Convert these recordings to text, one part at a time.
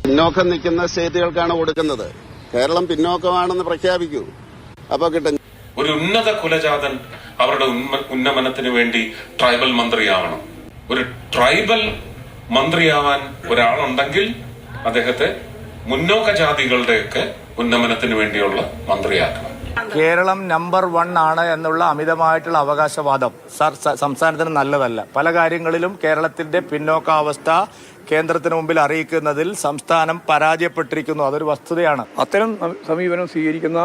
പിന്നോക്കം നിൽക്കുന്ന സ്റ്റേറ്റുകൾക്കാണ് കൊടുക്കുന്നത്. കേരളം പിന്നോക്കമാണെന്ന് പ്രഖ്യാപിക്കൂ, അപ്പൊ കിട്ടും. ഒരു ഉന്നത കുലജാതൻ അവരുടെ ഉന്നമനത്തിന് വേണ്ടി ട്രൈബൽ മന്ത്രിയാവണം. ഒരു ട്രൈബൽ മന്ത്രിയാവാൻ ഒരാളുണ്ടെങ്കിൽ അദ്ദേഹത്തെ മുന്നോക്ക ജാതികളുടെയൊക്കെ ഉന്നമനത്തിന് വേണ്ടിയുള്ള മന്ത്രിയാക്കണം. കേരളം നമ്പർ 1 ആണ് എന്നുള്ള അമിതമായിട്ടുള്ള അവകാശവാദം സംസ്ഥാനത്തിന് നല്ലതല്ല. പല കാര്യങ്ങളിലും കേരളത്തിന്റെ പിന്നോക്കാവസ്ഥ കേന്ദ്രത്തിന് മുമ്പിൽ അറിയിക്കുന്നതിൽ സംസ്ഥാനം പരാജയപ്പെട്ടിരിക്കുന്നു. അതൊരു വസ്തുതയാണ്. അത്തരം സമീപനം സ്വീകരിക്കുന്ന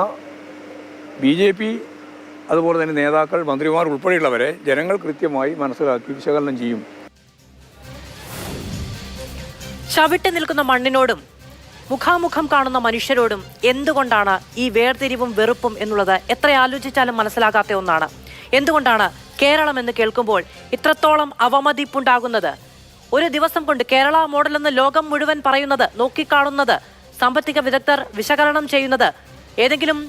BJP അതുപോലെ തന്നെ നേതാക്കൾ, മന്ത്രിമാർ ഉൾപ്പെടെയുള്ളവരെ ജനങ്ങൾ കൃത്യമായി മനസ്സിലാക്കി വിശകലനം ചെയ്യും. ചവിട്ടി നിൽക്കുന്ന മണ്ണിനോടും മുഖാമുഖം കാണുന്ന മനുഷ്യരോടും എന്തുകൊണ്ടാണ് ഈ വേർതിരിവും വെറുപ്പും എന്നുള്ളത് എത്ര ആലോചിച്ചാലും മനസ്സിലാകാത്ത ഒന്നാണ്. എന്തുകൊണ്ടാണ് കേരളം എന്ന് കേൾക്കുമ്പോൾ ഇത്രത്തോളം അവമതിപ്പുണ്ടാകുന്നത്? ഒരു ദിവസം കൊണ്ട് കേരള മോഡൽ എന്ന് ലോകം മുഴുവൻ പറയുന്നത്, നോക്കിക്കാണുന്നത്, സാമ്പത്തിക വിദഗ്ധർ വിശകലനം ചെയ്യുന്നത് ഏതെങ്കിലും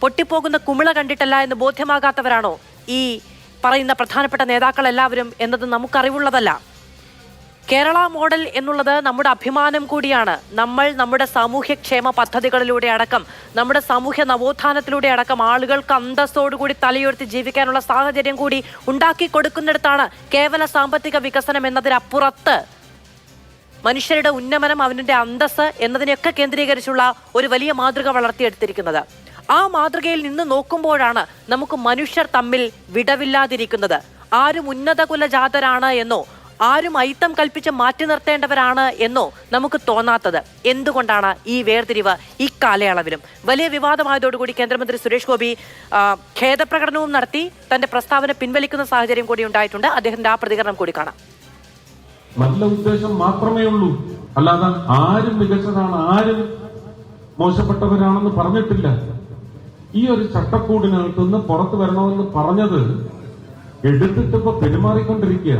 പൊട്ടിപ്പോകുന്ന കുമിള കണ്ടിട്ടല്ല എന്ന് ബോധ്യമാകാത്തവരാണോ ഈ പറയുന്ന പ്രധാനപ്പെട്ട നേതാക്കൾ എല്ലാവരും എന്നത് നമുക്കറിവുള്ളതല്ല. കേരള മോഡൽ എന്നുള്ളത് നമ്മുടെ അഭിമാനം കൂടിയാണ്. നമ്മൾ നമ്മുടെ സാമൂഹ്യക്ഷേമ പദ്ധതികളിലൂടെ അടക്കം, നമ്മുടെ സാമൂഹ്യ നവോത്ഥാനത്തിലൂടെ അടക്കം ആളുകൾക്ക് അന്തസ്സോടുകൂടി തലയുയർത്തി ജീവിക്കാനുള്ള സാഹചര്യം കൂടി ഉണ്ടാക്കി കൊടുക്കുന്നിടത്താണ് കേവല സാമ്പത്തിക വികസനം എന്നതിനപ്പുറത്ത് മനുഷ്യരുടെ ഉന്നമനം, അവന്റെ അന്തസ് എന്നതിനെയൊക്കെ കേന്ദ്രീകരിച്ചുള്ള ഒരു വലിയ മാതൃക വളർത്തിയെടുത്തിരിക്കുന്നത്. ആ മാതൃകയിൽ നിന്ന് നോക്കുമ്പോഴാണ് നമുക്ക് മനുഷ്യർ തമ്മിൽ വിടവില്ലാതിരിക്കുന്നത്. ആരും ഉന്നത കുലജാതരാണ് എന്നോ ആരും ഐത്തം കൽപ്പിച്ച് മാറ്റി നിർത്തേണ്ടവരാണ് എന്നോ നമുക്ക് തോന്നാത്തത് എന്തുകൊണ്ടാണ്? ഈ വേർതിരിവ് ഈ കാലയളവിലും വലിയ വിവാദമായതോടുകൂടി കേന്ദ്രമന്ത്രി സുരേഷ് ഗോപി ഖേദപ്രകടനവും നടത്തി തന്റെ പ്രസ്താവന പിൻവലിക്കുന്ന സാഹചര്യം കൂടി ഉണ്ടായിട്ടുണ്ട്. അദ്ദേഹത്തിന്റെ ആ പ്രതികരണം കൂടി കാണാം. നല്ല ഉദ്ദേശം മാത്രമേ ഉള്ളൂ, അല്ലാതെ ആരും മികച്ചതാണ്, ആരും മോശപ്പെട്ടവരാണെന്ന് പറഞ്ഞിട്ടില്ല. ഈ ഒരു ചട്ടക്കൂടിനകത്തുനിന്ന് പുറത്തു വരണമെന്ന് പറഞ്ഞത് എടുത്തിട്ടിപ്പോ പെരുമാറിക്കൊണ്ടിരിക്കുക.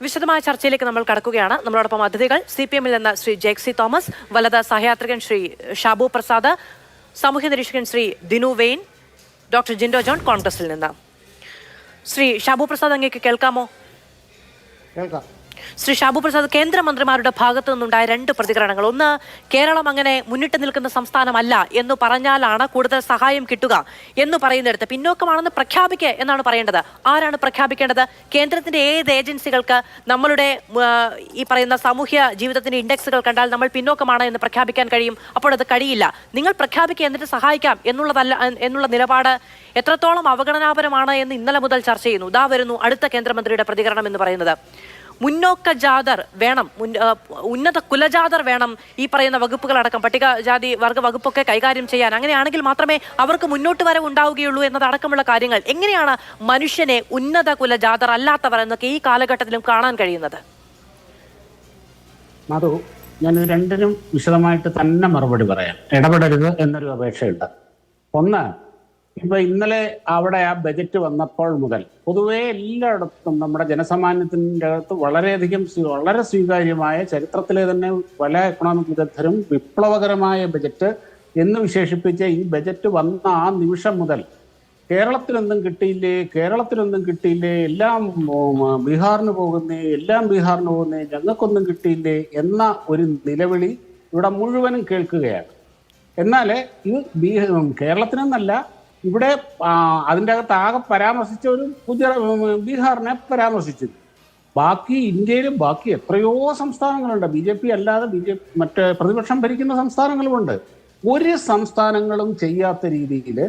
വിശദമായ ചർച്ചയിലേക്ക് നമ്മൾ കടക്കുകയാണ്. നമ്മളോടൊപ്പം അതിഥികൾ CPM-ൽ നിന്ന് ശ്രീ ജേക്സി തോമസ്, വലത് സഹയാത്രികൻ ശ്രീ ഷാബു പ്രസാദ്, സാമൂഹ്യ നിരീക്ഷകൻ ശ്രീ ദിനു വെയിൻ, ഡോക്ടർ ജിൻഡോ ജോൺ കോൺഗ്രസിൽ നിന്ന്. ശ്രീ ഷാബു പ്രസാദ്, അങ്ങേക്ക് കേൾക്കാമോ? കേൾക്കാം. ശ്രീ ഷാബു പ്രസാദ്, കേന്ദ്രമന്ത്രിമാരുടെ ഭാഗത്തു നിന്നുണ്ടായ 2 പ്രതികരണങ്ങൾ. ഒന്ന്, കേരളം അങ്ങനെ മുന്നിട്ട് നിൽക്കുന്ന സംസ്ഥാനമല്ല എന്ന് പറഞ്ഞാലാണ് കൂടുതൽ സഹായം കിട്ടുക എന്ന് പറയുന്നിടത്ത് പിന്നോക്കമാണെന്ന് പ്രഖ്യാപിക്കുക എന്നാണ് പറയേണ്ടത്. ആരാണ് പ്രഖ്യാപിക്കേണ്ടത്? കേന്ദ്രത്തിന്റെ ഏത് ഏജൻസികൾക്ക് നമ്മളുടെ ഈ പറയുന്ന സാമൂഹ്യ ജീവിതത്തിന്റെ ഇൻഡെക്സുകൾ കണ്ടാൽ നമ്മൾ പിന്നോക്കമാണ് എന്ന് പ്രഖ്യാപിക്കാൻ കഴിയും? അപ്പോൾ അത് കഴിയില്ല. നിങ്ങൾ പ്രഖ്യാപിക്കുക, എന്നിട്ട് സഹായിക്കാം എന്നുള്ള നിലപാട് എത്രത്തോളം അവഗണനാപരമാണ് എന്ന് ഇന്നലെ മുതൽ ചർച്ച ചെയ്യുന്നു. ഇതാ വരുന്നു അടുത്ത കേന്ദ്രമന്ത്രിയുടെ പ്രതികരണം എന്ന് പറയുന്നത്. മുന്നോക്ക ജാതർ വേണം, ഉന്നത കുലജാതർ വേണം ഈ പറയുന്ന വകുപ്പുകളടക്കം പട്ടികജാതി വർഗ വകുപ്പൊക്കെ കൈകാര്യം ചെയ്യാൻ. അങ്ങനെയാണെങ്കിൽ മാത്രമേ അവർക്ക് മുന്നോട്ട് വരവ് ഉണ്ടാവുകയുള്ളൂ എന്നതടക്കമുള്ള കാര്യങ്ങൾ. എങ്ങനെയാണ് മനുഷ്യനെ ഉന്നത കുലജാതർ അല്ലാത്തവർ എന്നൊക്കെ ഈ കാലഘട്ടത്തിലും കാണാൻ കഴിയുന്നത്? മധു, ഞാൻ രണ്ടിനും വിശദമായിട്ട് തന്നെ മറുപടി പറയാം. ഇടപെടരുത് എന്നൊരു അപേക്ഷയുണ്ട്. ഒന്ന്, ഇപ്പൊ ഇന്നലെ അവിടെ ആ ബജറ്റ് വന്നപ്പോൾ മുതൽ പൊതുവെ എല്ലായിടത്തും നമ്മുടെ ജനസാമാന്യത്തിൻ്റെ അകത്ത് വളരെ സ്വീകാര്യമായ, ചരിത്രത്തിലെ തന്നെ പല എക്കണോമിക് വിദഗ്ധരും വിപ്ലവകരമായ ബജറ്റ് എന്ന് വിശേഷിപ്പിച്ച ഈ ബജറ്റ് വന്ന ആ നിമിഷം മുതൽ കേരളത്തിനൊന്നും കിട്ടിയില്ലേ, എല്ലാം ബീഹാറിന് പോകുന്നേ, ഞങ്ങൾക്കൊന്നും കിട്ടിയില്ലേ എന്ന ഒരു നിലവിളി ഇവിടെ മുഴുവനും കേൾക്കുകയാണ്. എന്നാൽ ഇത് കേരളത്തിനെന്നല്ല, ഇവിടെ അതിൻ്റെ അകത്ത് ആകെ പരാമർശിച്ച ഒരു ബീഹാറിനെ പരാമർശിച്ചത്. ബാക്കി ഇന്ത്യയിലും ബാക്കി എത്രയോ സംസ്ഥാനങ്ങളുണ്ട്. BJP അല്ലാതെ മറ്റേ പ്രതിപക്ഷം ഭരിക്കുന്ന സംസ്ഥാനങ്ങളുമുണ്ട്. ഒരു സംസ്ഥാനങ്ങളും ചെയ്യാത്ത രീതിയിൽ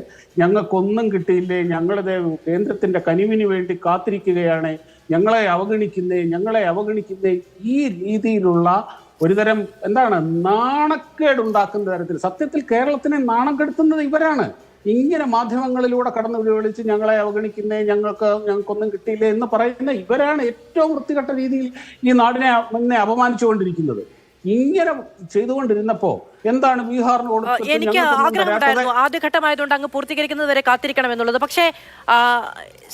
ഞങ്ങൾക്കൊന്നും കിട്ടിയില്ലേ, ഞങ്ങളിത് കേന്ദ്രത്തിന്റെ കനിവിന് വേണ്ടി കാത്തിരിക്കുകയാണ്, ഞങ്ങളെ അവഗണിക്കുന്നേ ഈ രീതിയിലുള്ള ഒരുതരം നാണക്കേടുണ്ടാക്കുന്ന തരത്തിൽ. സത്യത്തിൽ കേരളത്തിനെ നാണം കെടുത്തുന്നത് ഇവരാണ്. ഇങ്ങനെ മാധ്യമങ്ങളിലൂടെ കടന്നു വിളിച്ച് ഞങ്ങളെ ഞങ്ങൾക്കൊന്നും കിട്ടിയില്ലേ എന്ന് പറയുന്ന ഇവരാണ് ഏറ്റവും വൃത്തികെട്ട രീതിയിൽ ഈ നാടിനെ അപമാനിച്ചുകൊണ്ടിരിക്കുന്നത്. ഇങ്ങനെ ചെയ്തുകൊണ്ടിരുന്നപ്പോ എന്താണ് ബീഹാറിന് കൊടുത്തത്? എനിക്ക് ആഗ്രഹമുണ്ടായിരുന്നു ആദ്യഘട്ടമായതുകൊണ്ട് അങ്ങ് പൂർത്തീകരിക്കുന്നത് വരെ കാത്തിരിക്കണം എന്നുള്ളത്. പക്ഷേ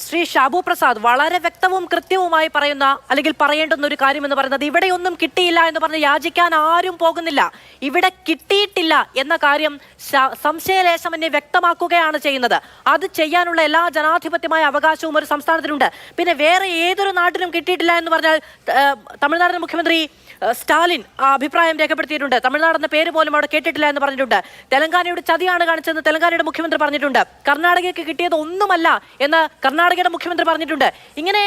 ശ്രീ ഷാബു പ്രസാദ് വളരെ വ്യക്തവും കൃത്യവുമായി പറയുന്ന, അല്ലെങ്കിൽ പറയേണ്ടുന്ന ഒരു കാര്യം എന്ന് പറയുന്നത്, ഇവിടെയൊന്നും കിട്ടിയില്ല എന്ന് പറഞ്ഞ് യാചിക്കാൻ ആരും പോകുന്നില്ല. ഇവിടെ കിട്ടിയിട്ടില്ല എന്ന കാര്യം സംശയലേശമന്യേ വ്യക്തമാക്കുകയാണ് ചെയ്യുന്നത്. അത് ചെയ്യാനുള്ള എല്ലാ ജനാധിപത്യമായ അവകാശവും ഒരു സംസ്ഥാനത്തിനുണ്ട്. പിന്നെ വേറെ ഏതൊരു നാട്ടിലും കിട്ടിയിട്ടില്ല എന്ന് പറഞ്ഞാൽ തമിഴ്നാടിന്റെ മുഖ്യമന്ത്രി സ്റ്റാലിൻ അഭിപ്രായം രേഖപ്പെടുത്തിയിട്ടുണ്ട്. തമിഴ്നാട് എന്ന പേര് പോലും അവിടെ കേട്ടിട്ടില്ല എന്ന് പറഞ്ഞിട്ടുണ്ട്. തെലങ്കാനയുടെ ചതിയാണ് കാണിച്ചതെന്ന് തെലങ്കാനയുടെ മുഖ്യമന്ത്രി പറഞ്ഞിട്ടുണ്ട്. കർണാടകയ്ക്ക് കിട്ടിയത് ഒന്നുമല്ല എന്ന് കർണാടകയുടെ മുഖ്യമന്ത്രി പറഞ്ഞിട്ടുണ്ട്. ഇങ്ങനെ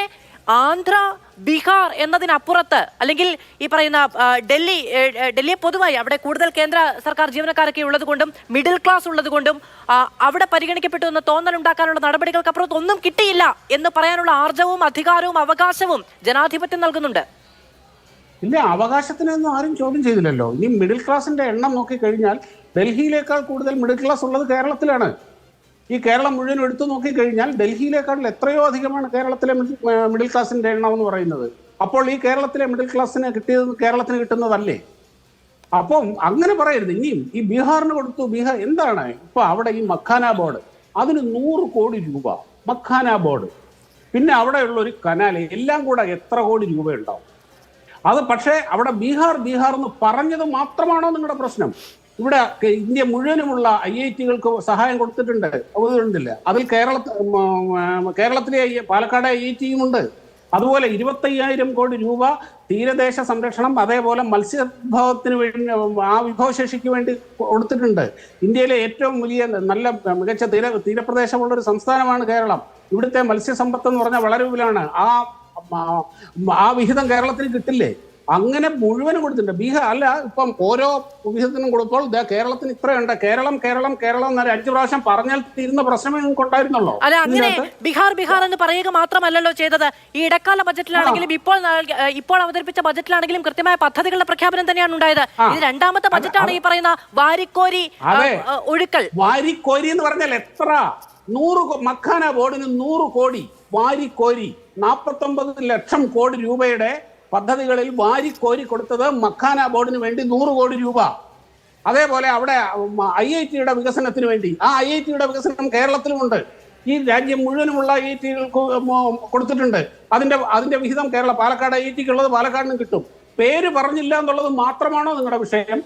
ആന്ധ്ര, ബീഹാർ എന്നതിനപ്പുറത്ത്, അല്ലെങ്കിൽ ഈ പറയുന്ന ഡൽഹിയെ പൊതുവായി അവിടെ കൂടുതൽ കേന്ദ്ര സർക്കാർ ജീവനക്കാരൊക്കെ ഉള്ളത് കൊണ്ടും മിഡിൽ ക്ലാസ് ഉള്ളത് കൊണ്ടും അവിടെ പരിഗണിക്കപ്പെട്ടു എന്ന് തോന്നലുണ്ടാക്കാനുള്ള നടപടികൾക്കപ്പുറത്ത് ഒന്നും കിട്ടിയില്ല എന്ന് പറയാനുള്ള ആർജവും അധികാരവും അവകാശവും ജനാധിപത്യം നൽകുന്നുണ്ട്. ഇല്ല, അവകാശത്തിനൊന്നും ആരും ചോദ്യം ചെയ്തില്ലല്ലോ. ഇനി മിഡിൽ ക്ലാസിന്റെ എണ്ണം നോക്കിക്കഴിഞ്ഞാൽ ഡൽഹിയിലേക്കാൾ കൂടുതൽ മിഡിൽ ക്ലാസ് ഉള്ളത് കേരളത്തിലാണ്. ഈ കേരളം മുഴുവൻ എടുത്തു നോക്കിക്കഴിഞ്ഞാൽ ഡൽഹിയിലേക്കാൾ എത്രയോ അധികമാണ് കേരളത്തിലെ മിഡിൽ ക്ലാസിന്റെ എണ്ണം എന്ന് പറയുന്നത്. അപ്പോൾ ഈ കേരളത്തിലെ മിഡിൽ ക്ലാസ്സിന് കിട്ടിയത് കേരളത്തിന് കിട്ടുന്നതല്ലേ? അപ്പം അങ്ങനെ പറയരുത്. ഇനിയും ഈ ബീഹാറിന് കൊടുത്തു. ബീഹാർ എന്താണ് ഇപ്പൊ അവിടെ ഈ മഖാന ബോർഡ്, അതിന് 100 കോടി രൂപ മഖാന ബോർഡ്, പിന്നെ അവിടെയുള്ള ഒരു കനാല്, എല്ലാം കൂടെ എത്ര കോടി രൂപ ഉണ്ടാവും? അത് പക്ഷേ അവിടെ ബീഹാർ എന്ന് പറഞ്ഞത് മാത്രമാണോ നിങ്ങളുടെ പ്രശ്നം? ഇവിടെ ഇന്ത്യ മുഴുവനുമുള്ള IIT-കൾക്ക് സഹായം കൊടുത്തിട്ടുണ്ട്, അതിൽ കേരളത്തിലെ പാലക്കാട് IIT-യും ഉണ്ട്. അതുപോലെ 25,000 കോടി രൂപ തീരദേശ സംരക്ഷണം, അതേപോലെ മത്സ്യവിഭവത്തിന് വേണ്ടി, ആ വിഭവശേഷിക്ക് വേണ്ടി കൊടുത്തിട്ടുണ്ട്. ഇന്ത്യയിലെ ഏറ്റവും വലിയ മികച്ച തീരപ്രദേശമുള്ള ഒരു സംസ്ഥാനമാണ് കേരളം. ഇവിടുത്തെ മത്സ്യസമ്പത്ത് എന്ന് പറഞ്ഞാൽ വളരെ വിപുലമാണ്. ആ വിഹിതം കേരളത്തിന് കിട്ടില്ലേ? അങ്ങനെ മുഴുവനും കൊടുത്തിട്ടുണ്ട്. ബീഹാർ അല്ല, ഇപ്പം ഓരോ വിഹിതത്തിനും കൊടുപ്പോൾ കേരളത്തിന് ഇത്രയുണ്ട്, കേരളം എന്നൊരു 5 പ്രാവശ്യം പറഞ്ഞാൽ തീരുന്ന പ്രശ്നമേ നിങ്ങൾക്ക് ഉണ്ടായിരുന്നുള്ളൂ. അല്ല, അങ്ങനെ ബീഹാർ എന്ന് പറയുക മാത്രമല്ലല്ലോ ചെയ്തത്. ഈ ഇടക്കാല ബജറ്റിലാണെങ്കിലും ഇപ്പോൾ അവതരിപ്പിച്ച ബജറ്റിലാണെങ്കിലും കൃത്യമായ പദ്ധതികളുടെ പ്രഖ്യാപനം തന്നെയാണ് ഉണ്ടായത്. ഇത് രണ്ടാമത്തെ ബജറ്റാണ് ഈ പറയുന്ന വാരിക്കോരി ഒഴുക്കൽ. വാരിക്കോരി എന്ന് പറഞ്ഞാൽ എത്ര? 100 മഖാന ബോർഡിന് 100 കോടി വാരിക്കോരി, 49 ലക്ഷം കോടി രൂപയുടെ പദ്ധതികളിൽ വാരിക്കോരി കൊടുത്തത് മഖാന ബോർഡിന് വേണ്ടി 100 കോടി രൂപ. അതേപോലെ അവിടെ IIT-യുടെ വികസനത്തിന് വേണ്ടി, ആ IIT-യുടെ വികസനം കേരളത്തിലുമുണ്ട്. ഈ രാജ്യം മുഴുവനുമുള്ള IIT-കൾക്ക് കൊടുത്തിട്ടുണ്ട്. അതിന്റെ വിഹിതം പാലക്കാട് IIT-ക്കുള്ളത് പാലക്കാടിനും കിട്ടും. പേര് പറഞ്ഞില്ല എന്നുള്ളത് മാത്രമാണോ നിങ്ങളുടെ വിഷയം?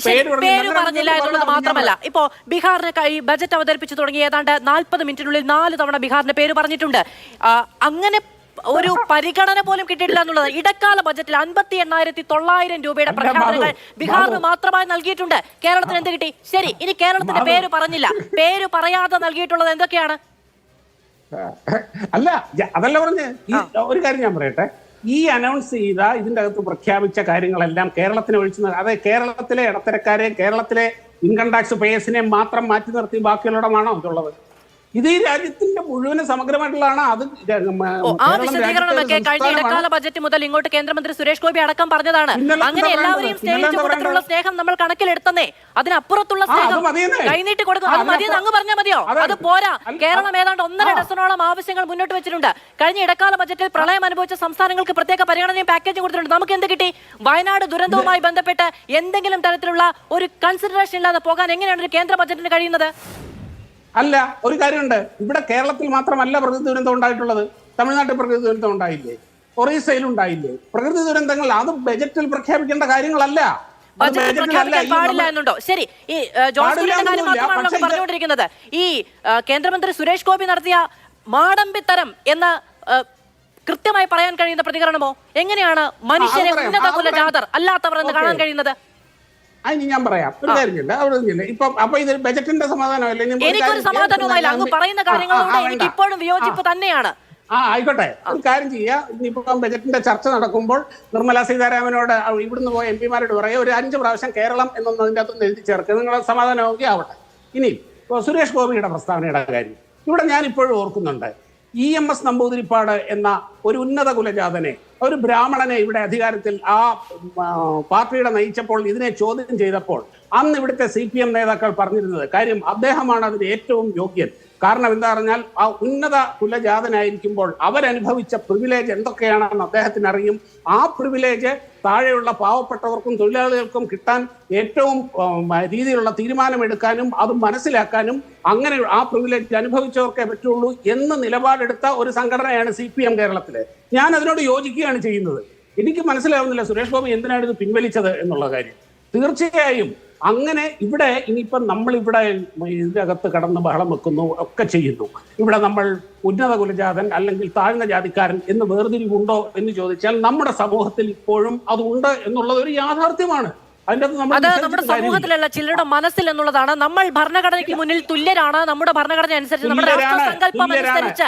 പേര് പറഞ്ഞില്ല എന്നുള്ളത് മാത്രമല്ല, ഇപ്പോ ബീഹാറിന് ബജറ്റ് അവതരിപ്പിച്ചു തുടങ്ങി ഏതാണ്ട് 40 മിനിറ്റിനുള്ളിൽ 4 തവണ ബീഹാറിന്റെ പേര് പറഞ്ഞിട്ടുണ്ട്. അങ്ങനെ ഒരു പരിഗണന പോലും കിട്ടിയിട്ടില്ല എന്നുള്ളത്. ഇടക്കാല ബജറ്റിൽ 58,900 രൂപയുടെ പ്രഖ്യാപനങ്ങൾ ബീഹാറിന് മാത്രമായി നൽകിയിട്ടുണ്ട്. കേരളത്തിന് എന്ത് കിട്ടി? ശരി, ഇനി കേരളത്തിന്റെ പേര് പറഞ്ഞില്ല, പേര് പറയാതെ നൽകിയിട്ടുള്ളത് എന്തൊക്കെയാണ്? അതല്ല പറഞ്ഞ് ഒരു കാര്യം ഞാൻ പറയട്ടെ. ഈ അനൗൺസ് ചെയ്ത ഇതിന്റെ അകത്ത് പ്രഖ്യാപിച്ച കാര്യങ്ങളെല്ലാം കേരളത്തിന് ഒഴിച്ചു, അതായത് കേരളത്തിലെ ഇടത്തരക്കാരെ, കേരളത്തിലെ ഇൻകം ടാക്സ് പേയേഴ്സിനെ മാത്രം മാറ്റി നിർത്തി ബാക്കിയുള്ളടമാണോ ഇതുള്ളത്? ഇത് ഈ രാജ്യത്തിന്റെ മുഴുവൻ സമഗ്രമായിട്ടുള്ളതാണ്. അത് ആ വിശദീകരണമൊക്കെ കഴിഞ്ഞ ഇടക്കാല ബജറ്റ് മുതൽ ഇങ്ങോട്ട് കേന്ദ്രമന്ത്രി സുരേഷ് ഗോപി അടക്കം പറഞ്ഞതാണ്. അങ്ങനെ എല്ലാവരെയും സ്നേഹിച്ച കൂട്ടത്തിലുള്ള സ്നേഹം നമ്മൾ കണക്കിലെടുത്തന്നേ. അതിനപ്പുറത്തുള്ള സ്നേഹം കൈനീട്ടി കൊടുക്കും. അത് മതിയെന്ന് അങ്ങ് പറഞ്ഞാൽ മതിയോ? അത് പോരാ. കേരളം ഏതാണ്ട് 1.5 ഡസനോളം ആവശ്യങ്ങൾ മുന്നോട്ട് വെച്ചിട്ടുണ്ട്. കഴിഞ്ഞ ഇടക്കാല ബജറ്റിൽ പ്രളയം അനുഭവിച്ച സംസ്ഥാനങ്ങൾക്ക് പ്രത്യേക പരിഗണനയും പാക്കേജും കൊടുത്തിട്ടുണ്ട്. നമുക്ക് എന്ത് കിട്ടി? വയനാട് ദുരന്തവുമായി ബന്ധപ്പെട്ട് എന്തെങ്കിലും തരത്തിലുള്ള ഒരു കൺസിഡറേഷൻ ഇല്ലാതെ പോകാൻ എങ്ങനെയാണ് ഒരു കേന്ദ്ര ബജറ്റിന് കഴിയുന്നത്? അല്ല, ഒരു കാര്യമുണ്ട്. ഇവിടെ കേരളത്തിൽ മാത്രമല്ല പ്രകൃതി ദുരന്തം ഉണ്ടായിട്ടുള്ളത്. തമിഴ്നാട്ടിൽ പ്രകൃതി ദുരന്തം ഉണ്ടായില്ലേ? ഒറീസയിൽ ഉണ്ടായില്ലേ? പ്രകൃതി ദുരന്തങ്ങൾ അത് ബജറ്റിൽ പ്രഖ്യാപിക്കേണ്ട കാര്യങ്ങളല്ല. പാടില്ല എന്നുണ്ടോ? ശരി, ഈ ജോർജ് കാര്യം മാത്രമാണ് നമുക്ക് പറഞ്ഞുകൊണ്ടിരിക്കുന്നത്. ഈ കേന്ദ്രമന്ത്രി സുരേഷ് ഗോപി നടത്തിയ മാടമ്പിത്തരം എന്ന് കൃത്യമായി പറയാൻ കഴിയുന്ന പ്രതികരണമോ? എങ്ങനെയാണ് മനുഷ്യരെ ഉന്നത കുലജാതർ അല്ലാത്തവർ എന്ന് കാണാൻ കഴിയുന്നത്? അതിന് ഞാൻ പറയാം, ഒരു കാര്യമില്ല. അവിടെ ഇപ്പം അപ്പൊ ഇത് ബജറ്റിന്റെ സമാധാനമല്ലേ? എനിക്കൊരു സമാധാനവുമില്ല. അങ്ങ് പറയുന്ന കാര്യങ്ങളോട് എനിക്ക് ഇപ്പോഴും വിയോജിപ്പ് തന്നെയാണ്. ആയിക്കോട്ടെ, ഒരു കാര്യം ചെയ്യാം. ഇനിയിപ്പം ബജറ്റിന്റെ ചർച്ച നടക്കുമ്പോൾ നിർമ്മല സീതാരാമനോട് ഇവിടുന്ന് പോയ MP-മാരോട് പറയാം, ഒരു 5 പ്രാവശ്യം കേരളം എന്നൊന്നും അതിൻ്റെ അകത്തൊന്ന് എഴുതി ചേർക്കുക. നിങ്ങളെ സമാധാനമൊക്കെ ആവട്ടെ. ഇനി സുരേഷ് ഗോപിയുടെ പ്രസ്താവനയുടെ കാര്യം ഇവിടെ ഞാൻ ഇപ്പോഴും ഓർക്കുന്നുണ്ട്. EMS നമ്പൂതിരിപ്പാട് എന്ന ഒരു ഉന്നത കുലജാതനെ, ഒരു ബ്രാഹ്മണനെ ഇവിടെ അധികാരത്തിൽ ആ പാർട്ടിയുടെ നയിച്ചപ്പോൾ, ഇതിനെ ചോദ്യം ചെയ്തപ്പോൾ അന്ന് ഇവിടുത്തെ CPM നേതാക്കൾ പറഞ്ഞിരുന്നത് കാര്യം, അദ്ദേഹമാണ് അതിന് ഏറ്റവും യോഗ്യൻ. കാരണം എന്താ പറഞ്ഞാൽ, ആ ഉന്നത കുലജാതനായിരിക്കുമ്പോൾ അവരനുഭവിച്ച പ്രിവിലേജ് എന്തൊക്കെയാണെന്ന് അദ്ദേഹത്തിന് അറിയും. ആ പ്രിവിലേജ് താഴെയുള്ള പാവപ്പെട്ടവർക്കും തൊഴിലാളികൾക്കും കിട്ടാൻ ഏറ്റവും രീതിയിലുള്ള തീരുമാനമെടുക്കാനും അത് മനസ്സിലാക്കാനും അങ്ങനെ ആ പ്രിവിലേജ് അനുഭവിച്ചവർക്കേ പറ്റുള്ളൂ എന്ന് നിലപാടെടുത്ത ഒരു സംഘടനയാണ് CPM കേരളത്തിലെ. ഞാൻ അതിനോട് യോജിക്കുകയാണ് ചെയ്യുന്നത്. എനിക്ക് മനസ്സിലാവുന്നില്ല സുരേഷ് ഗോപി എന്തിനാണ് ഇത് പിൻവലിച്ചത് എന്നുള്ള കാര്യം. തീർച്ചയായും അങ്ങനെ ഇവിടെ ഇനിയിപ്പം നമ്മളിവിടെ ഇതിനകത്ത് കടന്ന് ബഹളം വെക്കുന്നു ഒക്കെ ചെയ്യുന്നു. ഇവിടെ നമ്മൾ ഉന്നത കുലജാതൻ അല്ലെങ്കിൽ താഴ്ന്ന ജാതിക്കാരൻ എന്ന് വേർതിരിവുണ്ടോ എന്ന് ചോദിച്ചാൽ നമ്മുടെ സമൂഹത്തിൽ ഇപ്പോഴും അതുണ്ട് എന്നുള്ളത് ഒരു യാഥാർത്ഥ്യമാണ്. അത് നമ്മുടെ സമൂഹത്തിലല്ല, ചിലരുടെ മനസ്സിൽ എന്നുള്ളതാണ്. നമ്മൾ ഭരണഘടനയ്ക്ക് മുന്നിൽ തുല്യരാണ്. നമ്മുടെ ഭരണഘടന അനുസരിച്ച്, നമ്മുടെ രാഷ്ട്രസങ്കല്പം അനുസരിച്ച്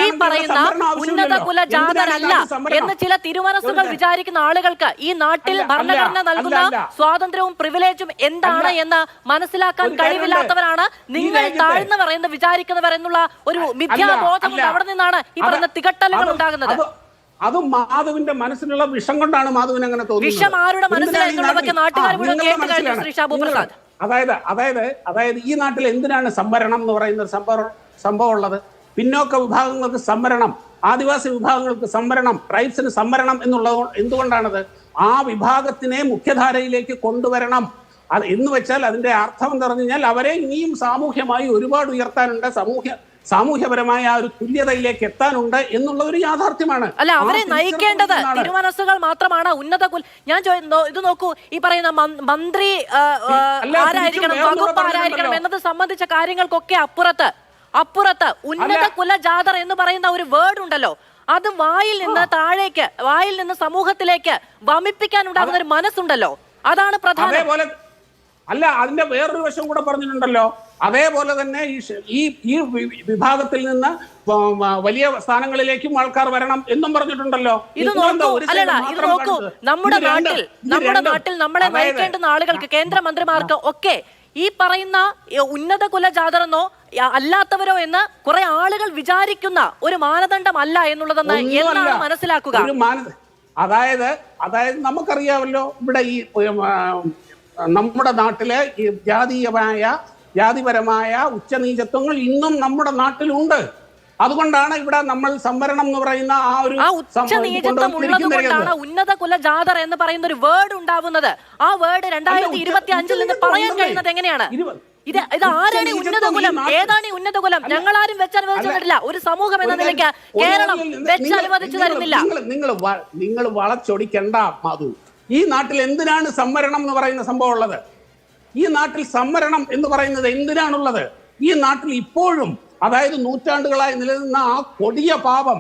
ഈ പറയുന്ന ഉന്നത കുലജാതരല്ല എന്ന് ചില തിരുമനസ്സുകൾ വിചാരിക്കുന്ന ആളുകൾക്ക് ഈ നാട്ടിൽ ഭരണഘടന നൽകുന്ന സ്വാതന്ത്ര്യവും പ്രിവിലേജും എന്താണ് എന്ന് മനസ്സിലാക്കാൻ കഴിവില്ലാത്തവരാണ് നിങ്ങൾ താഴ്ന്നവർ എന്ന് വിചാരിക്കുന്നവർ എന്നുള്ള ഒരു മിഥ്യാബോധം. അവിടെ നിന്നാണ് ഈ പറയുന്ന തികട്ടലുകൾ ഉണ്ടാകുന്നത്. അത് മാധവിന്റെ മനസ്സിലുള്ള വിഷം കൊണ്ടാണ് മാധവിന് അങ്ങനെ തോന്നുന്നത്. വിഷം ആരുടെ മനസ്സിലായെന്നുള്ളതൊക്കെ നാട്ടുകാർ മുഴുവൻ കേട്ട് കഴിഞ്ഞു ശ്രീ ഷാബു പ്രസാദ്. അതായത് ഈ നാട്ടിൽ എന്തിനാണ് സംവരണം എന്ന് പറയുന്ന സംഭവം ഉള്ളത്? പിന്നോക്ക വിഭാഗങ്ങൾക്ക് സംവരണം, ആദിവാസി വിഭാഗങ്ങൾക്ക് സംവരണം, ട്രൈബ്സിന് സംവരണം എന്നുള്ളത് എന്തുകൊണ്ടാണത്? ആ വിഭാഗത്തിനെ മുഖ്യധാരയിലേക്ക് കൊണ്ടുവരണം. അത് എന്ന് വെച്ചാൽ അതിന്റെ അർത്ഥം എന്ന് പറഞ്ഞു കഴിഞ്ഞാൽ അവരെ ഇനിയും സാമൂഹ്യമായി ഒരുപാട് ഉയർത്താനുണ്ട്, സാമൂഹ്യപരമായ ഒരു തുല്യതയിലേക്ക് എത്താനുണ്ട് എന്നുള്ള ഒരു യാഥാർത്ഥ്യമാണ്. അല്ല, അവരെ നയിക്കേണ്ടത് തിരുമനസ്സുകൾ മാത്രമാണ്. ഞാൻ ഇത് നോക്കൂ, ഈ പറയുന്ന മന്ത്രി ആരായിരിക്കണം, വകുപ്പ് ആരായിരിക്കണം എന്നത് സംബന്ധിച്ച കാര്യങ്ങൾക്കൊക്കെ അപ്പുറത്ത് ഉന്നത കുലജാതർ എന്ന് പറയുന്ന ഒരു വേർഡ് ഉണ്ടല്ലോ, അത് വായിൽ നിന്ന് താഴേക്ക്, വായിൽ നിന്ന് സമൂഹത്തിലേക്ക് വമിപ്പിക്കാൻ ഉണ്ടാകുന്ന ഒരു മനസ്സുണ്ടല്ലോ, അതാണ് പ്രധാനം. അല്ല, അതിന്റെ വേറൊരു വശം കൂടെ പറഞ്ഞിട്ടുണ്ടല്ലോ. അതേപോലെ തന്നെ ഈ വിഭാഗത്തിൽ നിന്ന് വലിയ സ്ഥാനങ്ങളിലേക്കും ആൾക്കാർ വരണം എന്നും പറഞ്ഞിട്ടുണ്ടല്ലോ. ഇത് നോക്കൂ, നമ്മുടെ നാട്ടിൽ നമ്മളെ നയിക്കേണ്ടുന്ന ആളുകൾക്ക്, കേന്ദ്രമന്ത്രിമാർക്ക് ഒക്കെ ഈ പറയുന്ന ഉന്നത കുലജാതരെന്നോ അല്ലാത്തവരോ എന്ന് കുറെ ആളുകൾ വിചാരിക്കുന്ന ഒരു മാനദണ്ഡമല്ല എന്നുള്ളതെന്ന് എന്നാണ് മനസ്സിലാക്കുക. അതായത് നമുക്കറിയാമല്ലോ, ഇവിടെ ഈ നമ്മുടെ നാട്ടിലെ ഈ ജാതിപരമായ ഉച്ചനീചത്വങ്ങൾ ഇന്നും നമ്മുടെ നാട്ടിലുണ്ട്. അതുകൊണ്ടാണ് ഇവിടെ നമ്മൾ സംവരണം എന്ന് പറയുന്ന ആ ഒരു ഉച്ചനീചത്വം ഉള്ളത് കൊണ്ടാണ് ഉന്നത കുലജാതർ എന്ന് പറയുന്ന ഒരു വേർഡ് ഉണ്ടാവുന്നത്. ആ വേർഡ് 2025 നിന്ന് പറയാൻ കഴിയുന്നത് എങ്ങനെയാണ്? ഇത് ആരാണ് ഉന്നത കുലം? ഏതാണ് ഈ ഉന്നത കുലം? ഞങ്ങൾ ആരും വെച്ചനുവദിച്ചിട്ടില്ല. ഒരു സമൂഹം എന്ന നിലയ്ക്ക് കേരളം വെച്ചനുവദിച്ചു തരുന്നില്ല. നിങ്ങൾ വളച്ചൊടിക്കണ്ട മാധു. ഈ നാട്ടിൽ എന്തിനാണ് സംവരണം എന്ന് പറയുന്ന സംഭവം ഉള്ളത്? ഈ നാട്ടിൽ സംവരണം എന്ന് പറയുന്നത് എന്തിനാണുള്ളത്? ഈ നാട്ടിൽ ഇപ്പോഴും, അതായത് നൂറ്റാണ്ടുകളായി നിലനിന്ന ആ കൊടിയ പാപം,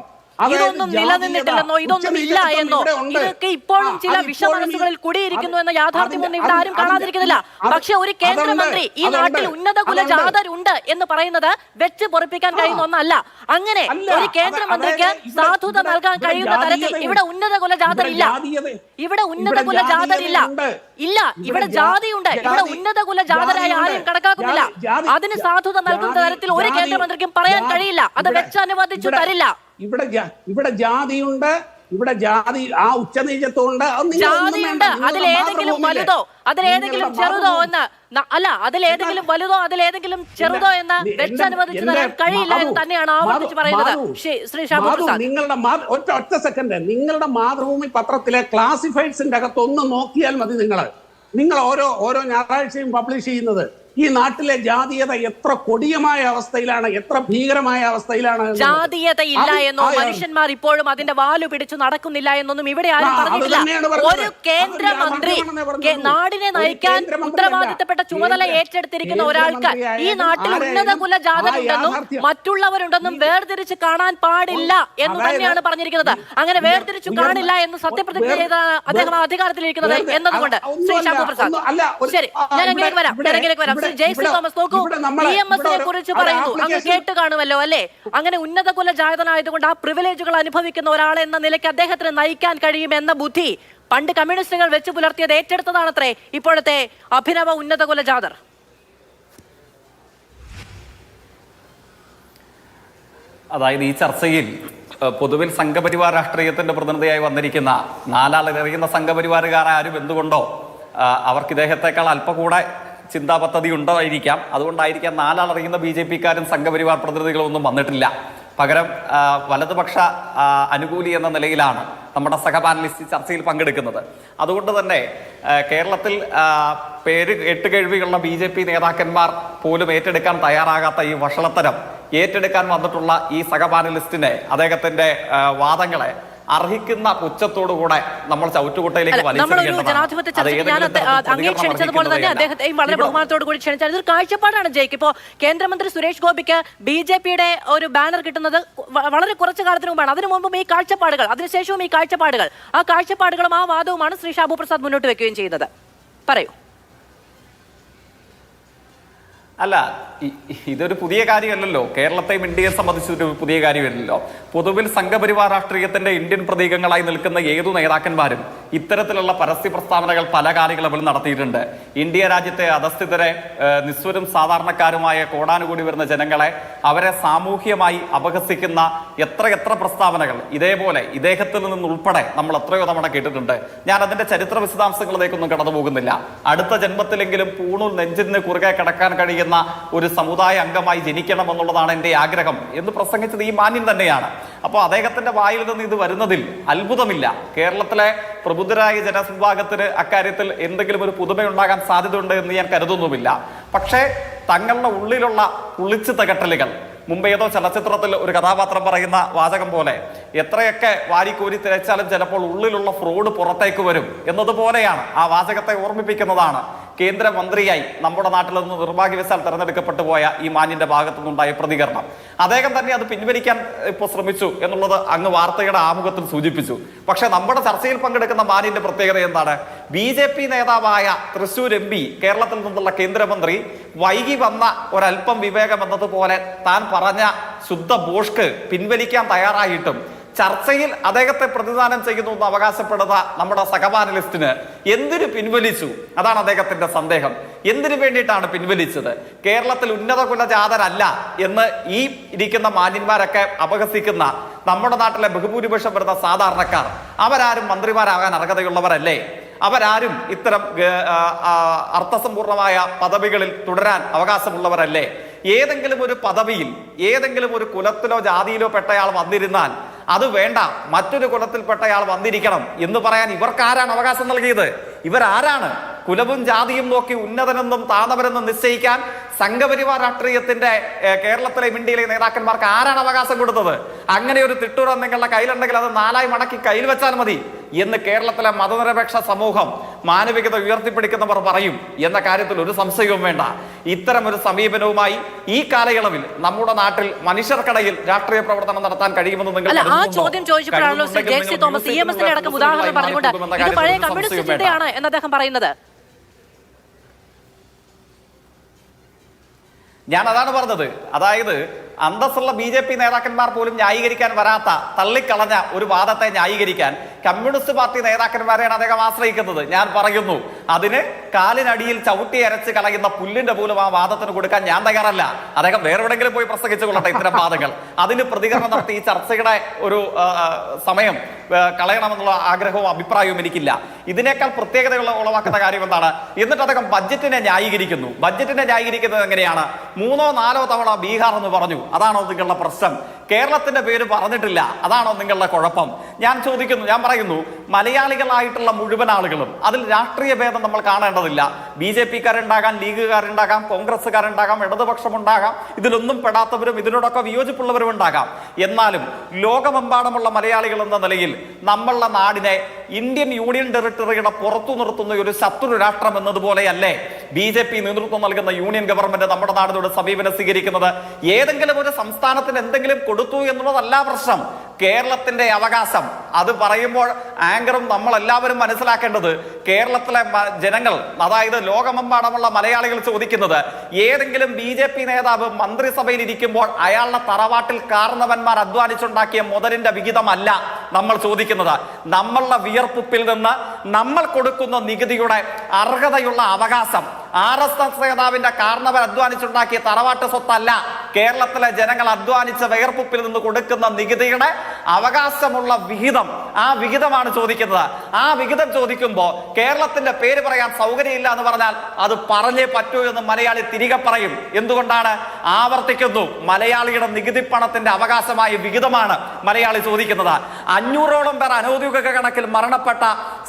ഇതൊന്നും നിലനിന്നിട്ടില്ലെന്നോ, ഇതൊന്നും ഇല്ല എന്നോ, ഇതൊക്കെ ഇപ്പോഴും ചില വിഷമനസ്സുകളിൽ കൂടിയിരിക്കുന്നു എന്ന യാഥാർത്ഥ്യമൊന്നും ഇവിടെ ആരും കാണാതിരിക്കുന്നില്ല. പക്ഷെ ഒരു കേന്ദ്രമന്ത്രി ഈ നാട്ടിൽ ഉന്നത കുലജാതരുണ്ട് എന്ന് പറയുന്നത് വെച്ച് പൊറിപ്പിക്കാൻ കഴിയുന്ന ഒന്നല്ല. അങ്ങനെ ഒരു കേന്ദ്രമന്ത്രിക്ക് സാധുത നൽകാൻ കഴിയുന്ന തരത്തിൽ ഇവിടെ ഉന്നത കുലജാതരില്ല. ഇവിടെ ഉന്നത കുലജാതരില്ല. ഇല്ല, ഇവിടെ ജാതിയുണ്ട്. ഇവിടെ ഉന്നത കുലജാതരായി ആരെയും കണക്കാക്കുന്നില്ല. അതിന് സാധുത നൽകുന്ന തരത്തിൽ ഒരു കേന്ദ്രമന്ത്രിക്കും പറയാൻ കഴിയില്ല. അത് വെച്ച് അനുവദിച്ചു തരില്ല. ഇവിടെ ജാതിയുണ്ട്, ഇവിടെ ജാതി ആ ഉച്ചനീചത്വമുണ്ട്. ജാതിയുണ്ട്, അതിലേതെങ്കിലും വലുതോ അതിലേതെങ്കിലും ചെറുതോ എന്ന് അല്ല, അതിലേതെങ്കിലും വലുതോ അതിലേതെങ്കിലും ചെറുതോ എന്ന് വെച്ചനുവദിച്ചു തരാൻ കഴിയില്ല എന്ന് തന്നെയാണ് ആവർത്തിച്ച് പറയുന്നത് ശ്രീ ഷാബു പ്രസാദ്. നിങ്ങളുടെ ഒറ്റ സെക്കൻഡ്, നിങ്ങളുടെ മാതൃഭൂമി പത്രത്തിലെ ക്ലാസിഫൈഡ്സിന്റെ അകത്ത് ഒന്ന് നോക്കിയാൽ മതി. നിങ്ങൾ ഓരോ ഞായറാഴ്ചയും പബ്ലിഷ് ചെയ്യുന്നത് ഈ നാട്ടിലെ ജാതീയത എത്ര കൊടിയമായ അവസ്ഥയിലാണ്, എത്ര ഭീകരമായ അവസ്ഥയിലാണ്. ജാതീയത ഇല്ല എന്നോ, മനുഷ്യന്മാർ ഇപ്പോഴും അതിന്റെ വാലു പിടിച്ചു നടക്കുന്നില്ല എന്നൊന്നും ഇവിടെ ആരും പറഞ്ഞിട്ടില്ല. ഒരു കേന്ദ്രമന്ത്രി നാടിനെ നയിക്കാൻ ഉത്തരവാദിത്തപ്പെട്ട ചുമതല ഏറ്റെടുത്തിരിക്കുന്ന ഒരാൾക്ക് ഈ നാട്ടിൽ ഉന്നത കുലജാതരുണ്ടെന്നും മറ്റുള്ളവരുണ്ടെന്നും വേർതിരിച്ച് കാണാൻ പാടില്ല എന്ന് തന്നെയാണ് പറഞ്ഞിരിക്കുന്നത്. അങ്ങനെ വേർതിരിച്ചു കാണില്ല എന്ന് സത്യപ്രതിജ്ഞ ചെയ്ത അദ്ദേഹം അധികാരത്തിലിരിക്കുന്നത് എന്നതുകൊണ്ട് ശ്രീ ഷാബു പ്രസാദ്, ശരി, ഞാൻ അങ്ങനെയൊക്കെ വരാം. ജെയ്സി തോമസ്, നോക്കൂ, EMS കുറിച്ച് പറയുന്നു, അങ്ങ് കേട്ട് കാണുമല്ലോ അല്ലേ? അങ്ങനെ ഉന്നത കുലജാതനായതുകൊണ്ട് ആ പ്രിവിലേജുകൾ അനുഭവിക്കുന്ന ഒരാളെന്ന നിലയ്ക്ക് അദ്ദേഹത്തിന് നയിക്കാൻ കഴിയുമെന്ന ബുദ്ധി പണ്ട് കമ്മ്യൂണിസ്റ്റുകൾ വെച്ച് പുലർത്തിയത് ഏറ്റെടുത്തതാണത്രേ ഇപ്പോഴത്തെ അഭിനവ ഉന്നത കുലജാതർ. അതായത് ഈ ചർച്ചയിൽ പൊതുവിൽ സംഘപരിവാർ രാഷ്ട്രീയത്തിന്റെ പ്രതിനിധിയായി വന്നിരിക്കുന്ന നാലാളെറിയുന്ന സംഘപരിവാറുകാർ ആരും എന്തുകൊണ്ടോ അവർക്ക് ഇദ്ദേഹത്തെക്കാൾ അല്പം കൂടെ ചിന്താ പദ്ധതി ഉണ്ടായിരിക്കാം. അതുകൊണ്ടായിരിക്കാം നാലാളറിയുന്ന BJP-ക്കാരും സംഘപരിവാർ പ്രതിനിധികളൊന്നും വന്നിട്ടില്ല. പകരം വലതുപക്ഷ അനുകൂലി എന്ന നിലയിലാണ് നമ്മുടെ സഹപാനലിസ്റ്റ് ചർച്ചയിൽ പങ്കെടുക്കുന്നത്. അതുകൊണ്ട് തന്നെ കേരളത്തിൽ പേര് കേട്ടുകേഴ്വിയുള്ള BJP നേതാക്കന്മാർ പോലും ഏറ്റെടുക്കാൻ തയ്യാറാകാത്ത ഈ വഷളത്തരം ഏറ്റെടുക്കാൻ വന്നിട്ടുള്ള ഈ സഹപാനലിസ്റ്റിനെ, അദ്ദേഹത്തിൻ്റെ വാദങ്ങളെ അർഹിക്കുന്ന പുച്ഛത്തോടുകൂടെ നമ്മൾ ചവിറ്റുകുട്ടയിലേക്ക് നമ്മളൊരു ജനാധിപത്യ ചർച്ചയ്ക്ക് ഞാൻ അങ്ങേ ക്ഷണിച്ചതുപോലെ തന്നെ അദ്ദേഹത്തെയും വളരെ ബഹുമാനത്തോടു കൂടി ക്ഷണിച്ചാൽ ഇതൊരു കാഴ്ചപ്പാടാണ് ജയ്ക്ക്. ഇപ്പോൾ കേന്ദ്രമന്ത്രി സുരേഷ് ഗോപിക്ക് BJP-യുടെ ഒരു ബാനർ കിട്ടുന്നത് വളരെ കുറച്ചു കാലത്തിന് മുമ്പാണ്. അതിനു മുമ്പും ഈ കാഴ്ചപ്പാടുകൾ, അതിനുശേഷവും ഈ കാഴ്ചപ്പാടുകൾ, ആ കാഴ്ചപ്പാടുകളും ആ വാദവുമാണ് ശ്രീ ഷാബു പ്രസാദ് മുന്നോട്ട് വെക്കുകയും ചെയ്യുന്നത്. പറയൂ. അല്ല, ഇതൊരു പുതിയ കാര്യമല്ലല്ലോ. കേരളത്തെയും ഇന്ത്യയെ സംബന്ധിച്ചൊരു പുതിയ കാര്യമല്ലല്ലോ. പൊതുവിൽ സംഘപരിവാർ രാഷ്ട്രീയത്തിന്റെ ഇന്ത്യൻ പ്രതീകങ്ങളായി നിൽക്കുന്ന ഏതു നേതാക്കന്മാരും ഇത്തരത്തിലുള്ള പരസ്യ പ്രസ്താവനകൾ പല കാലയളവിൽ നടത്തിയിട്ടുണ്ട്. ഇന്ത്യ രാജ്യത്തെ അധസ്ഥിതരെ, നിസ്വരും സാധാരണക്കാരുമായ കോടാനുകൂടി വരുന്ന ജനങ്ങളെ, അവരെ സാമൂഹ്യമായി അപഹസിക്കുന്ന എത്ര പ്രസ്താവനകൾ ഇതേപോലെ ഇദ്ദേഹത്തിൽ നിന്നുൾപ്പെടെ നമ്മൾ എത്രയോ തവണ കേട്ടിട്ടുണ്ട്. ഞാൻ അതിന്റെ ചരിത്ര വിശദാംശങ്ങളിലേക്കൊന്നും കടന്നു പോകുന്നില്ല. അടുത്ത ജന്മത്തിലെങ്കിലും പൂണൂൽ നെഞ്ചിന് കുറുകെ കിടക്കാൻ കഴിയുന്ന ഒരു സമുദായ അംഗമായി ജനിക്കണം എന്നുള്ളതാണ് എൻ്റെ ആഗ്രഹം എന്ന് പ്രസംഗിച്ചത് ഈ മാന്യൻ തന്നെയാണ്. അപ്പോൾ അദ്ദേഹത്തിന്റെ വായിൽ നിന്ന് ഇത് വരുന്നതിൽ അത്ഭുതമില്ല. കേരളത്തിലെ പ്രബുദ്ധരായ ജനവിഭാഗത്തിന് അക്കാര്യത്തിൽ എന്തെങ്കിലും ഒരു പുതുമയുണ്ടാകാൻ സാധ്യതയുണ്ട് എന്ന് ഞാൻ കരുതുന്നുമില്ല. പക്ഷേ തങ്ങളുടെ ഉള്ളിലുള്ള കുളിച്ചു തകട്ടലുകൾ, മുമ്പ് ഏതോ ചലച്ചിത്രത്തിൽ ഒരു കഥാപാത്രം പറയുന്ന വാചകം പോലെ, എത്രയൊക്കെ വാരിക്കോരി തിരച്ചാലും ചിലപ്പോൾ ഉള്ളിലുള്ള ഫ്രോഡ് പുറത്തേക്ക് വരും എന്നതുപോലെയാണ്. ആ വാചകത്തെ ഓർമ്മിപ്പിക്കുന്നതാണ് കേന്ദ്രമന്ത്രിയായി നമ്മുടെ നാട്ടിൽ നിന്ന് നിർഭാഗ്യവശാൽ തെരഞ്ഞെടുക്കപ്പെട്ടു പോയ ഈ മാന്യന്റെ ഭാഗത്തു നിന്നുണ്ടായ പ്രതികരണം. അദ്ദേഹം തന്നെ അത് പിൻവലിക്കാൻ ഇപ്പോൾ ശ്രമിച്ചു എന്നുള്ളത് അങ്ങ് വാർത്തയുടെ ആമുഖത്തിൽ സൂചിപ്പിച്ചു. പക്ഷെ നമ്മുടെ ചർച്ചയിൽ പങ്കെടുക്കുന്ന മാന്യന്റെ പ്രത്യേകത എന്താണ്? BJP നേതാവായ തൃശൂർ MP, കേരളത്തിൽ നിന്നുള്ള കേന്ദ്രമന്ത്രി, വൈകി വന്ന ഒരല്പം വിവേകം എന്നതുപോലെ താൻ പറഞ്ഞ ശുദ്ധ ബോഷ്ക്ക് പിൻവലിക്കാൻ തയ്യാറായിട്ടും ചർച്ചയിൽ അദ്ദേഹത്തെ പ്രതിദാനം ചെയ്യുന്നു എന്ന് അവകാശപ്പെടുന്ന നമ്മുടെ സഹപാനലിസ്റ്റിന് എന്തിനു പിൻവലിച്ചു? അതാണ് അദ്ദേഹത്തിന്റെ സന്ദേഹം. എന്തിനു വേണ്ടിയിട്ടാണ് പിൻവലിച്ചത്? കേരളത്തിൽ ഉന്നത കുലജാതരല്ല എന്ന് ഈ ഇരിക്കുന്ന മാന്യന്മാരൊക്കെ അപഹസിക്കുന്ന നമ്മുടെ നാട്ടിലെ ബഹുഭൂരിപക്ഷം വരുന്ന സാധാരണക്കാർ അവരാരും മന്ത്രിമാരാകാൻ അർഹതയുള്ളവരല്ലേ? അവരാരും ഇത്തരം അർത്ഥസമ്പൂർണമായ പദവികളിൽ തുടരാൻ അവകാശമുള്ളവരല്ലേ? ഏതെങ്കിലും ഒരു പദവിയിൽ ഏതെങ്കിലും ഒരു കുലത്തിലോ ജാതിയിലോ പെട്ടയാൾ വന്നിരുന്നാൽ അത് വേണ്ട, മറ്റൊരു കുലത്തിൽപ്പെട്ടയാൾ വന്നിരിക്കണം എന്ന് പറയാൻ ഇവർക്കാരാണ് അവകാശം നൽകിയത്? ഇവരാരാണ്? കുലവും ജാതിയും നോക്കി ഉന്നതനെന്നും താഴ്ന്നവരെന്നും നിശ്ചയിക്കാൻ സംഘപരിവാർ രാഷ്ട്രീയത്തിന്റെ കേരളത്തിലെ ഇന്ത്യയിലെ നേതാക്കന്മാർക്ക് ആരാണ് അവകാശം കൊടുത്തത്? അങ്ങനെ ഒരു തിട്ടൂരം നിങ്ങളുടെ കയ്യിലുണ്ടെങ്കിൽ അത് 4 മടക്കി കയ്യിൽ വെച്ചാൽ മതി എന്ന് കേരളത്തിലെ മതനിരപേക്ഷ സമൂഹം, മാനവികത ഉയർത്തിപ്പിടിക്കുന്നവർ പറയും എന്ന കാര്യത്തിൽ ഒരു സംശയവും വേണ്ട. ഇത്തരം ഒരു സമീപനവുമായി ഈ കാലയളവിൽ നമ്മുടെ നാട്ടിൽ മനുഷ്യർക്കിടയിൽ രാഷ്ട്രീയ പ്രവർത്തനം നടത്താൻ കഴിയുമെന്ന് നിങ്ങൾ ആ ചോദ്യം ചോദിച്ചപ്പോഴാണല്ലോ ശ്രീ ജെ.സി. തോമസ് EMS-ന്റെ അടക്കം ഉദാഹരണം പറഞ്ഞുകൊണ്ട് ഇത് പഴയ കമ്മ്യൂണിസ്റ്റ് ചിന്തയാണ് എന്ന് അദ്ദേഹം പറയുന്നത്. ഞാൻ അതാണ് പറഞ്ഞത്. അതായത് അന്തസ്സുള്ള BJP നേതാക്കന്മാർ പോലും ന്യായീകരിക്കാൻ വരാത്ത, തള്ളിക്കളഞ്ഞ ഒരു വാദത്തെ ന്യായീകരിക്കാൻ കമ്മ്യൂണിസ്റ്റ് പാർട്ടി നേതാക്കന്മാരെയാണ് അദ്ദേഹം ആശ്രയിക്കുന്നത്. ഞാൻ പറയുന്നു, അതിന് കാലിനടിയിൽ ചവിട്ടി അരച്ച് കളയുന്ന പുല്ലിന്റെ പോലും ആ വാദത്തിന് കൊടുക്കാൻ ഞാൻ തയ്യാറല്ല. അദ്ദേഹം വേറെ എവിടെയെങ്കിലും പോയി പ്രസംഗിച്ചു കൊള്ളട്ടെ ഇത്തരം വാദങ്ങൾ. അതിന് പ്രതികരണം നടത്തി ഈ ചർച്ചയുടെ ഒരു സമയം കളയണമെന്നുള്ള ആഗ്രഹവും അഭിപ്രായവും എനിക്കില്ല. ഇതിനേക്കാൾ പ്രത്യേകതകൾ ഉളവാക്കുന്ന കാര്യം എന്താണ്? എന്നിട്ട് അദ്ദേഹം ബഡ്ജറ്റിനെ ന്യായീകരിക്കുന്നു. ബഡ്ജറ്റിനെ ന്യായീകരിക്കുന്നത് എങ്ങനെയാണ്? 3ഓ 4ഓ തവണ ബീഹാർ എന്ന് പറഞ്ഞു. അതാണോ നിങ്ങളുടെ പ്രശ്നം? കേരളത്തിന്റെ പേര് പറഞ്ഞിട്ടില്ല, അതാണോ നിങ്ങളുടെ കുഴപ്പം? ഞാൻ ചോദിക്കുന്നു, ഞാൻ പറയുന്നു, മലയാളികളായിട്ടുള്ള മുഴുവൻ ആളുകളും, അതിൽ രാഷ്ട്രീയ ഭേദം നമ്മൾ കാണേണ്ടതില്ല. BJP-കാരുണ്ടാകാം, ലീഗുകാരുണ്ടാകാം, കോൺഗ്രസ്സുകാരുണ്ടാകാം, ഇടതുപക്ഷമുണ്ടാകാം, ഇതിലൊന്നും പെടാത്തവരും ഇതിനോടൊക്കെ വിയോജിപ്പുള്ളവരും ഉണ്ടാകാം. എന്നാലും ലോകമെമ്പാടുമുള്ള മലയാളികൾ എന്ന നിലയിൽ നമ്മളുടെ നാടിനെ ഇന്ത്യൻ യൂണിയൻ ടെറിട്ടറിയുടെ പുറത്തു നിർത്തുന്ന ഒരു ശത്രു രാഷ്ട്രം എന്നതുപോലെയല്ലേ BJP നേതൃത്വം നൽകുന്ന യൂണിയൻ ഗവൺമെന്റ് നമ്മുടെ നാടിനോട് സമീപനം സ്വീകരിക്കുന്നത്? ഏതെങ്കിലും ഒരു സംസ്ഥാനത്തിന് എന്തെങ്കിലും കൊടുത്തു എന്നുള്ളതല്ല പ്രശ്നം. കേരളത്തിന്റെ അവകാശം അത് പറയുമ്പോൾ ആങ്കറും നമ്മളെല്ലാവരും മനസ്സിലാക്കേണ്ടത്, കേരളത്തിലെ ജനങ്ങൾ, അതായത് ലോകമെമ്പാടുമുള്ള മലയാളികൾ ചോദിക്കുന്നത്, ഏതെങ്കിലും BJP നേതാവ് മന്ത്രിസഭയിൽ ഇരിക്കുമ്പോൾ അയാളുടെ തറവാട്ടിൽ കാരണവന്മാർ അധ്വാനിച്ചുണ്ടാക്കിയ മുതലിന്റെ വിഹിതമല്ല നമ്മൾ ചോദിക്കുന്നത്. നമ്മളുടെ വിയർപ്പുപ്പിൽ നിന്ന് നമ്മൾ കൊടുക്കുന്ന നികുതിയുടെ അർഹതയുള്ള അവകാശം, RSS നേതാവിന്റെ കാരണവർ അധ്വാനിച്ചുണ്ടാക്കിയ തറവാട്ട് സ്വത്തല്ല, കേരളത്തിലെ ജനങ്ങൾ അധ്വാനിച്ച വിയർപ്പുപ്പിൽ നിന്ന് കൊടുക്കുന്ന നികുതിയുടെ അവകാശമുള്ള വിഹിതം, ആ വിഹിതമാണ് ചോദിക്കുന്നത്. ആ വിഹിതം ചോദിക്കുമ്പോൾ കേരളത്തിന്റെ പേര് പറയാൻ സൗകര്യമില്ല എന്ന് പറഞ്ഞാൽ അത് പറഞ്ഞേ പറ്റൂ എന്ന് മലയാളി തിരികെ പറയും. എന്തുകൊണ്ടാണ്? ആവർത്തിക്കുന്നു, മലയാളിയുടെ നികുതി പണത്തിന്റെ അവകാശമായ വിഹിതമാണ് മലയാളി ചോദിക്കുന്നത്. 500ഓളം പേർ അനൗദ്യോഗിക കണക്കിൽ മരണപ്പെട്ട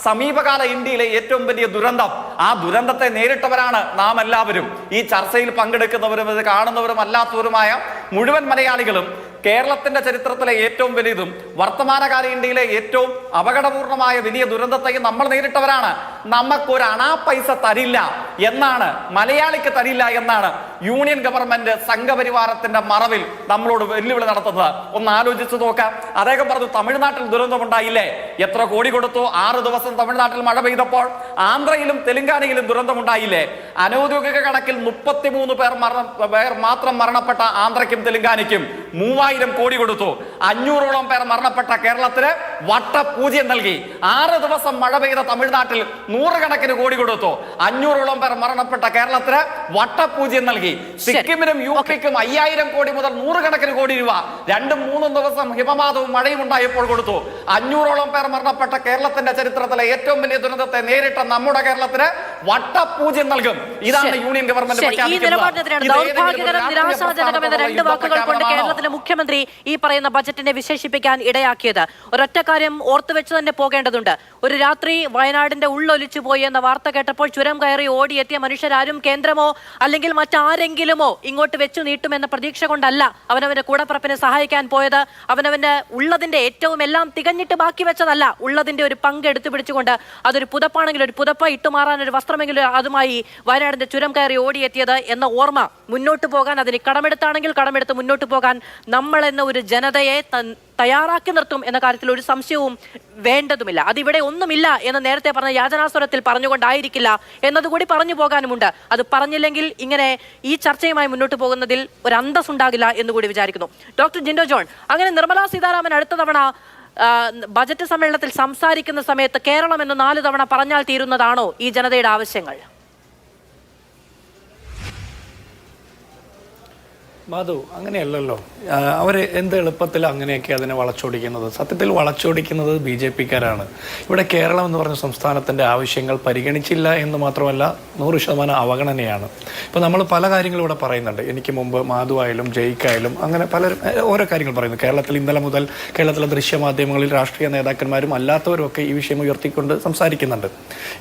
സമീപകാല ഇന്ത്യയിലെ ഏറ്റവും വലിയ ദുരന്തം, ആ ദുരന്തത്തെ നേരിട്ടവരാണ് നാം എല്ലാവരും. ഈ ചർച്ചയിൽ പങ്കെടുക്കുന്നവരും ഇത് കാണുന്നവരും അല്ലാത്തവരുമായ മുഴുവൻ മലയാളികളും കേരളത്തിന്റെ ചരിത്രത്തിലെ ഏറ്റവും വലിയതും വർത്തമാനകാല ഇന്ത്യയിലെ ഏറ്റവും അപകടപൂർണമായ വലിയ ദുരന്തത്തെയും നമ്മൾ നേരിട്ടവരാണ്. നമുക്കൊരു അണാ പൈസ തരില്ല എന്നാണ്, മലയാളിക്ക് തരില്ല എന്നാണ് യൂണിയൻ ഗവൺമെന്റ് സംഘപരിവാരത്തിന്റെ മറവിൽ നമ്മളോട് വെല്ലുവിളി നടത്തുന്നത്. ഒന്ന് ആലോചിച്ച് നോക്കാം. അദ്ദേഹം പറഞ്ഞു തമിഴ്നാട്ടിൽ ദുരന്തമുണ്ടായില്ലേ, എത്ര കോടി കൊടുത്തു? 6 ദിവസം തമിഴ്നാട്ടിൽ മഴ പെയ്തപ്പോൾ ആന്ധ്രയിലും തെലങ്കാനയിലും ദുരന്തമുണ്ടായില്ലേ? അനൌദ്യോഗിക കണക്കിൽ 33 പേർ മാത്രം മരണപ്പെട്ട ആന്ധ്രയ്ക്കും തെലങ്കാനയ്ക്കും 3000 കോടി കൊടുത്തു. 500ഓളം പേർ മരണപ്പെട്ട കേരളത്തിന് വട്ടപൂജ്യം നൽകി. 6 ദിവസം മഴ പെയ്ത തമിഴ്നാട്ടിൽ 100 കണക്കിന് കോടി കൊടുത്തു. 500ഓളം പേർ മരണപ്പെട്ട കേരളത്തിന് വട്ടപൂജ്യം നൽകി. സിക്കിമിനും യു പിക്കും 5000 കോടി മുതൽ 100 കണക്കിന് കോടി രൂപ 2-3 ദിവസം ഹിമപാതവും മഴയും ഉണ്ടായപ്പോൾ കൊടുത്തു. 500ഓളം പേർ മരണപ്പെട്ട കേരളത്തിന്റെ ചരിത്രത്തിലെ ഏറ്റവും വലിയ ദുരന്തത്തെ നേരിട്ട നമ്മുടെ കേരളത്തിന് വട്ടപൂജ്യം നൽകും. ഇതാണ് യൂണിയൻ ഗവൺമെന്റ് ദൗർഭാഗ്യകരം, നിരാശാജനകമെന്ന 2 വാക്കുകൾ കൊണ്ട് കേരളത്തിലെ മുഖ്യമന്ത്രി ഈ പറയുന്ന ബജറ്റിനെ വിശേഷിപ്പിക്കാൻ ഇടയാക്കിയത്. ഒരൊറ്റ കാര്യം ഓർത്തുവെച്ച് തന്നെ പോകേണ്ടതുണ്ട്. ഒരു രാത്രി വയനാടിന്റെ ഉള്ളൊലിച്ചു പോയി എന്ന വാർത്ത കേട്ടപ്പോൾ ചുരം കയറി ഓടിയെത്തിയ മനുഷ്യരാരും കേന്ദ്രമോ അല്ലെങ്കിൽ മറ്റാരെങ്കിലുമോ ഇങ്ങോട്ട് വെച്ചു നീട്ടുമെന്ന പ്രതീക്ഷ കൊണ്ടല്ല അവനവന്റെ കൂടപ്പറപ്പിനെ സഹായിക്കാൻ പോയത്. അവനവന്റെ ഉള്ളതിന്റെ ഏറ്റവും എല്ലാം തികഞ്ഞിട്ട് ബാക്കി വെച്ചതല്ല, ഉള്ളതിന്റെ ഒരു പങ്ക് എടുത്തു പിടിച്ചുകൊണ്ട് അതൊരു പുതപ്പാണെങ്കിൽ ഒരു പുതപ്പ ഇട്ടുമാറാൻ ഒരു വസ്ത്രമെങ്കിലും അതുമായി വയനാടിന്റെ ചുരം കയറി ഓടിയെത്തിയത് എന്ന ഓർമ്മ മുന്നോട്ട് പോകാൻ, അതിന് കടമെടുത്താണെങ്കിൽ കടമെടുത്ത് മുന്നോട്ട് പോകാൻ നമ്മൾ എന്ന ഒരു ജനതയെ തയ്യാറാക്കി നിർത്തും എന്ന കാര്യത്തിൽ ഒരു സംശയവും വേണ്ടതുമില്ല. അതിവിടെ ഒന്നുമില്ല എന്ന് നേരത്തെ പറഞ്ഞ യാചനാസ്വരത്തിൽ പറഞ്ഞുകൊണ്ടായിരിക്കില്ല എന്നതുകൂടി പറഞ്ഞു പോകാനുമുണ്ട്. അത് പറഞ്ഞില്ലെങ്കിൽ ഇങ്ങനെ ഈ ചർച്ചയുമായി മുന്നോട്ട് പോകുന്നതിൽ ഒരു അന്തസ് ഉണ്ടാകില്ല എന്നുകൂടി വിചാരിക്കുന്നു. ഡോക്ടർ ജിൻഡോ ജോൺ, അങ്ങനെ നിർമ്മലാ സീതാരാമൻ അടുത്ത തവണ ബജറ്റ് സമ്മേളനത്തിൽ സംസാരിക്കുന്ന സമയത്ത് കേരളം എന്ന് 4 തവണ പറഞ്ഞാൽ തീരുന്നതാണോ ഈ ജനതയുടെ ആവശ്യങ്ങൾ? മാധു, അങ്ങനെയല്ലല്ലോ. അവർ എന്ത് എളുപ്പത്തിൽ അങ്ങനെയൊക്കെ അതിനെ വളച്ചൊടിക്കുന്നത്. സത്യത്തിൽ വളച്ചൊടിക്കുന്നത് BJPക്കാരാണ്. ഇവിടെ കേരളം എന്ന് പറഞ്ഞ സംസ്ഥാനത്തിൻ്റെ ആവശ്യങ്ങൾ പരിഗണിച്ചില്ല എന്ന് മാത്രമല്ല 100% അവഗണനയാണ്. ഇപ്പോൾ നമ്മൾ പല കാര്യങ്ങളും ഇവിടെ പറയുന്നുണ്ട്. എനിക്ക് മുമ്പ് മാധു ആയാലും ജയിക്കായാലും അങ്ങനെ പലരും ഓരോ കാര്യങ്ങൾ പറയുന്നു. കേരളത്തിൽ ഇന്നലെ മുതൽ കേരളത്തിലെ ദൃശ്യമാധ്യമങ്ങളിൽ രാഷ്ട്രീയ നേതാക്കന്മാരും അല്ലാത്തവരും ഒക്കെ ഈ വിഷയം ഉയർത്തിക്കൊണ്ട് സംസാരിക്കുന്നുണ്ട്.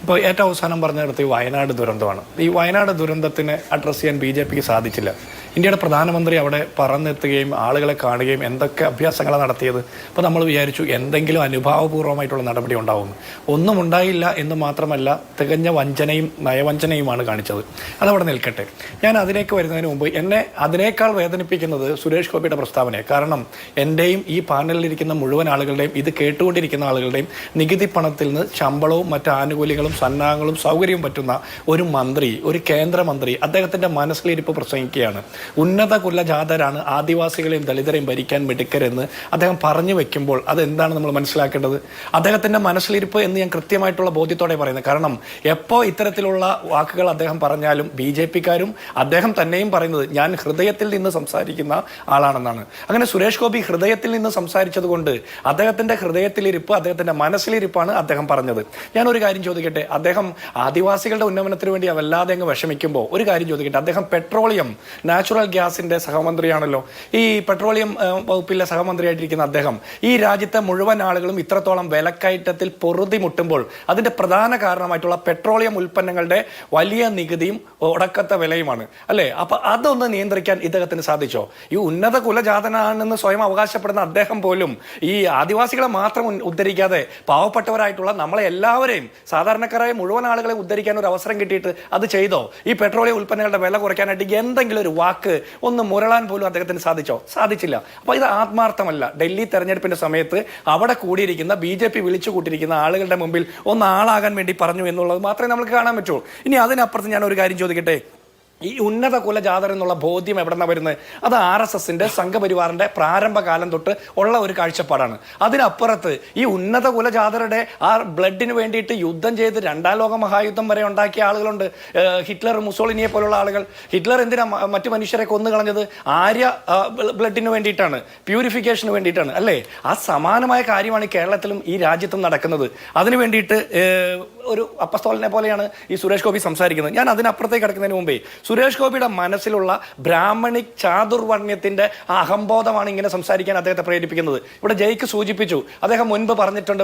ഇപ്പോൾ ഏറ്റവും അവസാനം പറഞ്ഞിടത്ത് ഈ വയനാട് ദുരന്തമാണ്. ഈ വയനാട് ദുരന്തത്തിന് അഡ്രസ്സ് ചെയ്യാൻ BJPക്ക് സാധിച്ചില്ല. ഇന്ത്യയുടെ പ്രധാനമന്ത്രി അവിടെ പറന്നെത്തുകയും ആളുകളെ കാണുകയും എന്തൊക്കെ അഭ്യാസങ്ങളാണ് നടത്തിയത്. അപ്പോൾ നമ്മൾ വിചാരിച്ചു എന്തെങ്കിലും അനുഭാവപൂർവ്വമായിട്ടുള്ള നടപടി ഉണ്ടാവുമെന്ന്. ഒന്നും ഉണ്ടായില്ല എന്ന് മാത്രമല്ല, തികഞ്ഞ വഞ്ചനയും നയവഞ്ചനയുമാണ് കാണിച്ചത്. അതവിടെ നിൽക്കട്ടെ. ഞാൻ അതിലേക്ക് വരുന്നതിന് മുമ്പ് എന്നെ അതിനേക്കാൾ വേദനിപ്പിക്കുന്നത് സുരേഷ് ഗോപിയുടെ പ്രസ്താവനയാണ്. കാരണം എൻ്റെയും ഈ പാനലിലിരിക്കുന്ന മുഴുവൻ ആളുകളുടെയും ഇത് കേട്ടുകൊണ്ടിരിക്കുന്ന ആളുകളുടെയും നികുതി പണത്തിൽ നിന്ന് ശമ്പളവും മറ്റ് ആനുകൂല്യങ്ങളും സന്നാഹങ്ങളും സൗകര്യവും പറ്റുന്ന ഒരു മന്ത്രി, ഒരു കേന്ദ്രമന്ത്രി അദ്ദേഹത്തിൻ്റെ മനസ്സിലിരിപ്പ് പ്രസംഗിക്കുകയാണ്. ഉന്നത കുലജാതരാണ് ആദിവാസികളെയും ദളിതരെയും ഭരിക്കാൻ മിടുക്കരെന്ന് അദ്ദേഹം പറഞ്ഞു വെക്കുമ്പോൾ അതെന്താണ് നമ്മൾ മനസ്സിലാക്കേണ്ടത്? അദ്ദേഹത്തിൻ്റെ മനസ്സിലിരിപ്പ് എന്ന് ഞാൻ കൃത്യമായിട്ടുള്ള ബോധ്യത്തോടെ പറയുന്നത്. കാരണം എപ്പോൾ ഇത്തരത്തിലുള്ള വാക്കുകൾ അദ്ദേഹം പറഞ്ഞാലും BJPക്കാരും അദ്ദേഹം തന്നെയും പറയുന്നത് ഞാൻ ഹൃദയത്തിൽ നിന്ന് സംസാരിക്കുന്ന ആളാണെന്നാണ്. അങ്ങനെ സുരേഷ് ഗോപി ഹൃദയത്തിൽ നിന്ന് സംസാരിച്ചത് കൊണ്ട് അദ്ദേഹത്തിൻ്റെ ഹൃദയത്തിലിരിപ്പ്, അദ്ദേഹത്തിൻ്റെ മനസ്സിലിരിപ്പാണ് അദ്ദേഹം പറഞ്ഞത്. ഞാനൊരു കാര്യം ചോദിക്കട്ടെ. അദ്ദേഹം ആദിവാസികളുടെ ഉന്നമനത്തിന് വേണ്ടി വല്ലാതെ അങ്ങ് വിഷമിക്കുമ്പോൾ ഒരു കാര്യം ചോദിക്കട്ടെ. അദ്ദേഹം പെട്രോളിയം, നാച്ചുറൽ ഗ്യാസിന്റെ സഹമന്ത്രിയാണല്ലോ. ഈ പെട്രോളിയം വകുപ്പിലെ സഹമന്ത്രിയായിട്ടിരിക്കുന്ന അദ്ദേഹം ഈ രാജ്യത്തെ മുഴുവൻ ആളുകളും ഇത്രത്തോളം വിലക്കയറ്റത്തിൽ പൊറുതിമുട്ടുമ്പോൾ അതിന്റെ പ്രധാന കാരണമായിട്ടുള്ള പെട്രോളിയം ഉൽപ്പന്നങ്ങളുടെ വലിയ നികുതിയും ഒടക്കത്തെ വിലയുമാണ് അല്ലേ? അപ്പൊ അതൊന്ന് നിയന്ത്രിക്കാൻ ഇദ്ദേഹത്തിന് സാധിച്ചോ? ഈ ഉന്നത കുലജാതനാണെന്ന് സ്വയം അവകാശപ്പെടുന്ന അദ്ദേഹം പോലും ഈ ആദിവാസികളെ മാത്രം ഉദ്ധരിക്കാതെ പാവപ്പെട്ടവരായിട്ടുള്ള നമ്മളെ എല്ലാവരെയും, സാധാരണക്കാരായ മുഴുവൻ ആളുകളെ ഉദ്ധരിക്കാൻ ഒരു അവസരം കിട്ടിയിട്ട് അത് ചെയ്തോ? ഈ പെട്രോളിയം ഉൽപ്പന്നങ്ങളുടെ വില കുറയ്ക്കാനായിട്ട് എന്തെങ്കിലും ഒരു വാക്ക് ഒന്ന് മുരളാൻ പോലും അദ്ദേഹത്തിന് സാധിച്ചോ? സാധിച്ചില്ല. അപ്പോൾ ഇത് ആത്മാർത്ഥമല്ല. ഡൽഹി തെരഞ്ഞെടുപ്പിന്റെ സമയത്ത് അവിടെ കൂടിയിരിക്കുന്ന BJP വിളിച്ചു കൂട്ടിയിരിക്കുന്ന ആളുകളുടെ മുമ്പിൽ ഒന്ന് ആളാകാൻ വേണ്ടി പറഞ്ഞു എന്നുള്ളത് മാത്രമേ നമുക്ക് കാണാൻ പറ്റുള്ളൂ. ഇനി അതിനപ്പുറത്ത് ഞാൻ ഒരു കാര്യം ചോദിക്കട്ടെ. ഈ ഉന്നത കുലജാതർ എന്നുള്ള ബോധ്യം എവിടെ നിന്നാണ് വരുന്നത്? അത് RSSന്റെ സംഘപരിവാറിന്റെ പ്രാരംഭകാലം തൊട്ട് ഉള്ള ഒരു കാഴ്ചപ്പാടാണ്. അതിനപ്പുറത്ത് ഈ ഉന്നത കുലജാതരുടെ ആ ബ്ലഡിന് വേണ്ടിയിട്ട് യുദ്ധം ചെയ്ത് 2ാം ലോക മഹായുദ്ധം വരെ ഉണ്ടാക്കിയ ആളുകളുണ്ട്. ഹിറ്റ്ലർ, മുസോളിനിയെ പോലുള്ള ആളുകൾ. ഹിറ്റ്ലർ എന്തിനാ മറ്റു മനുഷ്യരെ കൊന്നു കളഞ്ഞത്? ആര്യ ബ്ലഡിന് വേണ്ടിയിട്ടാണ്, പ്യൂരിഫിക്കേഷന് വേണ്ടിയിട്ടാണ് അല്ലേ? ആ സമാനമായ കാര്യമാണ് കേരളത്തിലും ഈ രാജ്യത്തും നടക്കുന്നത്. അതിനു വേണ്ടിയിട്ട് ഒരു അപ്പസ്തോലനെ പോലെയാണ് ഈ സുരേഷ് ഗോപി സംസാരിക്കുന്നത്. ഞാൻ അതിനപ്പുറത്തേക്ക് കിടക്കുന്നതിന് മുമ്പേ സുരേഷ് ഗോപിയുടെ മനസ്സിലുള്ള ബ്രാഹ്മണിക് ചാതുർവർണ്ണ്യത്തിന്റെ ആ അഹംബോധമാണ് ഇങ്ങനെ സംസാരിക്കാൻ അദ്ദേഹത്തെ പ്രേരിപ്പിക്കുന്നത്. ഇവിടെ ജയിക്ക് സൂചിപ്പിച്ചു, അദ്ദേഹം മുൻപ് പറഞ്ഞിട്ടുണ്ട്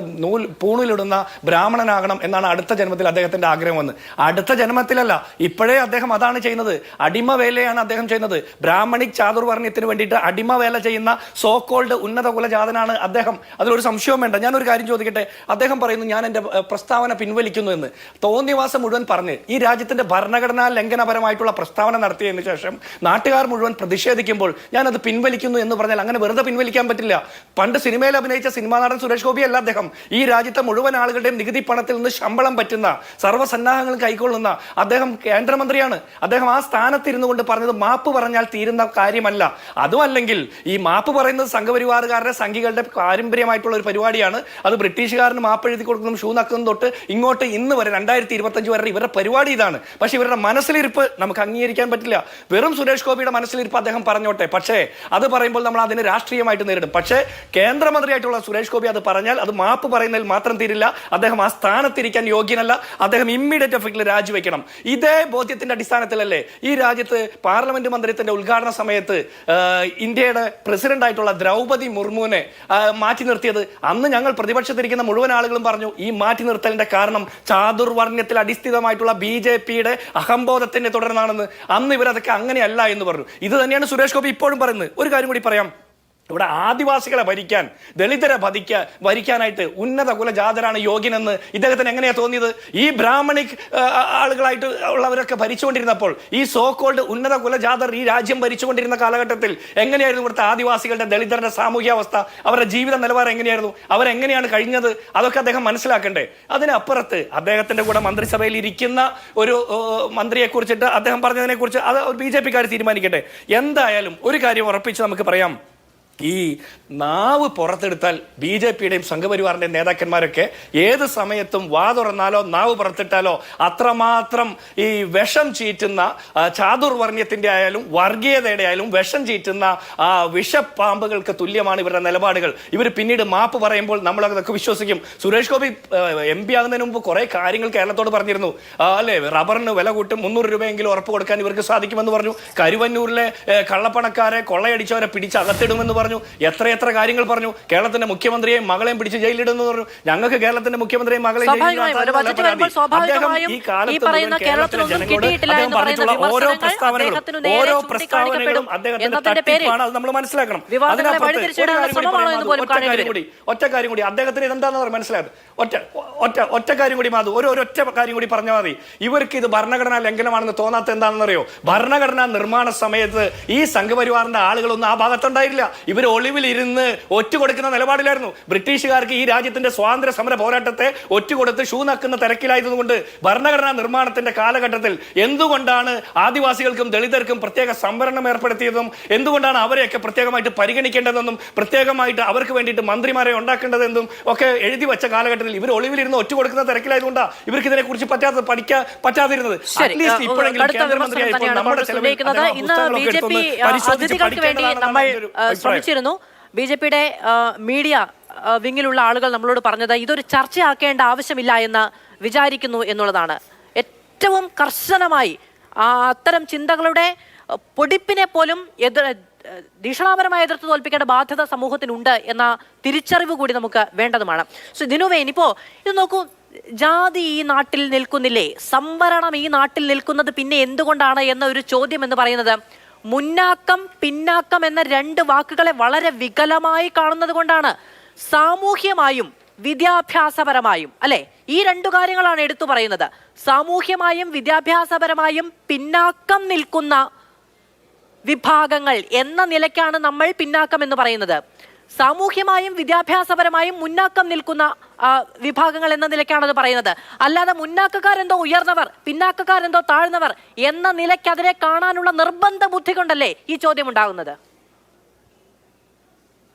പൂണിലിടുന്ന ബ്രാഹ്മണനാകണം എന്നാണ് അടുത്ത ജന്മത്തിൽ അദ്ദേഹത്തിന്റെ ആഗ്രഹമെന്ന്. അടുത്ത ജന്മത്തിലല്ല, ഇപ്പോഴേ അദ്ദേഹം അതാണ് ചെയ്യുന്നത്. അടിമവേലയാണ് അദ്ദേഹം ചെയ്യുന്നത്. ബ്രാഹ്മണിക് ചാതുർവർണ്ണ്യത്തിന് വേണ്ടിയിട്ട് അടിമവേല ചെയ്യുന്ന സോ കോൾഡ് ഉന്നത കുലജാതനാണ് അദ്ദേഹം. അതിലൊരു സംശയവും വേണ്ട. ഞാനൊരു കാര്യം ചോദിക്കട്ടെ, അദ്ദേഹം പറയുന്നു ഞാൻ എന്റെ പ്രസ്താവന പിൻവലിക്കുന്നു എന്ന്. തോന്നിവാസം മുഴുവൻ പറഞ്ഞ് ഈ രാജ്യത്തിന്റെ ഭരണഘടനാ ലംഘനപരമായിട്ടുള്ള പ്രസ്താവന നടത്തിയതിനു ശേഷം നാട്ടുകാർ മുഴുവൻ പ്രതിഷേധിക്കുമ്പോൾ ഞാനത് പിൻവലിക്കുന്നു എന്ന് പറഞ്ഞാൽ അങ്ങനെ വെറുതെ പിൻവലിക്കാൻ പറ്റില്ല. പണ്ട് സിനിമയിൽ അഭിനയിച്ച സിനിമാ നടൻ സുരേഷ് ഗോപി അല്ല അദ്ദേഹം. ഈ രാജ്യത്തെ മുഴുവൻ ആളുകളുടെയും നികുതി പണത്തിൽ നിന്ന് ശമ്പളം പറ്റുന്ന, സർവ്വസന്നാഹങ്ങളും കൈക്കൊള്ളുന്ന അദ്ദേഹം കേന്ദ്രമന്ത്രിയാണ്. അദ്ദേഹം ആ സ്ഥാനത്തിരുന്നു കൊണ്ട് പറഞ്ഞത് മാപ്പ് പറഞ്ഞാൽ തീരുന്ന കാര്യമല്ല. അതുമല്ലെങ്കിൽ ഈ മാപ്പ് പറയുന്നത് സംഘപരിവാറുകാരുടെ സംഘികളുടെ പാരമ്പര്യമായിട്ടുള്ള ഒരു പരിപാടിയാണ്. അത് ബ്രിട്ടീഷുകാരന് മാപ്പ് എഴുതി കൊടുക്കുന്നതും ഷൂ നക്കുന്നതും തൊട്ട് ഇങ്ങോട്ട് ഇന്ന് വരെ 2025 വരെ ഇവരുടെ പരിപാടി ഇതാണ്. പക്ഷെ ഇവരുടെ മനസ്സിലിരിപ്പ് നമുക്ക് അംഗീകരിക്കാൻ പറ്റില്ല. വെറും സുരേഷ് ഗോപിയുടെ മനസ്സിലിരിപ്പ് അദ്ദേഹം പറഞ്ഞോട്ടെ, പക്ഷേ അത് പറയുമ്പോൾ നമ്മൾ അതിന് രാഷ്ട്രീയമായിട്ട് നേരിടും. പക്ഷേ കേന്ദ്രമന്ത്രിയായിട്ടുള്ള സുരേഷ് ഗോപി അത് പറഞ്ഞാൽ അത് മാപ്പ് പറയുന്നതിൽ മാത്രം തീരില്ല. അദ്ദേഹം ആ സ്ഥാനത്തിരിക്കാൻ യോഗ്യനല്ല. അദ്ദേഹം ഇമ്മീഡിയറ്റ് എഫക്റ്റിൽ രാജിവെക്കണം. ഇതേ ബോധ്യത്തിന്റെ അടിസ്ഥാനത്തിലല്ലേ ഈ രാജ്യത്ത് പാർലമെന്റ് മന്ദിരത്തിന്റെ ഉദ്ഘാടന സമയത്ത് ഇന്ത്യയുടെ പ്രസിഡന്റ് ആയിട്ടുള്ള ദ്രൗപദി മുർമുവിനെ മാറ്റി നിർത്തിയത്? അന്ന് ഞങ്ങൾ പ്രതിപക്ഷത്തിരിക്കുന്ന മുഴുവൻ ആളുകളും പറഞ്ഞു ഈ മാറ്റി നിർത്തലിന്റെ കാരണം ചാതുർവർണ്ണ്യത്തിൽ അടിസ്ഥിതമായിട്ടുള്ള BJPയുടെ അഹംബോധത്തിന്റെ തുടർന്നാണെന്ന്. അന്ന് ഇവരതൊക്കെ അങ്ങനെയല്ല എന്ന് പറഞ്ഞു. ഇത് തന്നെയാണ് സുരേഷ് ഗോപി ഇപ്പോഴും പറയുന്നത്. ഒരു കാര്യം കൂടി പറയാം, ഇവിടെ ആദിവാസികളെ ഭരിക്കാൻ, ദളിതരെ ഭരിക്കാനായിട്ട് ഉന്നത കുലജാതരാണ് യോഗ്യനെന്ന് ഇദ്ദേഹത്തിന് എങ്ങനെയാ തോന്നിയത്? ഈ ബ്രാഹ്മണിക് ആളുകളായിട്ട് ഉള്ളവരൊക്കെ ഭരിച്ചുകൊണ്ടിരുന്നപ്പോൾ, ഈ സോ കോൾഡ് ഉന്നത കുലജാതർ ഈ രാജ്യം ഭരിച്ചുകൊണ്ടിരുന്ന കാലഘട്ടത്തിൽ എങ്ങനെയായിരുന്നു ഇവിടുത്തെ ആദിവാസികളുടെ, ദളിതരുടെ സാമൂഹ്യാവസ്ഥ, അവരുടെ ജീവിത നിലവാരം എങ്ങനെയായിരുന്നു, അവരെങ്ങനെയാണ് കഴിഞ്ഞത്? അതൊക്കെ അദ്ദേഹം മനസ്സിലാക്കണ്ടേ? അതിനപ്പുറത്ത് അദ്ദേഹത്തിന്റെ കൂടെ മന്ത്രിസഭയിൽ ഇരിക്കുന്ന ഒരു മന്ത്രിയെ കുറിച്ചിട്ട് അദ്ദേഹം പറഞ്ഞതിനെ കുറിച്ച് അത് BJPക്കാർ തീരുമാനിക്കട്ടെ. എന്തായാലും ഒരു കാര്യം ഉറപ്പിച്ച് നമുക്ക് പറയാം, ഈ നാവ് പുറത്തെടുത്താൽ BJPയുടെയും സംഘപരിവാറിന്റെയും നേതാക്കന്മാരൊക്കെ ഏത് സമയത്തും വാ തുറന്നാലോ നാവ് പുറത്തിട്ടാലോ അത്രമാത്രം ഈ വിഷം ചീറ്റുന്ന, ചാതുർവർണ്ണ്യത്തിന്റെ ആയാലും വർഗീയതയുടെ ആയാലും വിഷം ചീറ്റുന്ന വിഷപ്പാമ്പുകൾക്ക് തുല്യമാണ് ഇവരുടെ നിലപാടുകൾ. ഇവർ പിന്നീട് മാപ്പ് പറയുമ്പോൾ നമ്മളതൊക്കെ വിശ്വസിക്കും. സുരേഷ് ഗോപി MP ആകുന്നതിന് മുമ്പ് കുറെ കാര്യങ്ങൾ കേരളത്തോട് പറഞ്ഞിരുന്നു അല്ലെ? റബ്ബറിന് വില കൂട്ടും, 300 രൂപയെങ്കിലും ഉറപ്പ് കൊടുക്കാൻ ഇവർക്ക് സാധിക്കുമെന്ന് പറഞ്ഞു. കരുവന്നൂരിലെ കള്ളപ്പണക്കാരെ, കൊള്ളയടിച്ചവരെ പിടിച്ചകത്തിടുമെന്ന് പറഞ്ഞു. എത്ര കാര്യങ്ങൾ പറഞ്ഞു. കേരളത്തിന്റെ മുഖ്യമന്ത്രിയെയും മകളെയും പിടിച്ച് ജയിലിടുന്നു പറഞ്ഞു. ഞങ്ങൾക്ക് കേരളത്തിന്റെ മുഖ്യമന്ത്രിയെയും മകളെയും ഓരോ പ്രസ്താവനകളും അദ്ദേഹത്തിന്റെ തട്ടിപ്പാണ്. അത് നമ്മൾ മനസ്സിലാക്കണം. ഒറ്റ കാര്യം കൂടി അദ്ദേഹത്തിന് ഇതെന്താണെന്ന് മനസ്സിലായത്. ഒറ്റ കാര്യം കൂടി മാധു, ഒരൊറ്റ കാര്യം കൂടി പറഞ്ഞാൽ മതി. ഇവർക്ക് ഇത് ഭരണഘടനാ ലംഘനമാണെന്ന് തോന്നാത്ത എന്താണെന്നറിയോ? ഭരണഘടനാ നിർമ്മാണ സമയത്ത് ഈ സംഘപരിവാറിന്റെ ആളുകളൊന്നും ആ ഭാഗത്തുണ്ടായില്ല. ഇവർ ഒളിവിലിരുന്ന് ഒറ്റുകൊടുക്കുന്ന നിലപാടിലായിരുന്നു. ബ്രിട്ടീഷുകാർക്ക് ഈ രാജ്യത്തിന്റെ സ്വാതന്ത്ര്യ സമര പോരാട്ടത്തെ ഒറ്റുകൊടുത്ത് ഷൂ നക്കുന്ന തിരക്കിലായതുകൊണ്ട് ഭരണഘടനാ നിർമ്മാണത്തിന്റെ കാലഘട്ടത്തിൽ എന്തുകൊണ്ടാണ് ആദിവാസികൾക്കും ദളിതർക്കും പ്രത്യേക സംവരണം ഏർപ്പെടുത്തിയതും, എന്തുകൊണ്ടാണ് അവരെയൊക്കെ പ്രത്യേകമായിട്ട് പരിഗണിക്കേണ്ടതെന്നും പ്രത്യേകമായിട്ട് അവർക്ക് വേണ്ടിയിട്ട് മന്ത്രിമാരെ ഉണ്ടാക്കേണ്ടതെന്നും ഒക്കെ എഴുതി വെച്ച കാലഘട്ടത്തിൽ ഇവർ ഒളിവിലിരുന്ന് ഒറ്റുകൊടുക്കുന്ന തിരക്കിലായതുകൊണ്ടാണ് ഇവർക്ക് ഇതിനെ കുറിച്ച് പഠിക്കാൻ പറ്റാതിരുന്നത്. അറ്റ്ലീസ്റ്റ് ഇപ്പോഴെങ്കിലും കേന്ദ്രമന്ത്രിയായപ്പോൾ നമ്മുടെ ശ്രമിച്ചിരുന്നു. BJPയുടെ മീഡിയ വിങ്ങിലുള്ള ആളുകൾ നമ്മളോട് പറഞ്ഞത് ഇതൊരു ചർച്ചയാക്കേണ്ട ആവശ്യമില്ല എന്ന് വിചാരിക്കുന്നു എന്നുള്ളതാണ്. ഏറ്റവും കർശനമായി അത്തരം ചിന്തകളുടെ പൊടിപ്പിനെ പോലും ഭീഷണാപരമായി എതിർത്ത് തോൽപ്പിക്കേണ്ട ബാധ്യത സമൂഹത്തിനുണ്ട് എന്ന തിരിച്ചറിവ് കൂടി നമുക്ക് വേണ്ടതുമാണ്. ദിനുവേ, ഇനിയിപ്പോ ഇത് നോക്കൂ, ജാതി ഈ നാട്ടിൽ നിൽക്കുന്നില്ലേ, സംവരണം ഈ നാട്ടിൽ നിൽക്കുന്നത് പിന്നെ എന്തുകൊണ്ടാണ് എന്ന ഒരു ചോദ്യം എന്ന് പറയുന്നത് മുന്നാക്കം പിന്നാക്കം എന്ന രണ്ട് വാക്കുകളെ വളരെ വികലമായി കാണുന്നത് കൊണ്ടാണ്. സാമൂഹ്യമായും വിദ്യാഭ്യാസപരമായും, അല്ലെ, ഈ രണ്ടു കാര്യങ്ങളാണ് എടുത്തു പറയുന്നത്. സാമൂഹ്യമായും വിദ്യാഭ്യാസപരമായും പിന്നാക്കം നിൽക്കുന്ന വിഭാഗങ്ങൾ എന്ന നിലയ്ക്കാണ് നമ്മൾ പിന്നാക്കം എന്ന് പറയുന്നത്. സാമൂഹ്യമായും വിദ്യാഭ്യാസപരമായും മുന്നാക്കം നിൽക്കുന്ന വിഭാഗങ്ങൾ എന്ന നിലയ്ക്കാണ് അത് പറയുന്നത്. അല്ലാതെ മുന്നാക്കക്കാരെന്തോ ഉയർന്നവർ, പിന്നാക്കക്കാരെന്തോ താഴ്ന്നവർ എന്ന നിലയ്ക്ക് അതിനെ കാണാനുള്ള നിർബന്ധ ബുദ്ധി കൊണ്ടല്ലേ ഈ ചോദ്യം ഉണ്ടാകുന്നത്?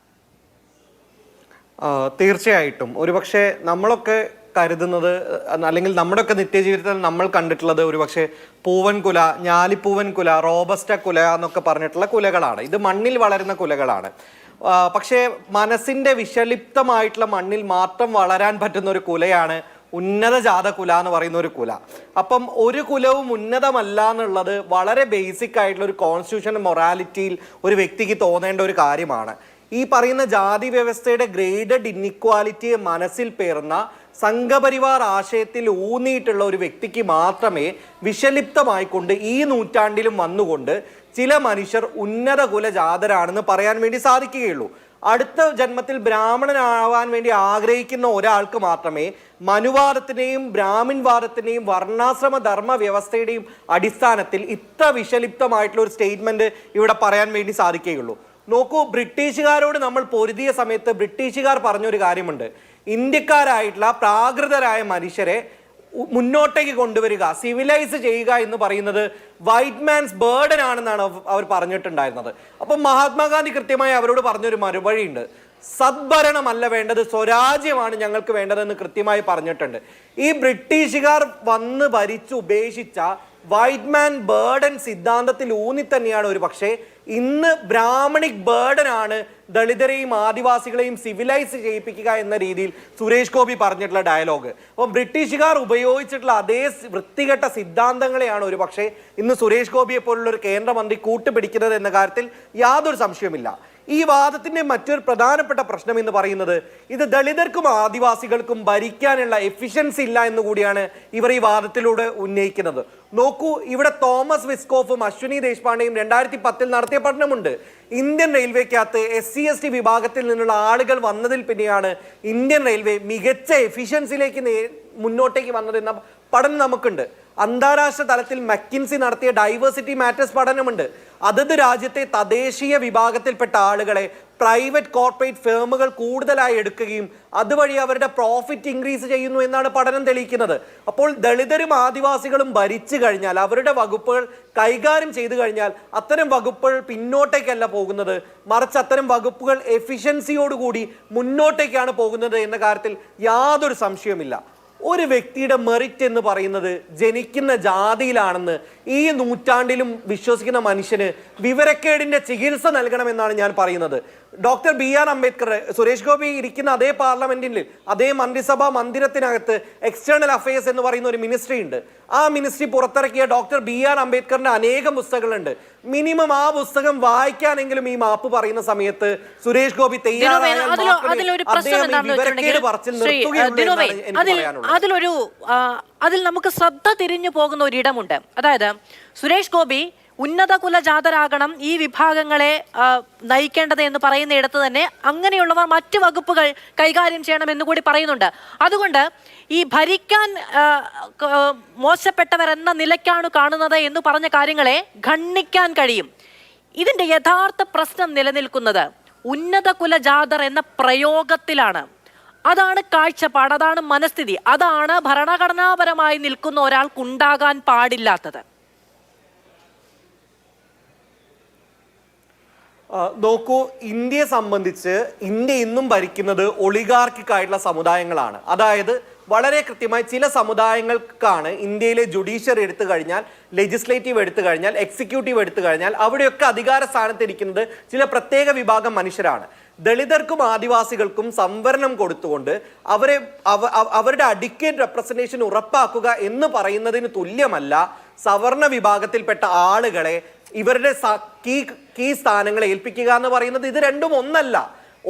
തീർച്ചയായിട്ടും. ഒരുപക്ഷെ നമ്മളൊക്കെ കരുതുന്നത്, അല്ലെങ്കിൽ നമ്മുടെയൊക്കെ നിത്യജീവിതത്തിൽ നമ്മൾ കണ്ടിട്ടുള്ളത് ഒരുപക്ഷെ പൂവൻ കുല, ഞാലിപ്പൂവൻ കുല, റോബസ്റ്റ കുല എന്നൊക്കെ പറഞ്ഞിട്ടുള്ള കുലകളാണ്. ഇത് മണ്ണിൽ വളരുന്ന കുലകളാണ്. പക്ഷേ മനസ്സിൻ്റെ വിഷലിപ്തമായിട്ടുള്ള മണ്ണിൽ മാത്രം വളരാൻ പറ്റുന്ന ഒരു കുലയാണ് ഉന്നത ജാത കുല എന്ന് പറയുന്ന ഒരു കുല. അപ്പം ഒരു കുലവും ഉന്നതമല്ല എന്നുള്ളത് വളരെ ബേസിക് ആയിട്ടുള്ള ഒരു കോൺസ്റ്റിറ്റ്യൂഷൻ മൊറാലിറ്റിയിൽ ഒരു വ്യക്തിക്ക് തോന്നേണ്ട ഒരു കാര്യമാണ്. ഈ പറയുന്ന ജാതി വ്യവസ്ഥയുടെ ഗ്രേഡഡ് ഇന്നിക്വാലിറ്റിയെ മനസ്സിൽ പേർന്ന സംഘപരിവാർ ആശയത്തിൽ ഊന്നിയിട്ടുള്ള ഒരു വ്യക്തിക്ക് മാത്രമേ വിഷലിപ്തമായിക്കൊണ്ട് ഈ നൂറ്റാണ്ടിലും വന്നുകൊണ്ട് ചില മനുഷ്യർ ഉന്നത കുലജാതരാണെന്ന് പറയാൻ വേണ്ടി സാധിക്കുകയുള്ളൂ. അടുത്ത ജന്മത്തിൽ ബ്രാഹ്മണനാവാൻ വേണ്ടി ആഗ്രഹിക്കുന്ന ഒരാൾക്ക് മാത്രമേ മനുവാദത്തിനെയും ബ്രാഹ്മിൻവാദത്തിനെയും വർണ്ണാശ്രമ ധർമ്മ വ്യവസ്ഥയുടെയും അടിസ്ഥാനത്തിൽ ഇത്ര വിഷലിപ്തമായിട്ടുള്ള ഒരു സ്റ്റേറ്റ്മെന്റ് ഇവിടെ പറയാൻ വേണ്ടി സാധിക്കുകയുള്ളൂ. നോക്കൂ, ബ്രിട്ടീഷുകാരോട് നമ്മൾ പൊരുതിയ സമയത്ത് ബ്രിട്ടീഷുകാർ പറഞ്ഞൊരു കാര്യമുണ്ട്. ഇന്ത്യക്കാരായിട്ടുള്ള പ്രാകൃതരായ മനുഷ്യരെ മുന്നോട്ടേക്ക് കൊണ്ടുവരിക, സിവിലൈസ് ചെയ്യുക എന്ന് പറയുന്നത് വൈറ്റ് മാൻസ് ബേർഡൻ ആണെന്നാണ് അവർ പറഞ്ഞിട്ടുണ്ടായിരുന്നത്. അപ്പം മഹാത്മാഗാന്ധി കൃത്യമായി അവരോട് പറഞ്ഞൊരു മറുപടിയുണ്ട്. സദ്ഭരണമല്ല വേണ്ടത്, സ്വരാജ്യമാണ് ഞങ്ങൾക്ക് വേണ്ടതെന്ന് കൃത്യമായി പറഞ്ഞിട്ടുണ്ട്. ഈ ബ്രിട്ടീഷുകാർ വന്ന് ഭരിച്ച് ഉപേക്ഷിച്ച വൈറ്റ് മാൻ ബേർഡൻ സിദ്ധാന്തത്തിൽ ഊന്നി തന്നെയാണ് ഒരു പക്ഷേ ഇന്ന് ബ്രാഹ്മണിക് ബേർഡൻ ആണ് ദളിതരെയും ആദിവാസികളെയും സിവിലൈസ് ചെയ്യിപ്പിക്കുക എന്ന രീതിയിൽ സുരേഷ് ഗോപി പറഞ്ഞിട്ടുള്ള ഡയലോഗ്. അപ്പം ബ്രിട്ടീഷുകാർ ഉപയോഗിച്ചിട്ടുള്ള അതേ വൃത്തികെട്ട സിദ്ധാന്തങ്ങളെയാണ് ഒരു പക്ഷേ ഇന്ന് സുരേഷ് ഗോപിയെ പോലുള്ള ഒരു കേന്ദ്രമന്ത്രി കൂട്ടുപിടിക്കുന്നത് എന്ന കാര്യത്തിൽ യാതൊരു സംശയവുമില്ല. ഈ വാദത്തിന്റെ മറ്റൊരു പ്രധാനപ്പെട്ട പ്രശ്നം എന്ന് പറയുന്നത് ഇത് ദളിതർക്കും ആദിവാസികൾക്കും ഭരിക്കാനുള്ള എഫിഷ്യൻസി ഇല്ല എന്നുകൂടിയാണ് ഇവർ ഈ വാദത്തിലൂടെ ഉന്നയിക്കുന്നത്. നോക്കൂ, ഇവിടെ തോമസ് വിസ്കോഫും അശ്വിനി ദേശ്പാണ്ഡെയും 2010 നടത്തിയ പഠനമുണ്ട്. ഇന്ത്യൻ റെയിൽവേക്കകത്ത് SC/ST വിഭാഗത്തിൽ നിന്നുള്ള ആളുകൾ വന്നതിൽ പിന്നെയാണ് ഇന്ത്യൻ റെയിൽവേ മികച്ച എഫിഷ്യൻസിയിലേക്ക് മുന്നോട്ടേക്ക് വന്നതെന്ന പഠനം നമുക്കുണ്ട്. അന്താരാഷ്ട്ര തലത്തിൽ മക്കിൻസി നടത്തിയ ഡൈവേഴ്സിറ്റി മാറ്റേഴ്സ് പഠനമുണ്ട്. അതത് രാജ്യത്തെ തദ്ദേശീയ വിഭാഗത്തിൽപ്പെട്ട ആളുകളെ പ്രൈവറ്റ് കോർപ്പറേറ്റ് ഫേമുകൾ കൂടുതലായി എടുക്കുകയും അതുവഴി അവരുടെ പ്രോഫിറ്റ് ഇൻക്രീസ് ചെയ്യുന്നു എന്നാണ് പഠനം തെളിയിക്കുന്നത്. അപ്പോൾ ദളിതരും ആദിവാസികളും ഭരിച്ചു കഴിഞ്ഞാൽ, അവരുടെ വകുപ്പുകൾ കൈകാര്യം ചെയ്തു കഴിഞ്ഞാൽ അത്തരം വകുപ്പുകൾ പിന്നോട്ടേക്കല്ല പോകുന്നത്, മറിച്ച് അത്തരം വകുപ്പുകൾ എഫിഷ്യൻസിയോടുകൂടി മുന്നോട്ടേക്കാണ് പോകുന്നത് എന്ന കാര്യത്തിൽ യാതൊരു സംശയവുമില്ല. ഒരു വ്യക്തിയുടെ മെറിറ്റ് എന്ന് പറയുന്നത് ജനിക്കുന്ന ജാതിയിലാണെന്ന് ഈ നൂറ്റാണ്ടിലും വിശ്വസിക്കുന്ന മനുഷ്യന് വിവരക്കേടിന്റെ ചികിത്സ നൽകണമെന്നാണ് ഞാൻ പറയുന്നത്. ഡോക്ടർ BR അംബേദ്കർ, സുരേഷ് ഗോപി ഇരിക്കുന്ന അതേ പാർലമെന്റിൽ അതേ മന്ത്രിസഭാ മന്ദിരത്തിനകത്ത് എക്സ്റ്റേണൽ അഫയേഴ്സ് എന്ന് പറയുന്ന ഒരു മിനിസ്ട്രി ഉണ്ട്. ആ മിനിസ്ട്രി പുറത്തിറക്കിയ ഡോക്ടർ BR അംബേദ്കറിന്റെ അനേകം പുസ്തകങ്ങളുണ്ട്. മിനിമം ആ പുസ്തകം വായിക്കാനെങ്കിലും ഈ മാപ്പ് പറയുന്ന സമയത്ത് സുരേഷ് ഗോപി അതിൽ നമുക്ക് ശ്രദ്ധ തിരിഞ്ഞു പോകുന്ന ഒരിടമുണ്ട്. അതായത് സുരേഷ് ഗോപി ഉന്നത കുലജാതരാകണം ഈ വിഭാഗങ്ങളെ നയിക്കേണ്ടത് എന്ന് പറയുന്നിടത്ത് തന്നെ അങ്ങനെയുള്ളവർ മറ്റു വകുപ്പുകൾ കൈകാര്യം ചെയ്യണം എന്നുകൂടി പറയുന്നുണ്ട്. അതുകൊണ്ട് ഈ ഭരിക്കാൻ മോശപ്പെട്ടവർ എന്ന നിലയ്ക്കാണ് കാണുന്നത് എന്ന് പറഞ്ഞ കാര്യങ്ങളെ ഖണ്ഡിക്കാൻ കഴിയും. ഇതിന്റെ യഥാർത്ഥ പ്രശ്നം നിലനിൽക്കുന്നത് ഉന്നത കുലജാതർ എന്ന പ്രയോഗത്തിലാണ്. അതാണ് കാഴ്ചപ്പാട്, അതാണ് മനസ്ഥിതി, അതാണ് ഭരണഘടനാപരമായി നിൽക്കുന്ന ഒരാൾക്കുണ്ടാകാൻ പാടില്ലാത്തത്. നോക്കൂ, ഇന്ത്യയെ സംബന്ധിച്ച് ഇന്ത്യ ഇന്നും ഭരിക്കുന്നത് ഒളിഗാർക്കിക്കായിട്ടുള്ള സമുദായങ്ങളാണ്. അതായത് വളരെ കൃത്യമായി ചില സമുദായങ്ങൾക്കാണ് ഇന്ത്യയിലെ ജുഡീഷ്യറി എടുത്തു കഴിഞ്ഞാൽ, ലെജിസ്ലേറ്റീവ് എടുത്തു കഴിഞ്ഞാൽ, എക്സിക്യൂട്ടീവ് എടുത്തു കഴിഞ്ഞാൽ അവിടെയൊക്കെ അധികാര സ്ഥാനത്തിരിക്കുന്നത് ചില പ്രത്യേക വിഭാഗം മനുഷ്യരാണ്. ദളിതർക്കും ആദിവാസികൾക്കും സംവരണം കൊടുത്തുകൊണ്ട് അവരുടെ അഡിക്വേറ്റ് റെപ്രസെന്റേഷൻ ഉറപ്പാക്കുക എന്ന് പറയുന്നതിന് തുല്യമല്ല സവർണ വിഭാഗത്തിൽപ്പെട്ട ആളുകളെ ഇവരുടെ കീ സ്ഥാനങ്ങളെ ഏൽപ്പിക്കുക എന്ന് പറയുന്നത്. ഇത് രണ്ടും ഒന്നല്ല.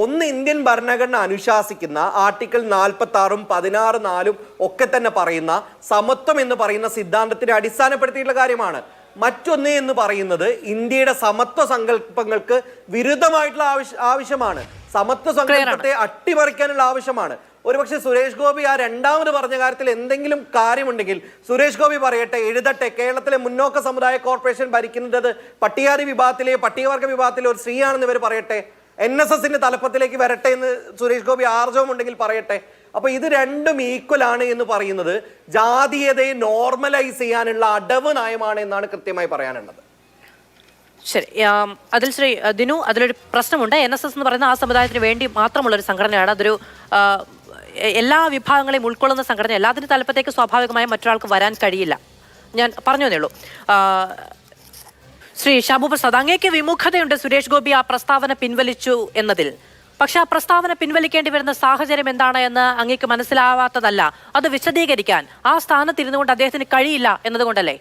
ഒന്ന് ഇന്ത്യൻ ഭരണഘടന അനുശാസിക്കുന്ന ആർട്ടിക്കിൾ 46-ഉം 16-4 ഒക്കെ തന്നെ പറയുന്ന സമത്വം എന്ന് പറയുന്ന സിദ്ധാന്തത്തിനെ അടിസ്ഥാനപ്പെടുത്തിയിട്ടുള്ള കാര്യമാണ്. മറ്റൊന്ന് എന്ന് പറയുന്നത് ഇന്ത്യയുടെ സമത്വ സങ്കല്പങ്ങൾക്ക് വിരുദ്ധമായിട്ടുള്ള ആവശ്യമാണ്. സമത്വ സങ്കല്പത്തെ അട്ടിമറിക്കാനുള്ള ആവശ്യമാണ്. ഒരുപക്ഷെ സുരേഷ് ഗോപി ആ രണ്ടാമത് പറഞ്ഞ കാര്യത്തിൽ എന്തെങ്കിലും കാര്യമുണ്ടെങ്കിൽ സുരേഷ് ഗോപി പറയട്ടെ, എഴുതട്ടെ. കേരളത്തിലെ മുന്നോക്ക സമുദായ കോർപ്പറേഷൻ ഭരിക്കുന്നത് പട്ടികജാതി വിഭാഗത്തിലെ പട്ടികവർഗ വിഭാഗത്തിലെ ഒരു സ്ത്രീയാണെന്ന് ഇവർ പറയട്ടെ. NSSന്റെ തലപ്പത്തിലേക്ക് വരട്ടെ എന്ന് സുരേഷ് ഗോപി ആർജവം ഉണ്ടെങ്കിൽ പറയട്ടെ. അപ്പൊ ഇത് രണ്ടും ഈക്വൽ ആണ് എന്ന് പറയുന്നത് ജാതീയതയെ നോർമലൈസ് ചെയ്യാനുള്ള അടവ് നയമാണ് എന്നാണ് കൃത്യമായി പറയാനുള്ളത്. ശരി, അതിൽ ശ്രീ ദിനു, അതിലൊരു പ്രശ്നമുണ്ട്. NSS എന്ന് പറയുന്ന ആ സമുദായത്തിന് വേണ്ടി മാത്രമുള്ള ഒരു സംഘടനയാണ്. അതൊരു എല്ലാ വിഭാഗങ്ങളെയും ഉൾക്കൊള്ളുന്ന സംഘടന. എല്ലാത്തിനും തലപ്പത്തേക്ക് സ്വാഭാവികമായും മറ്റൊരാൾക്ക് വരാൻ കഴിയില്ല. ഞാൻ പറഞ്ഞു തന്നേ ഉള്ളൂ. ശ്രീ ഷാബു പ്രസാദ്, അങ്ങേക്ക് വിമുഖതയുണ്ട് സുരേഷ് ഗോപി ആ പ്രസ്താവന പിൻവലിച്ചു എന്നതിൽ. പക്ഷെ ആ പ്രസ്താവന പിൻവലിക്കേണ്ടി വരുന്ന സാഹചര്യം എന്താണ് എന്ന് അങ്ങേക്ക് മനസ്സിലാവാത്തതല്ല, അത് വിശദീകരിക്കാൻ ആ സ്ഥാനത്തിരുന്നു കൊണ്ട് അദ്ദേഹത്തിന് കഴിയില്ല എന്നതുകൊണ്ടല്ലേ?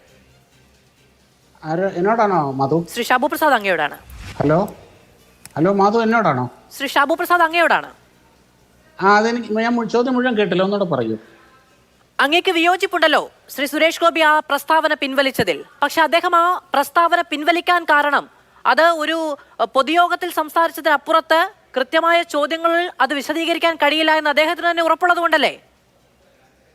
എന്നോടാണോ മധു? ശ്രീ ഷാബു പ്രസാദ് അങ്ങയോടാണ്. ഹലോ ഹലോ മധു, എന്നോടാണോ? ശ്രീ ഷാബു പ്രസാദ് അങ്ങയോടാണ്. അതെനിക്ക് ഞാൻ ചോദ്യം മുഴുവൻ കേട്ടില്ല, ഒന്നുകൂടെ പറയൂ. അങ്ങേക്ക് വിയോജിപ്പുണ്ടല്ലോ ശ്രീ സുരേഷ് ഗോപി ആ പ്രസ്താവന പിൻവലിച്ചതിൽ. പക്ഷെ അദ്ദേഹം ആ പ്രസ്താവന പിൻവലിക്കാൻ കാരണം അത് ഒരു പൊതുയോഗത്തിൽ സംസാരിച്ചതിനപ്പുറത്ത് കൃത്യമായ ചോദ്യങ്ങളിൽ അത് വിശദീകരിക്കാൻ കഴിയില്ല എന്ന് അദ്ദേഹത്തിന് തന്നെ ഉറപ്പുള്ളത് കൊണ്ടല്ലേ?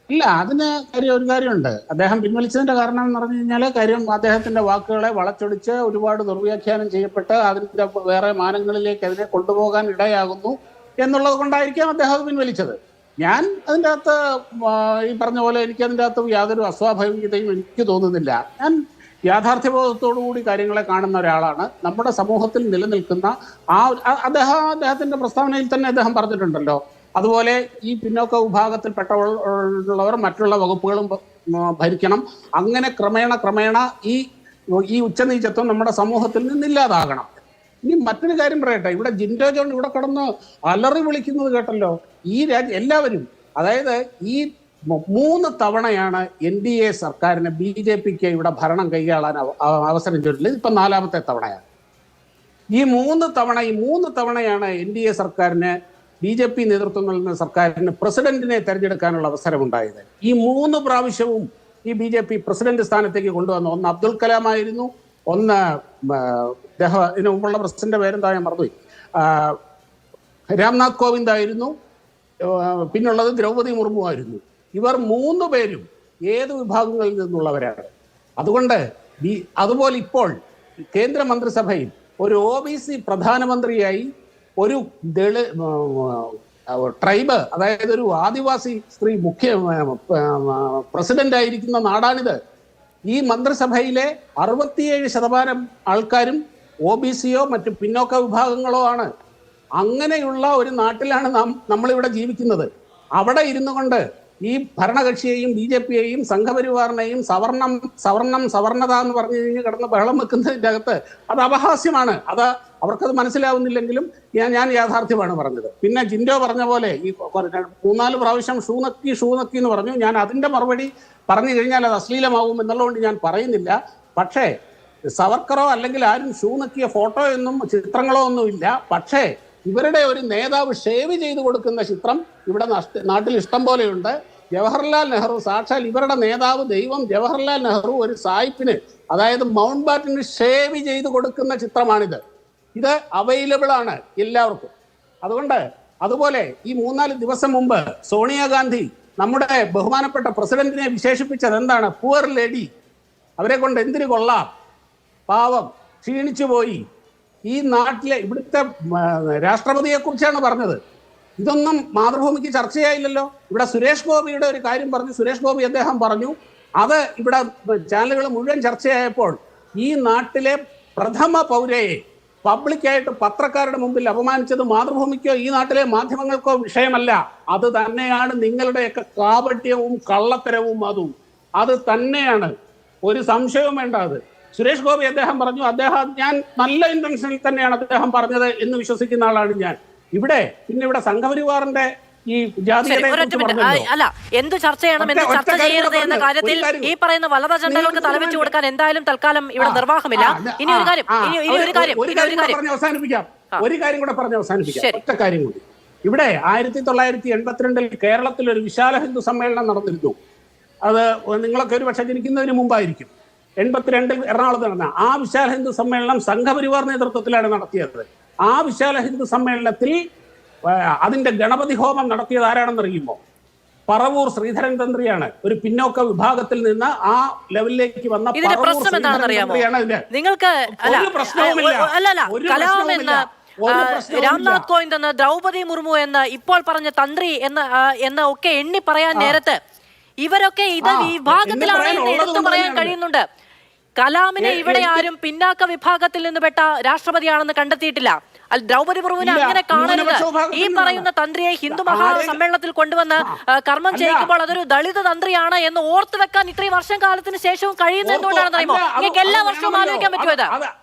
ഇല്ല, അതിന് ഒരു കാര്യമുണ്ട്. അദ്ദേഹം പിൻവലിച്ചതിന്റെ കാരണം എന്ന് പറഞ്ഞു കഴിഞ്ഞാൽ കാര്യം അദ്ദേഹത്തിന്റെ വാക്കുകളെ വളച്ചൊടിച്ച് ഒരുപാട് ദുർവ്യാഖ്യാനം ചെയ്യപ്പെട്ട് അതിന്റെ വേറെ മാനങ്ങളിലേക്ക് അതിനെ കൊണ്ടുപോകാൻ ഇടയാകുന്നു എന്നുള്ളത് കൊണ്ടായിരിക്കാം അദ്ദേഹം അത് പിൻവലിച്ചത്. ഞാൻ അതിൻ്റെ അകത്ത് ഈ പറഞ്ഞ പോലെ എനിക്ക് അതിൻ്റെ അകത്ത് യാതൊരു അസ്വാഭാവികതയും എനിക്ക് തോന്നുന്നില്ല. ഞാൻ യാഥാർത്ഥ്യബോധത്തോടു കൂടി കാര്യങ്ങളെ കാണുന്ന ഒരാളാണ്. നമ്മുടെ സമൂഹത്തിൽ നിലനിൽക്കുന്ന അദ്ദേഹത്തിന്റെ പ്രസ്താവനയിൽ തന്നെ അദ്ദേഹം പറഞ്ഞിട്ടുണ്ടല്ലോ, അതുപോലെ ഈ പിന്നോക്ക വിഭാഗത്തിൽപ്പെട്ടവർ മറ്റുള്ള വകുപ്പുകളും ഭരിക്കണം, അങ്ങനെ ക്രമേണ ഈ ഉച്ചനീചത്വം നമ്മുടെ സമൂഹത്തിൽ നിന്നില്ലാതാകണം. ഇനി മറ്റൊരു കാര്യം പറയട്ടെ, ഇവിടെ ജിൻഡോ ജോൺ ഇവിടെ കടന്ന് അലറി വിളിക്കുന്നത് കേട്ടല്ലോ. ഈ എല്ലാവരും, അതായത് ഈ 3 തവണയാണ് NDA സർക്കാരിന് BJPക്ക് ഇവിടെ ഭരണം കൈയാളാൻ അവസരം ചോദിച്ചത്. ഇപ്പം 4ാമത്തെ തവണയാണ്. ഈ 3 തവണയാണ് NDA സർക്കാരിന് BJP നേതൃത്വം നൽകുന്ന സർക്കാരിന് പ്രസിഡന്റിനെ തെരഞ്ഞെടുക്കാനുള്ള അവസരമുണ്ടായത്. ഈ 3 പ്രാവശ്യവും ഈ BJP പ്രസിഡന്റ് സ്ഥാനത്തേക്ക് കൊണ്ടുവന്നു. ഒന്ന് അബ്ദുൽ കലാം ആയിരുന്നു, ഒന്ന് ഇതിനു മുമ്പുള്ള പ്രസിഡന്റ് പേരെന്താ ഞാൻ മറന്നുപോയി, രാംനാഥ് കോവിന്ദ് ആയിരുന്നു, പിന്നുള്ളത് ദ്രൗപദി മുർമു ആയിരുന്നു. ഇവർ 3 പേരും ഏത് വിഭാഗങ്ങളിൽ നിന്നുള്ളവരാണ്. അതുപോലെ ഇപ്പോൾ കേന്ദ്ര മന്ത്രിസഭയിൽ ഒരു OBC പ്രധാനമന്ത്രിയായി ഒരു ട്രൈബ്, അതായത് ഒരു ആദിവാസി സ്ത്രീ പ്രസിഡന്റ് ആയിരിക്കുന്ന നാടാണിത്. ഈ മന്ത്രിസഭയിലെ 67% ആൾക്കാരും OBCയോ മറ്റു പിന്നോക്ക വിഭാഗങ്ങളോ ആണ്. അങ്ങനെയുള്ള ഒരു നാട്ടിലാണ് നമ്മളിവിടെ ജീവിക്കുന്നത്. അവിടെ ഇരുന്നു കൊണ്ട് ഈ ഭരണകക്ഷിയെയും BJPയെയും സംഘപരിവാറിനെയും സവർണത എന്ന് പറഞ്ഞു കഴിഞ്ഞ് കിടന്ന് ബഹളം വെക്കുന്നതിൻ്റെ അകത്ത് അത് അപഹാസ്യമാണ്. അവർക്കത് മനസ്സിലാവുന്നില്ലെങ്കിലും ഞാൻ യാഥാർത്ഥ്യമാണ് പറഞ്ഞത്. പിന്നെ ജിൻഡോ പറഞ്ഞ പോലെ ഈ 3-4 പ്രാവശ്യം ഷൂ നക്കി എന്ന് പറഞ്ഞു. ഞാൻ അതിൻ്റെ മറുപടി പറഞ്ഞു കഴിഞ്ഞാൽ അത് അശ്ലീലമാവും എന്നുള്ളതുകൊണ്ട് ഞാൻ പറയുന്നില്ല. പക്ഷേ സവർക്കറോ അല്ലെങ്കിൽ ആരും ഷൂ നക്കിയ ഫോട്ടോയൊന്നും ചിത്രങ്ങളോ ഒന്നുമില്ല. പക്ഷേ ഇവരുടെ ഒരു നേതാവ് ഷേവ് ചെയ്ത് കൊടുക്കുന്ന ചിത്രം ഇവിടെ നാട്ടിൽ ഇഷ്ടം പോലെയുണ്ട്. ജവഹർലാൽ നെഹ്റു, സാക്ഷാൽ ഇവരുടെ നേതാവ് ദൈവം ജവഹർലാൽ നെഹ്റു ഒരു സായിപ്പിന്, അതായത് മൗണ്ട് ബാറ്റന് ഷേവ് ചെയ്ത് കൊടുക്കുന്ന ചിത്രമാണിത്. ഇത് അവൈലബിൾ ആണ് എല്ലാവർക്കും. അതുപോലെ ഈ 3-4 ദിവസം മുമ്പ് സോണിയാഗാന്ധി നമ്മുടെ ബഹുമാനപ്പെട്ട പ്രസിഡന്റിനെ വിശേഷിപ്പിച്ചത് എന്താണ്? പുവർ ലേഡി, അവരെ കൊണ്ട് എന്തിനു കൊള്ളാം, പാവം, ക്ഷീണിച്ചു പോയി. ഈ നാട്ടിലെ ഇവിടുത്തെ രാഷ്ട്രപതിയെക്കുറിച്ചാണ് പറഞ്ഞത്. ഇതൊന്നും മാതൃഭൂമിക്ക് ചർച്ചയായില്ലല്ലോ. ഇവിടെ സുരേഷ് ഗോപിയുടെ ഒരു കാര്യം പറഞ്ഞു, സുരേഷ് ഗോപി അദ്ദേഹം പറഞ്ഞു, അത് ഇവിടെ ചാനലുകൾ മുഴുവൻ ചർച്ചയായപ്പോൾ ഈ നാട്ടിലെ പ്രഥമ പൗരയെ പബ്ലിക്കായിട്ട് പത്രക്കാരുടെ മുമ്പിൽ അപമാനിച്ചത് മാതൃഭൂമിക്കോ ഈ നാട്ടിലെ മാധ്യമങ്ങൾക്കോ വിഷയമല്ല. അത് തന്നെയാണ് നിങ്ങളുടെയൊക്കെ കാപട്യവും കള്ളത്തരവും. അത് തന്നെയാണ്, ഒരു സംശയവും വേണ്ട. അത് സുരേഷ് ഗോപി അദ്ദേഹം പറഞ്ഞു, ഞാൻ നല്ല ഇന്റൻഷനിൽ തന്നെയാണ് അദ്ദേഹം പറഞ്ഞത് എന്ന് വിശ്വസിക്കുന്ന ആളാണ് ഞാൻ. ഇവിടെ സംഘപരിവാറിന്റെ ഈ അല്ല, എന്ത് ചർച്ച ചെയ്യണം, എന്ത് ചർച്ച ചെയ്യരുത് എന്ന കാര്യത്തിൽ ഈ പറയുന്ന വലത് അജണ്ടകൾക്ക് തലവെച്ചു കൊടുക്കാൻ എന്തായാലും തൽക്കാലം ഇവിടെ നിർവാഹമില്ല. ഇനി ഒരു കാര്യം അവസാനിപ്പിക്കാം. ഒറ്റ കാര്യം കൂടി. ഇവിടെ 1982 കേരളത്തിൽ ഒരു വിശാല ഹിന്ദു സമ്മേളനം നടന്നിരുന്നു. അത് നിങ്ങളൊക്കെ ഒരു പക്ഷേ ജനിക്കുന്നതിന് മുമ്പായിരിക്കും. 82 എറണാകുളത്ത് നടന്ന ആ വിശാല ഹിന്ദു സമ്മേളനം സംഘപരിവാർ നേതൃത്വത്തിലാണ് നടത്തിയത്. ആ വിശാല ഹിന്ദു സമ്മേളനത്തിൽ അതിന്റെ ഗണപതി ഹോമം നടത്തിയത് ആരാണെന്ന് അറിയുമോ? പറവൂർ ശ്രീധരൻ തന്ത്രിയാണ്. ഒരു പിന്നോക്ക വിഭാഗത്തിൽ നിന്ന് ആ ലെവലിലേക്ക് വന്ന പ്രശ്നം എന്താണെന്ന് അറിയാമോ നിങ്ങൾക്ക്? കലാം എന്ന്, രാംനാഥ് കോവിന്ദ് എന്ന്, ദ്രൗപദി മുർമു എന്ന്, ഇപ്പോൾ പറഞ്ഞ തന്ത്രി എന്ന് ഒക്കെ എണ്ണി പറയാൻ നേരത്ത് ഇവരൊക്കെ ഇത് വിഭാഗത്തിലാണ് എടുത്തു പറയാൻ കഴിയുന്നുണ്ട്. കലാമിനെ ഇവിടെ ആരും പിന്നാക്ക വിഭാഗത്തിൽ നിന്ന് പെട്ട രാഷ്ട്രപതിയാണെന്ന് കണ്ടെത്തിയിട്ടില്ല. ദ്രൗപദി മുർമുവിനെ ഇല്ല, അങ്ങനെ കാണരുത്. ന്യൂനപക്ഷ ഈ വിഭാഗത്തിൽ പറയുന്ന തന്ത്രിയെ ഹിന്ദു മഹാസമ്മേളനത്തിൽ കൊണ്ടുവന്ന് കർമ്മം ചെയ്യിക്കുമ്പോൾ അതൊരു ദളിത് തന്ത്രിയാണ് എന്ന് ഓർത്തു വെക്കാൻ ഇത്രയും വർഷം കാലത്തിന് ശേഷവും കഴിയുന്നത് എന്തുകൊണ്ടാണെന്ന് അറിയുമോ? നിങ്ങൾക്ക് എല്ലാ വർഷവും ആലോചിക്കാൻ പറ്റുമോ ഇത്?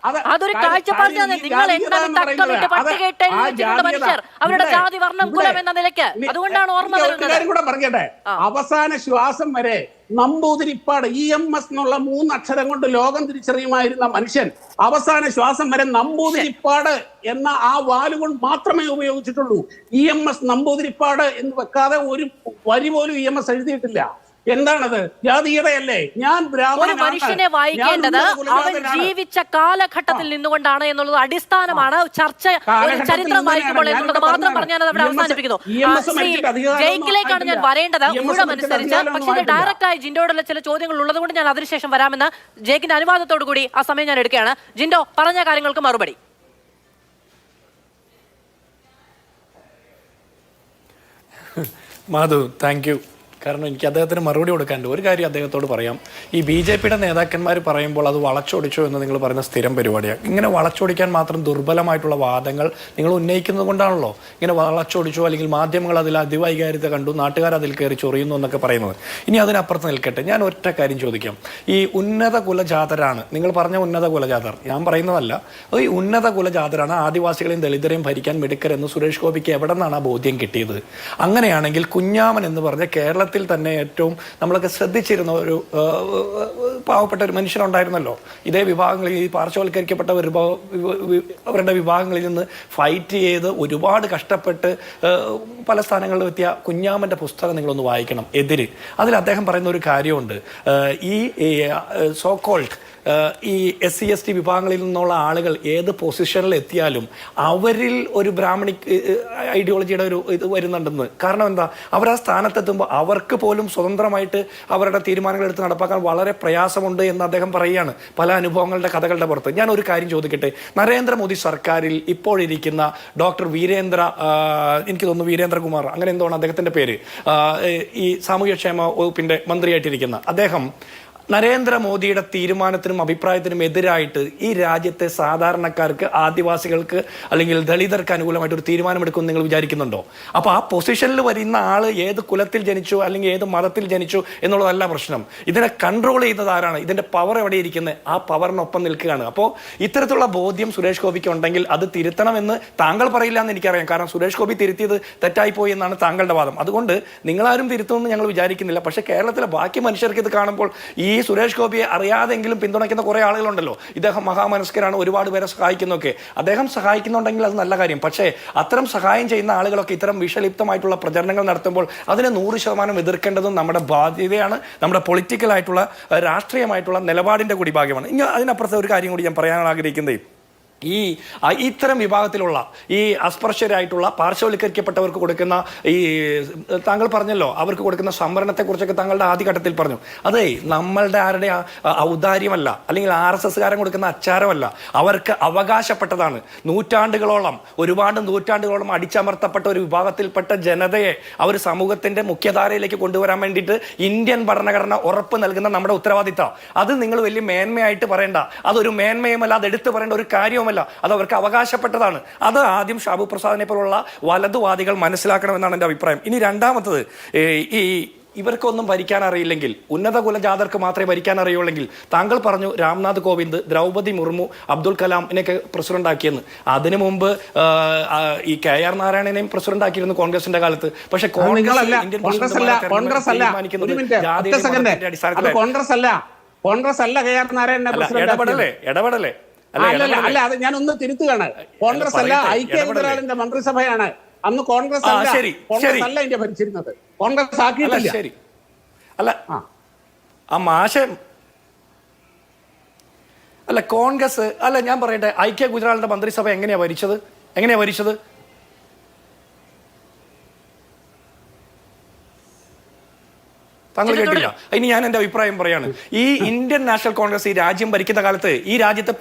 അതൊരു കാഴ്ചപ്പാടിനാണ്. നിങ്ങൾ എണ്ണ തക്കമിട്ട് പട്ടികയിട്ട് എഴുതിച്ചിട്ടുള്ള മനുഷ്യർ അവരുടെ ജാതി വർണ്ണം കുലം എന്ന നിലയ്ക്ക്. അതുകൊണ്ടാണ് ഓർമ്മ വരുന്നത്. കൂടെ പറയട്ടെ, അവസാന ശ്വാസം വരെ നമ്പൂതിരിപ്പാട് EMS എന്നുള്ള 3 അക്ഷരം കൊണ്ട് ലോകം തിരിച്ചറിയുമായിരുന്ന മനുഷ്യൻ അവസാന ശ്വാസം വരെ നമ്പൂതിരിപ്പാട് എന്ന ആ വാലുകൊണ്ട് മാത്രമേ ഉപയോഗിച്ചിട്ടുള്ളൂ. EMS നമ്പൂതിരിപ്പാട് എന്ന് വെക്കാതെ ഒരു വരി പോലും EMS എഴുതിയിട്ടില്ല. എന്താണത്? ജാതീയതയല്ലേ? ഞാൻ ഒരു മനുഷ്യനെ വായിക്കേണ്ടത് അവൻ ജീവിച്ച കാലഘട്ടത്തിൽ നിന്നുകൊണ്ടാണ് എന്നുള്ളത് അടിസ്ഥാനമാണ്. ചർച്ച ഒരു ചരിത്രം വായിക്കുമ്പോൾ എന്നുള്ളത് മാത്രം പറഞ്ഞാൽ അവിടെ അവസാനിപ്പിക്കുന്നു. ജയിക്കിലേക്കാണ് ഞാൻ വരേണ്ടത് ഊഴമനുസരിച്ച്. പക്ഷേ ഡയറക്റ്റ് ആയി ജിൻഡോയോടുള്ള ചില ചോദ്യങ്ങൾ ഉള്ളത് കൊണ്ട് ഞാൻ അതിനുശേഷം വരാമെന്ന് ജയിക്കിന്റെ അനുവാദത്തോടു കൂടി ആ സമയം ഞാൻ എടുക്കുകയാണ്. ജിൻഡോ, പറഞ്ഞ കാര്യങ്ങൾക്ക് മറുപടി. Madhu, thank you. കാരണം എനിക്ക് അദ്ദേഹത്തിന് മറുപടി കൊടുക്കാനുണ്ട്. ഒരു കാര്യം അദ്ദേഹത്തോട് പറയാം. ഈ BJPയുടെ നേതാക്കന്മാർ പറയുമ്പോൾ അത് വളച്ചൊടിച്ചോ എന്ന് നിങ്ങൾ പറയുന്ന സ്ഥിരം പരിപാടിയാണ്. ഇങ്ങനെ വളച്ചൊടിക്കാൻ മാത്രം ദുർബലമായിട്ടുള്ള വാദങ്ങൾ നിങ്ങൾ ഉന്നയിക്കുന്നത് കൊണ്ടാണല്ലോ ഇങ്ങനെ വളച്ചൊടിച്ചോ അല്ലെങ്കിൽ മാധ്യമങ്ങൾ അതിൽ അതിവൈകാര്യത കണ്ടു, നാട്ടുകാർ അതിൽ കയറി ചൊറിയുന്നു എന്നൊക്കെ പറയുന്നത്. ഇനി അതിനപ്പുറത്ത് നിൽക്കട്ടെ, ഞാൻ ഒറ്റ കാര്യം ചോദിക്കാം. ഈ ഉന്നത കുലജാതരാണ് നിങ്ങൾ പറഞ്ഞ ഉന്നത കുലജാതർ, ഞാൻ പറയുന്നതല്ല. ഈ ഉന്നത കുലജാതരാണ് ആദിവാസികളെയും ദളിതരെയും ഭരിക്കാൻ മിടുക്കരെന്ന് സുരേഷ് ഗോപിക്ക് എവിടെ നിന്നാണ് ആ ബോധ്യം കിട്ടിയത്? അങ്ങനെയാണെങ്കിൽ കുഞ്ഞാമൻ എന്ന് പറഞ്ഞ കേരളത്തിൽ തന്നെ ഏറ്റവും നമ്മളൊക്കെ ശ്രദ്ധിച്ചിരുന്ന ഒരു പാവപ്പെട്ട ഒരു മനുഷ്യനുണ്ടായിരുന്നല്ലോ. ഇതേ വിഭാഗങ്ങളിൽ, ഈ പാർശ്വവൽക്കരിക്കപ്പെട്ട അവരുടെ വിഭാഗങ്ങളിൽ നിന്ന് ഫൈറ്റ് ചെയ്ത് ഒരുപാട് കഷ്ടപ്പെട്ട് പല സ്ഥാനങ്ങളിൽ എത്തിയ കുഞ്ഞാമൻ്റെ പുസ്തകം നിങ്ങളൊന്ന് വായിക്കണം, എതിര്. അതിൽ അദ്ദേഹം പറയുന്ന ഒരു കാര്യമുണ്ട്. ഈ സോകോൾഡ് ഈ SC/ST വിഭാഗങ്ങളിൽ നിന്നുള്ള ആളുകൾ ഏത് പൊസിഷനിൽ എത്തിയാലും അവരിൽ ഒരു ബ്രാഹ്മണിക് ഐഡിയോളജിയുടെ ഒരു ഇത് വരുന്നുണ്ടെന്ന്. കാരണം എന്താ? അവർ ആ സ്ഥാനത്തെത്തുമ്പോൾ അവർക്ക് പോലും സ്വതന്ത്രമായിട്ട് അവരുടെ തീരുമാനങ്ങൾ എടുത്ത് നടപ്പാക്കാൻ വളരെ പ്രയാസമുണ്ട് എന്ന് അദ്ദേഹം പറയുകയാണ് പല അനുഭവങ്ങളുടെ കഥകളുടെ പുറത്ത്. ഞാൻ ഒരു കാര്യം ചോദിക്കട്ടെ. നരേന്ദ്രമോദി സർക്കാരിൽ ഇപ്പോഴിരിക്കുന്ന ഡോക്ടർ വീരേന്ദ്ര, എനിക്ക് തോന്നുന്നു വീരേന്ദ്രകുമാർ അങ്ങനെ എന്തോണ് അദ്ദേഹത്തിൻ്റെ പേര്, ഈ സാമൂഹ്യക്ഷേമ വകുപ്പിൻ്റെ മന്ത്രിയായിട്ടിരിക്കുന്ന അദ്ദേഹം നരേന്ദ്രമോദിയുടെ തീരുമാനത്തിനും അഭിപ്രായത്തിനും എതിരായിട്ട് ഈ രാജ്യത്തെ സാധാരണക്കാർക്ക്, ആദിവാസികൾക്ക് അല്ലെങ്കിൽ ദളിതർക്ക് അനുകൂലമായിട്ട് ഒരു തീരുമാനമെടുക്കുമെന്ന് നിങ്ങൾ വിചാരിക്കുന്നുണ്ടോ? അപ്പോൾ ആ പൊസിഷനിൽ വരുന്ന ആൾ ഏത് കുലത്തിൽ ജനിച്ചു അല്ലെങ്കിൽ ഏത് മതത്തിൽ ജനിച്ചു എന്നുള്ളതല്ല പ്രശ്നം. ഇതിനെ കൺട്രോൾ ചെയ്യുന്നത് ആരാണ്? ഇതിന്റെ പവർ എവിടെ ഇരിക്കുന്നത്? ആ പവറിനൊപ്പം നിൽക്കുകയാണ്. അപ്പോൾ ഇത്തരത്തിലുള്ള ബോധ്യം സുരേഷ് ഗോപിക്ക് ഉണ്ടെങ്കിൽ അത് തിരുത്തണമെന്ന് താങ്കൾ പറയില്ല എന്ന് എനിക്കറിയാം. കാരണം സുരേഷ് ഗോപി തിരുത്തിയത് തെറ്റായിപ്പോയി എന്നാണ് താങ്കളുടെ വാദം. അതുകൊണ്ട് നിങ്ങളാരും തിരുത്തുമെന്ന് ഞങ്ങൾ വിചാരിക്കുന്നില്ല. പക്ഷേ കേരളത്തിലെ ബാക്കി മനുഷ്യർക്ക് ഇത് കാണുമ്പോൾ ഈ സുരേഷ് ഗോപിയെ അറിയാതെങ്കിലും പിന്തുണയ്ക്കുന്ന കുറേ ആളുകളുണ്ടല്ലോ. ഇദ്ദേഹം മഹാമനസ്കരാണ്, ഒരുപാട് പേരെ സഹായിക്കുന്നൊക്കെ. അദ്ദേഹം സഹായിക്കുന്നുണ്ടെങ്കിൽ അത് നല്ല കാര്യം. പക്ഷേ അത്തരം സഹായം ചെയ്യുന്ന ആളുകളൊക്കെ ഇത്തരം വിഷലിപ്തമായിട്ടുള്ള പ്രചരണങ്ങൾ നടത്തുമ്പോൾ അതിനെ 100% എതിർക്കേണ്ടതും നമ്മുടെ ബാധ്യതയാണ്. നമ്മുടെ പൊളിറ്റിക്കലായിട്ടുള്ള രാഷ്ട്രീയമായിട്ടുള്ള നിലപാടിൻ്റെ കൂടി ഭാഗമാണ്. ഇനി അതിനപ്പുറത്തെ ഒരു കാര്യം കൂടി ഞാൻ പറയാൻ ആഗ്രഹിക്കുന്നത്, ഈ ഇത്തരം വിഭാഗത്തിലുള്ള ഈ അസ്പർശ്യരായിട്ടുള്ള പാർശ്വവൽക്കരിക്കപ്പെട്ടവർക്ക് കൊടുക്കുന്ന ഈ താങ്കൾ പറഞ്ഞല്ലോ അവർക്ക് കൊടുക്കുന്ന സംവരണത്തെക്കുറിച്ചൊക്കെ താങ്കളുടെ ആദ്യഘട്ടത്തിൽ പറഞ്ഞു. അതേ നമ്മളുടെ ആരുടെ ഔദാര്യമല്ല, അല്ലെങ്കിൽ RSSകാരൻ കൊടുക്കുന്ന അച്ചാരമല്ല, അവർക്ക് അവകാശപ്പെട്ടതാണ്. ഒരുപാട് നൂറ്റാണ്ടുകളോളം അടിച്ചമർത്തപ്പെട്ട ഒരു വിഭാഗത്തിൽപ്പെട്ട ജനതയെ അവർ സമൂഹത്തിന്റെ മുഖ്യധാരയിലേക്ക് കൊണ്ടുവരാൻ വേണ്ടിയിട്ട് ഇന്ത്യൻ ഭരണഘടന ഉറപ്പ് നൽകുന്ന നമ്മുടെ ഉത്തരവാദിത്തം. അത് നിങ്ങൾ വലിയ മേന്മയായിട്ട് പറയേണ്ട, അതൊരു മേന്മയുമല്ല, അത് എടുത്തു പറയേണ്ട ഒരു കാര്യവും അല്ല, അത് അവർക്ക് അവകാശപ്പെട്ടതാണ്. അത് ആദ്യം ഷാബു പ്രസാദിനെ പോലുള്ള വലതുവാദികൾ മനസ്സിലാക്കണമെന്നാണ് എൻ്റെ അഭിപ്രായം. ഇനി രണ്ടാമത്തത്, ഈ ഇവർക്കൊന്നും ഭരിക്കാൻ അറിയില്ലെങ്കിൽ, ഉന്നത കുലജാതർക്ക് മാത്രമേ ഭരിക്കാൻ അറിയുള്ളെങ്കിൽ, താങ്കൾ പറഞ്ഞു രാംനാഥ് കോവിന്ദ്, ദ്രൗപദി മുർമു, അബ്ദുൽ കലാമിനെയൊക്കെ പ്രസിഡന്റ് ആക്കിയെന്ന്. അതിനു മുമ്പ് ഈ KR നാരായണനെയും പ്രസിഡന്റ് ആക്കിയിരുന്നു കോൺഗ്രസിന്റെ കാലത്ത്. പക്ഷേ കോൺഗ്രസ് അല്ല KR നാരായണനെ ഇടപെടലേ അല്ല, അത് ഞാൻ ഒന്ന് തിരുത്തുകയാണ്. കോൺഗ്രസ് അല്ല, ഐക്യജനാധിപത്യ മന്ത്രിസഭയാണ്. അന്ന് കോൺഗ്രസ് അല്ല ഇന്ത്യ ഭരിച്ചിരുന്നത്. കോൺഗ്രസ് ആക്കിയിട്ടില്ല. ശരി, അല്ല ആ മാഷം അല്ല കോൺഗ്രസ് അല്ല, ഞാൻ പറയട്ടെ, ഐക്യ ഗുജറാളിന്റെ മന്ത്രിസഭ എങ്ങനെയാ ഭരിച്ചത്? താങ്കൾ കേട്ടില്ല. ഇനി ഞാൻ എന്റെ അഭിപ്രായം പറയാണ്. ഈ ഇന്ത്യൻ നാഷണൽ കോൺഗ്രസ് ഈ രാജ്യം ഭരിക്കുന്ന കാലത്ത് ഈ രാജ്യത്തെ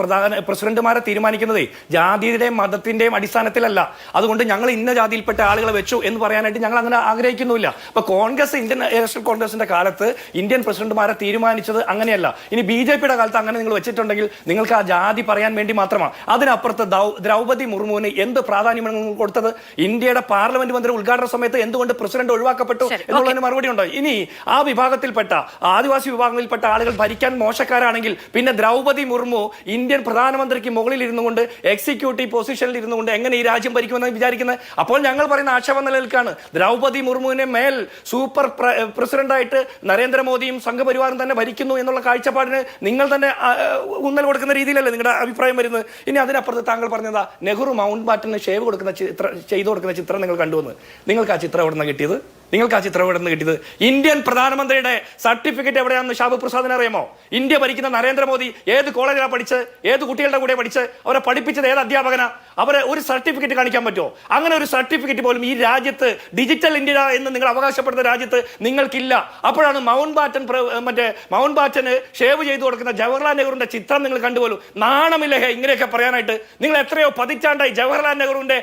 പ്രസിഡന്റുമാരെ തീരുമാനിക്കുന്നത് ജാതിയുടെയും മതത്തിന്റെയും അടിസ്ഥാനത്തിലല്ല. അതുകൊണ്ട് ഞങ്ങൾ ഇന്ന ജാതിയിൽപ്പെട്ട ആളുകളെ വെച്ചു എന്ന് പറയാനായിട്ട് ഞങ്ങൾ അങ്ങനെ ആഗ്രഹിക്കുന്നില്ല. അപ്പൊ കോൺഗ്രസ്, ഇന്ത്യൻ നാഷണൽ കോൺഗ്രസിന്റെ കാലത്ത് ഇന്ത്യൻ പ്രസിഡന്റുമാരെ തീരുമാനിച്ചത് അങ്ങനെയല്ല. ഇനി BJPയുടെ കാലത്ത് അങ്ങനെ നിങ്ങൾ വെച്ചിട്ടുണ്ടെങ്കിൽ നിങ്ങൾക്ക് ആ ജാതി പറയാൻ വേണ്ടി മാത്രമാണ്. അതിനപ്പുറത്ത് ദ്രൗപദി മുർമുവിന് എന്ത് പ്രാധാന്യമാണ് നിങ്ങൾ കൊടുത്തത്? ഇന്ത്യയുടെ പാർലമെന്റ് മന്ദിര ഉദ്ഘാടന സമയത്ത് എന്തുകൊണ്ട് പ്രസിഡന്റ് ഒഴിവാക്കപ്പെട്ടു എന്നുള്ളതിന് മറുപടി ഉണ്ടോ? ഇനി ആ വിഭാഗത്തിൽപ്പെട്ട ആദിവാസി വിഭാഗങ്ങളിൽപ്പെട്ട ആളുകൾ ഭരിക്കാൻ മോശക്കാരാണെങ്കിൽ പിന്നെ ദ്രൗപദി മുർമു ഇന്ത്യൻ പ്രധാനമന്ത്രിക്ക് മുകളിൽ ഇരുന്നുകൊണ്ട് എക്സിക്യൂട്ടീവ് പൊസിഷനിൽ ഇരുന്നുകൊണ്ട് എങ്ങനെ ഈ രാജ്യം ഭരിക്കുമെന്ന് വിചാരിക്കുന്നത്? അപ്പോൾ ഞങ്ങൾ പറയുന്ന ആക്ഷേപം നിലനിൽക്കാണ്. ദ്രൗപദി മുർമുവിനെ മേൽ സൂപ്പർ പ്രസിഡന്റായിട്ട് നരേന്ദ്രമോദിയും സംഘപരിവാറും തന്നെ ഭരിക്കുന്നു എന്നുള്ള കാഴ്ചപ്പാടിന് നിങ്ങൾ തന്നെ ഊന്നൽ കൊടുക്കുന്ന രീതിയിലല്ലേ നിങ്ങളുടെ അഭിപ്രായം വരുന്നത്? ഇനി അതിനപ്പുറത്ത് താങ്കൾ പറഞ്ഞതാ നെഹ്റു മൗണ്ട് ബാറ്റന് ഷേവ് കൊടുക്കുന്ന ചെയ്തു കൊടുക്കുന്ന ചിത്രം നിങ്ങൾ കണ്ടുവന്ന്. നിങ്ങൾക്ക് ആ ചിത്രം എവിടെ നിന്ന് കിട്ടിയത്? ഇന്ത്യൻ പ്രധാനമന്ത്രിയുടെ സർട്ടിഫിക്കറ്റ് എവിടെയാണെന്ന് ഷാബു പ്രസാദിന് അറിയാമോ? ഇന്ത്യ ഭരിക്കുന്ന നരേന്ദ്രമോദി ഏത് കോളേജിലാണ് പഠിച്ച്, ഏത് കുട്ടികളുടെ കൂടെ പഠിച്ച്, അവരെ പഠിപ്പിച്ചത് ഏത് അധ്യാപകനാ? അവരെ ഒരു സർട്ടിഫിക്കറ്റ് കാണിക്കാൻ പറ്റുമോ? അങ്ങനെ ഒരു സർട്ടിഫിക്കറ്റ് പോലും ഈ രാജ്യത്ത്, ഡിജിറ്റൽ ഇന്ത്യ എന്ന് നിങ്ങൾ അവകാശപ്പെടുന്ന രാജ്യത്ത് നിങ്ങൾക്കില്ല. അപ്പോഴാണ് മൗണ്ട് ബാറ്റന് ഷേവ് ചെയ്തു കൊടുക്കുന്ന ജവഹർലാൽ നെഹ്റുവിന്റെ ചിത്രം നിങ്ങൾ കണ്ടുപോലും. നാണമില്ലേ ഇങ്ങനെയൊക്കെ പറയാനായിട്ട്? നിങ്ങൾ എത്രയോ പതിറ്റാണ്ടായി ജവഹർലാൽ നെഹ്റുവിന്റെ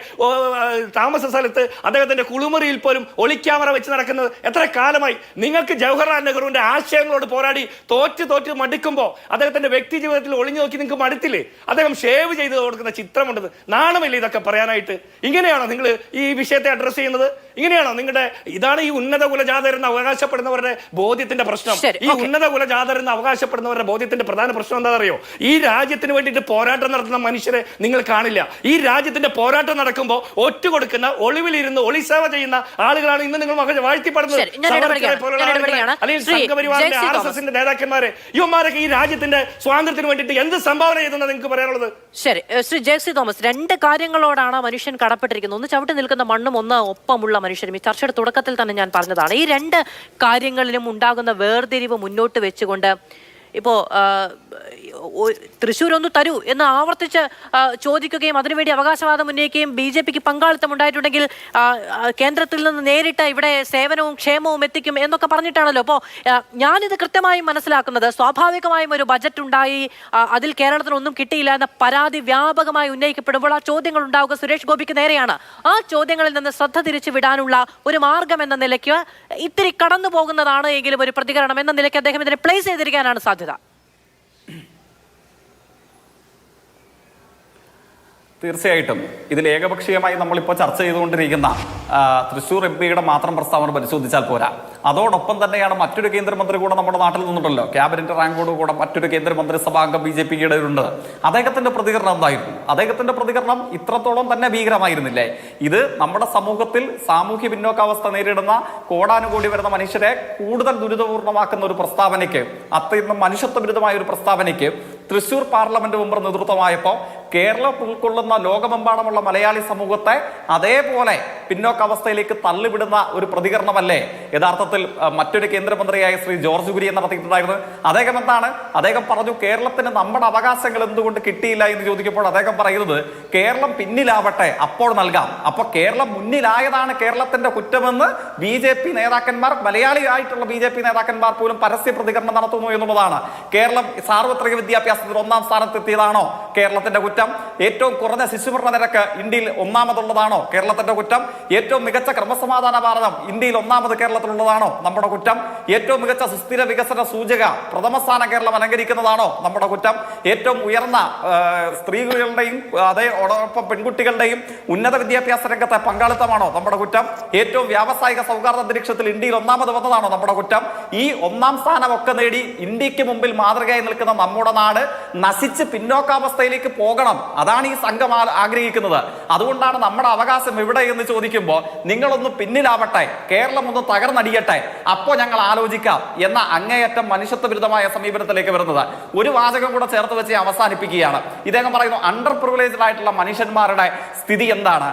താമസ സ്ഥലത്ത് അദ്ദേഹത്തിന്റെ കുളിമുറിയിൽ പോലും ഒളിക്യാമറ വെച്ച് നടക്കുന്നത് എത്ര കാലമായി? നിങ്ങൾക്ക് ജവഹർലാൽ നെഹ്റുവിന്റെ ആശയങ്ങളോട് പോരാടി തോറ്റ് മടുക്കുമ്പോൾ അദ്ദേഹത്തിന്റെ വ്യക്തി ജീവിതത്തിൽ ഒളിഞ്ഞു നോക്കി നിങ്ങൾക്ക് മടുത്തില്ലേ? അദ്ദേഹം ഷേവ് ചെയ്ത് കൊടുക്കുന്ന ചിത്രമുണ്ടത്. നാണമില്ലേ ഇതൊക്കെ പറയാനായിട്ട്? ഇങ്ങനെയാണോ നിങ്ങൾ ഈ വിഷയത്തെ അഡ്രസ് ചെയ്യുന്നത്? ഇങ്ങനെയാണോ നിങ്ങളുടെ? ഇതാണ് ഈ ഉന്നത കുലജാതരെന്ന് അവകാശപ്പെടുന്നവരുടെ ബോധ്യത്തിന്റെ പ്രശ്നം. ഈ ഉന്നത കുലജാതരെന്ന് അവകാശപ്പെടുന്നവരുടെ ബോധ്യത്തിന്റെ പ്രധാന പ്രശ്നം എന്താ അറിയോ? ഈ രാജ്യത്തിന് വേണ്ടിയിട്ട് പോരാട്ടം നടത്തുന്ന മനുഷ്യരെ നിങ്ങൾ കാണില്ല. ഈ രാജ്യത്തിന്റെ പോരാട്ടം നടക്കുമ്പോൾ ഒറ്റുകൊടുക്കുന്ന, ഒളിവിലിരുന്ന് ഒളിസേവ ചെയ്യുന്ന ആളുകളാണ് ഇന്ന് നിങ്ങൾ വാഴ്ത്തിപ്പെടുന്നത്. അല്ലെങ്കിൽ സംഘപരിവാറിന്റെ RSSന്റെ നേതാക്കന്മാരെ, ഇവന്മാരൊക്കെ ഈ രാജ്യത്തിന്റെ സ്വാതന്ത്ര്യത്തിന് വേണ്ടിയിട്ട് എന്ത് സംഭാവന ചെയ്തെന്നാണ് നിങ്ങൾക്ക് പറയാനുള്ളത്? ശരി, ശ്രീ ജെ.സി. തോമസ്, രണ്ട് കാര്യങ്ങളോടാണ് മനുഷ്യൻ കടപ്പെട്ടിരിക്കുന്നത്. ഒന്ന് ചവിട്ടി നിൽക്കുന്ന മണ്ണും, ഒന്ന് ഒപ്പമുള്ള മനുഷ്യരും. ഈ ചർച്ചയുടെ തുടക്കത്തിൽ തന്നെ ഞാൻ പറഞ്ഞതാണ്, ഈ രണ്ട് കാര്യങ്ങളിലും ഉണ്ടാകുന്ന വേർതിരിവ് മുന്നോട്ട് വെച്ചുകൊണ്ട് ഇപ്പോൾ തൃശ്ശൂർ ഒന്ന് തരൂ എന്ന് ആവർത്തിച്ച് ചോദിക്കുകയും അതിനുവേണ്ടി അവകാശവാദം ഉന്നയിക്കുകയും BJPക്ക് പങ്കാളിത്തം ഉണ്ടായിട്ടുണ്ടെങ്കിൽ കേന്ദ്രത്തിൽ നിന്ന് നേരിട്ട് ഇവിടെ സേവനവും ക്ഷേമവും എത്തിക്കും എന്നൊക്കെ പറഞ്ഞിട്ടാണല്ലോ. അപ്പോൾ ഞാനിത് കൃത്യമായും മനസ്സിലാക്കുന്നത്, സ്വാഭാവികമായും ഒരു ബജറ്റ് ഉണ്ടായി, അതിൽ കേരളത്തിന് ഒന്നും കിട്ടിയില്ല എന്ന പരാതി വ്യാപകമായി ഉന്നയിക്കപ്പെടുമ്പോൾ ആ ചോദ്യങ്ങൾ ഉണ്ടാവുക സുരേഷ് ഗോപിക്ക് നേരെയാണ്. ആ ചോദ്യങ്ങളിൽ നിന്ന് ശ്രദ്ധ തിരിച്ചു വിടാനുള്ള ഒരു മാർഗം എന്ന നിലയ്ക്ക് ഇത്തിരി കടന്നു പോകുന്നതാണ് എങ്കിലും ഒരു പ്രതികരണം എന്ന നിലയ്ക്ക് അദ്ദേഹം ഇതിനെ പ്ലേസ് ചെയ്തിരിക്കാനാണ് സാധ്യത. തീർച്ചയായിട്ടും ഇതിൽ ഏകപക്ഷീയമായി നമ്മളിപ്പോൾ ചർച്ച ചെയ്തുകൊണ്ടിരിക്കുന്ന തൃശ്ശൂർ MP-യുടെ മാത്രം പ്രസ്താവന പരിശോധിച്ചാൽ പോരാ. അതോടൊപ്പം തന്നെയാണ് മറ്റൊരു കേന്ദ്രമന്ത്രി കൂടെ നമ്മുടെ നാട്ടിൽ നിന്നുണ്ടല്ലോ, ക്യാബിനറ്റ് റാങ്കോട് കൂടെ മറ്റൊരു കേന്ദ്രമന്ത്രിസഭാംഗം BJPയുടെ ഉണ്ട്. അദ്ദേഹത്തിന്റെ പ്രതികരണം എന്തായിരുന്നു? അദ്ദേഹത്തിന്റെ പ്രതികരണം ഇത്രത്തോളം തന്നെ ഭീകരമായിരുന്നില്ലേ? ഇത് നമ്മുടെ സമൂഹത്തിൽ സാമൂഹ്യ പിന്നോക്കാവസ്ഥ നേരിടുന്ന കോടാനുകോടി വരുന്ന മനുഷ്യരെ കൂടുതൽ ദുരിതപൂർണ്ണമാക്കുന്ന ഒരു പ്രസ്താവനയ്ക്ക്, അത്രയും മനുഷ്യത്വവിരുദ്ധമായ ഒരു പ്രസ്താവനയ്ക്ക് തൃശ്ശൂർ പാർലമെന്റ് മെമ്പർ നേതൃത്വമായപ്പോൾ കേരളം ഉൾക്കൊള്ളുന്ന ലോകമെമ്പാടുമുള്ള മലയാളി സമൂഹത്തെ അതേപോലെ പിന്നോക്കാവസ്ഥയിലേക്ക് തള്ളിവിടുന്ന ഒരു പ്രതികരണമല്ലേ യഥാർത്ഥത്തിൽ മറ്റൊരു കേന്ദ്രമന്ത്രിയായ ശ്രീ ജോർജ് കുര്യൻ നടത്തിയിട്ടുണ്ടായിരുന്നത്? അദ്ദേഹം എന്താണ്? അദ്ദേഹം പറഞ്ഞു, കേരളത്തിന് നമ്മുടെ അവകാശങ്ങൾ എന്തുകൊണ്ട് കിട്ടിയില്ല എന്ന് ചോദിക്കുമ്പോൾ അദ്ദേഹം പറയുന്നത്, കേരളം പിന്നിലാവട്ടെ അപ്പോൾ നൽകാം. അപ്പൊ കേരളം മുന്നിലായതാണ് കേരളത്തിന്റെ കുറ്റമെന്ന് BJP നേതാക്കന്മാർ, മലയാളിയായിട്ടുള്ള BJP നേതാക്കന്മാർ പോലും പരസ്യ പ്രതികരണം നടത്തുന്നു എന്നുള്ളതാണ്. കേരളം സാർവത്രിക വിദ്യാഭ്യാസത്തിൽ 1-ാം സ്ഥാനത്തെത്തിയതാണോ കേരളത്തിന്റെ കുറ്റം? ഏറ്റവും കുറഞ്ഞ ശിശുമരണ നിരക്ക് ഇന്ത്യയിൽ 1-ാമതുള്ളതാണോ കേരളത്തിന്റെ കുറ്റം? ഏറ്റവും മികച്ച ക്രമസമാധാന ഭാരതം ഇന്ത്യയിൽ 1-ാമത് കേരളത്തിലുള്ളതാണോ നമ്മുടെ കുറ്റം? ഏറ്റവും മികച്ച സുസ്ഥിര വികസന സൂചക പ്രഥമ സ്ഥാനം കേരളം അലങ്കരിക്കുന്നതാണോ നമ്മുടെ കുറ്റം? ഏറ്റവും ഉയർന്ന സ്ത്രീകളുടെയും അതോടൊപ്പം പെൺകുട്ടികളുടെയും ഉന്നത വിദ്യാഭ്യാസ രംഗത്തെ പങ്കാളിത്തമാണോ നമ്മുടെ കുറ്റം? ഏറ്റവും വ്യാവസായിക സൗഹാർദ്ദ അന്തരീക്ഷത്തിൽ ഇന്ത്യയിൽ 1-ാമത് വന്നതാണോ നമ്മുടെ കുറ്റം? ഈ 1-ാം സ്ഥാനമൊക്കെ നേടി ഇന്ത്യക്ക് മുമ്പിൽ മാതൃകയായി നിൽക്കുന്ന നമ്മുടെ നാട് നശിച്ച് പിന്നോക്കാവസ്ഥയിലേക്ക് പോകണം. അതാണ് ഈ സംഘം ആഗ്രഹിക്കുന്നത്. അതുകൊണ്ടാണ് നമ്മുടെ അവകാശം എവിടെ എന്ന് ചോദിക്കുമ്പോൾ നിങ്ങളൊന്ന് പിന്നിലാവട്ടെ, കേരളം ഒന്ന് തകർന്നടിയട്ടെ, അപ്പോൾ ഞങ്ങൾ ആലോചിക്കാം എന്ന അങ്ങേയറ്റം മനുഷ്യത്വ വിരുദ്ധമായ സമീപനത്തിലേക്ക് വരുന്നത്. ഒരു വാചകം കൂടെ ചേർത്ത് വെച്ച് അവസാനിപ്പിക്കുകയാണ്. ഇദ്ദേഹം പറയുന്നു, അണ്ടർ പ്രിവിലേജ്ഡ് ആയിട്ടുള്ള മനുഷ്യന്മാരുടെ സ്ഥിതി എന്താണ്?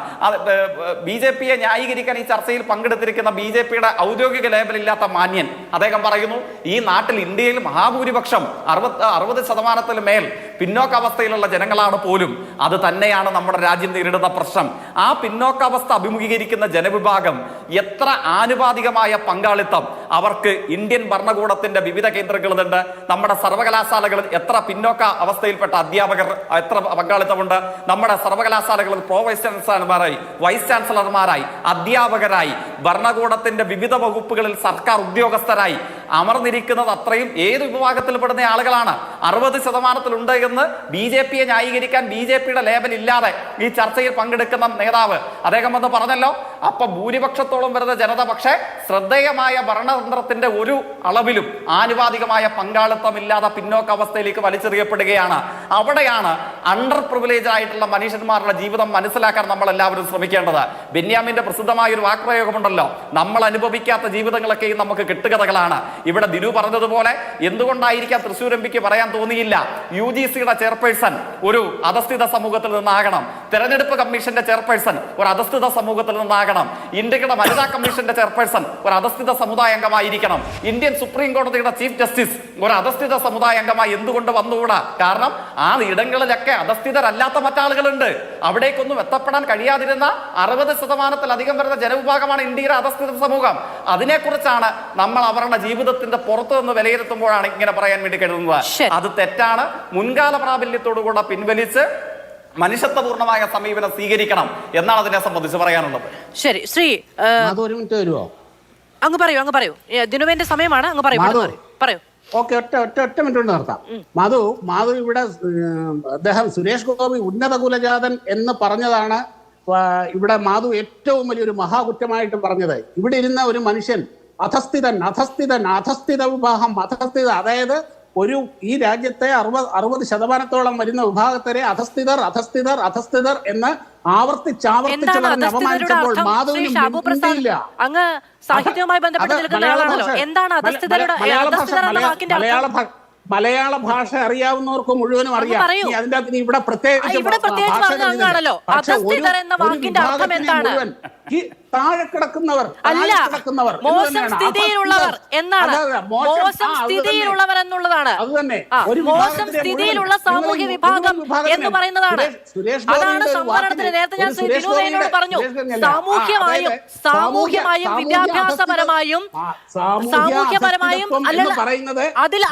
BJPയെ ന്യായീകരിക്കാൻ ഈ ചർച്ചയിൽ പങ്കെടുത്തിരിക്കുന്ന BJPയുടെ ഔദ്യോഗിക ലേബലില്ലാത്ത മാന്യൻ അദ്ദേഹം പറയുന്നു, ഈ നാട്ടിൽ ഇന്ത്യയിൽ മഹാഭൂരിപക്ഷം 60% മേൽ പിന്നോക്കാവസ്ഥയിലുള്ള ജനങ്ങളാണ് പോലും. അത് തന്നെയാണ് നമ്മുടെ രാജ്യം നേരിടുന്ന പ്രശ്നം. ആ പിന്നോക്കാവസ്ഥ അഭിമുഖീകരിക്കുന്ന ജനവിഭാഗം എത്ര ആനുപാതികമായ പങ്കാളിത്തം അവർക്ക് ഇന്ത്യൻ ഭരണകൂടത്തിന്റെ വിവിധ കേന്ദ്രങ്ങളുണ്ട്. നമ്മുടെ സർവകലാശാലകളിൽ എത്ര പിന്നോക്ക അവസ്ഥയിൽപ്പെട്ട അധ്യാപകർ എത്ര പങ്കാളിത്തമുണ്ട്. നമ്മുടെ സർവകലാശാലകളിൽ പ്രോ വൈസ് ചാൻസലർമാരായി, വൈസ് ചാൻസലർമാരായി, അധ്യാപകരായി, ഭരണകൂടത്തിന്റെ വിവിധ വകുപ്പുകളിൽ സർക്കാർ ഉദ്യോഗസ്ഥരായി അമർന്നിരിക്കുന്നത് അത്രയും ഏത് വിഭാഗത്തിൽപ്പെടുന്ന ആളുകളാണ്. 60% എന്ന് BJPയെ ന്യായീകരിക്കാൻ BJPയുടെ ലേബൽ ഇല്ലാതെ ഈ ചർച്ചയിൽ പങ്കെടുക്കുന്ന നേതാവ് അദ്ദേഹം വന്ന് പറഞ്ഞല്ലോ. അപ്പൊ ഭൂരിപക്ഷത്തോളം വരുന്ന ജനത പക്ഷേ ശ്രദ്ധേയമായ ഭരണതന്ത്രത്തിന്റെ ഒരു അളവിലും ആനുപാതികമായ പങ്കാളിത്തമില്ലാതെ പിന്നോക്കാവസ്ഥയിലേക്ക് വലിച്ചെറിയപ്പെടുകയാണ്. അവിടെയാണ് അണ്ടർ പ്രിവിലേജ് ആയിട്ടുള്ള മനുഷ്യന്മാരുടെ ജീവിതം മനസ്സിലാക്കാൻ നമ്മൾ എല്ലാവരും ശ്രമിക്കേണ്ടത്. ബെന്യാമിന്റെ പ്രസിദ്ധമായ ഒരു വാക്പ്രയോഗമുണ്ടല്ലോ, നമ്മൾ അനുഭവിക്കാത്ത ജീവിതങ്ങളൊക്കെയും നമുക്ക് കെട്ടുകഥകളാണ്. ഇവിടെ ദിനു പറഞ്ഞതുപോലെ എന്തുകൊണ്ടായിരിക്കാം തൃശ്ശൂർ എം പിക്ക് പറയാൻ തോന്നിയില്ല UGCയുടെ ചെയർപേഴ്സൺ ഒരു അധസ്ഥിത സമൂഹത്തിൽ നിന്നാകണം, തെരഞ്ഞെടുപ്പ് കമ്മീഷന്റെ ചെയർപേഴ്സൺ ഒരു അധസ്ഥിത സമൂഹത്തിൽ നിന്നാകണം, ഇന്ത്യയുടെ വനിതാ കമ്മീഷന്റെ ചെയർപേഴ്സൺ ഒരു അധസ്ഥിത സമുദായ അംഗമായിരിക്കണം, ഇന്ത്യൻ സുപ്രീം കോടതിയുടെ ചീഫ് ജസ്റ്റിസ് ഒരു അധസ്ഥിത സമുദായ അംഗമായി എന്തുകൊണ്ട് വന്നുകൂടാ? കാരണം ആ ഇടങ്ങളിലൊക്കെ അധസ്ഥിതരല്ലാത്ത മറ്റാളുകളുണ്ട്. അവിടേക്കൊന്നും എത്തപ്പെടാൻ കഴിയാതിരുന്ന 60%-ലധികം വരുന്ന ജനവിഭാഗമാണ് ഇന്ത്യയുടെ അധസ്ഥിത സമൂഹം. അതിനെക്കുറിച്ചാണ് നമ്മൾ അവരുടെ ജീവിതത്തിന്റെ പുറത്തു നിന്ന് വിലയിരുത്തുമ്പോഴാണ് ഇങ്ങനെ പറയാൻ വേണ്ടി കരുതുന്നത്. അത് തെറ്റാണ്. മുൻകാല പ്രാബല്യത്തോടുകൂടെ പിൻവലിച്ച് മനുഷ്യത്വപൂർണമായ സമീപനം സ്വീകരിക്കണം എന്നാണ് അതിനെ സംബന്ധിച്ച് പറയാനുള്ളത്. ശരി, ശ്രീ ഒരു മിനിറ്റ് വരുമോ? അങ്ങ് പറയൂ. ദിനുവേന്റെ സമയമാണ്, അങ്ങ് പറയൂ. ഓക്കെ, ഒറ്റ മിനിറ്റ് കൊണ്ട് നിർത്താം. മാധു ഇവിടെ അദ്ദേഹം സുരേഷ് ഗോപി ഉന്നത കുലജാതൻ എന്ന് പറഞ്ഞതാണ് ഇവിടെ മാധു ഏറ്റവും വലിയൊരു മഹാകുറ്റമായിട്ട് പറഞ്ഞത്. ഇവിടെ ഇരുന്ന ഒരു മനുഷ്യൻ അധസ്ഥിത വിഭാഗം, അതായത് ഈ രാജ്യത്തെ 60% വരുന്ന വിഭാഗത്തിലെ അധസ്ഥിതർ എന്ന് ആവർത്തിച്ച് പറഞ്ഞ് അപമാനിച്ചപ്പോൾ മാധവിന് അങ്ങ് സാഹിത്യവുമായി ബന്ധപ്പെട്ട് നിൽക്കുന്ന ആളാണല്ലോ. എന്താണ് മലയാള ഭാഷ അറിയാവുന്നവർക്ക് മുഴുവനും അറിയാം. അതിന്റെ ഇവിടെ പ്രത്യേകിച്ച് താഴെ കിടക്കുന്നവർ മോശം സ്ഥിതിയിലുള്ളവർ എന്നാണ്. മോശം സ്ഥിതിയിലുള്ളവർ എന്നുള്ളതാണ്. മോശം സ്ഥിതിയിലുള്ള സാമൂഹ്യ വിഭാഗം എന്ന് പറയുന്നതാണ്. അതാണ് സംവരണത്തിന് നേരത്തെ ഞാൻ ദിനുവേനോട് പറഞ്ഞു. സാമൂഹ്യമായും വിദ്യാഭ്യാസപരമായും അതിൽ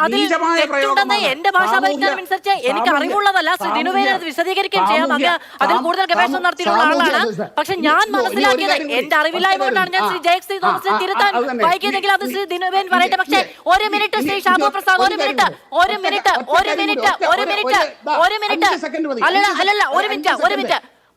തെറ്റുണ്ടെന്ന് എന്റെ ഭാഷാ പരിജ്ഞാനം അനുസരിച്ച് എനിക്ക് അറിവുള്ളതല്ല. ദിനുവേന അത് വിശദീകരിക്കുകയും ചെയ്യാം. അതിൽ കൂടുതൽ ഗവേഷണം നടത്തിയിട്ടുള്ള ആളാണ്. പക്ഷെ ഞാൻ മനസ്സിലാക്കിയത് എന്റെ അറിവില്ലായ്മ കൊണ്ടാണ് ഞാൻ ശ്രീ ജയശ്രീ തോമസിനെ തിരുത്താൻ വായിക്കുന്നതെങ്കിൽ അത് ശ്രീ ദിനുവേൻ പറയട്ടെ. പക്ഷേ ഒരു മിനിറ്റ് ശ്രീ ഷാബു പ്രസാദ്, ഒരു മിനിറ്റ്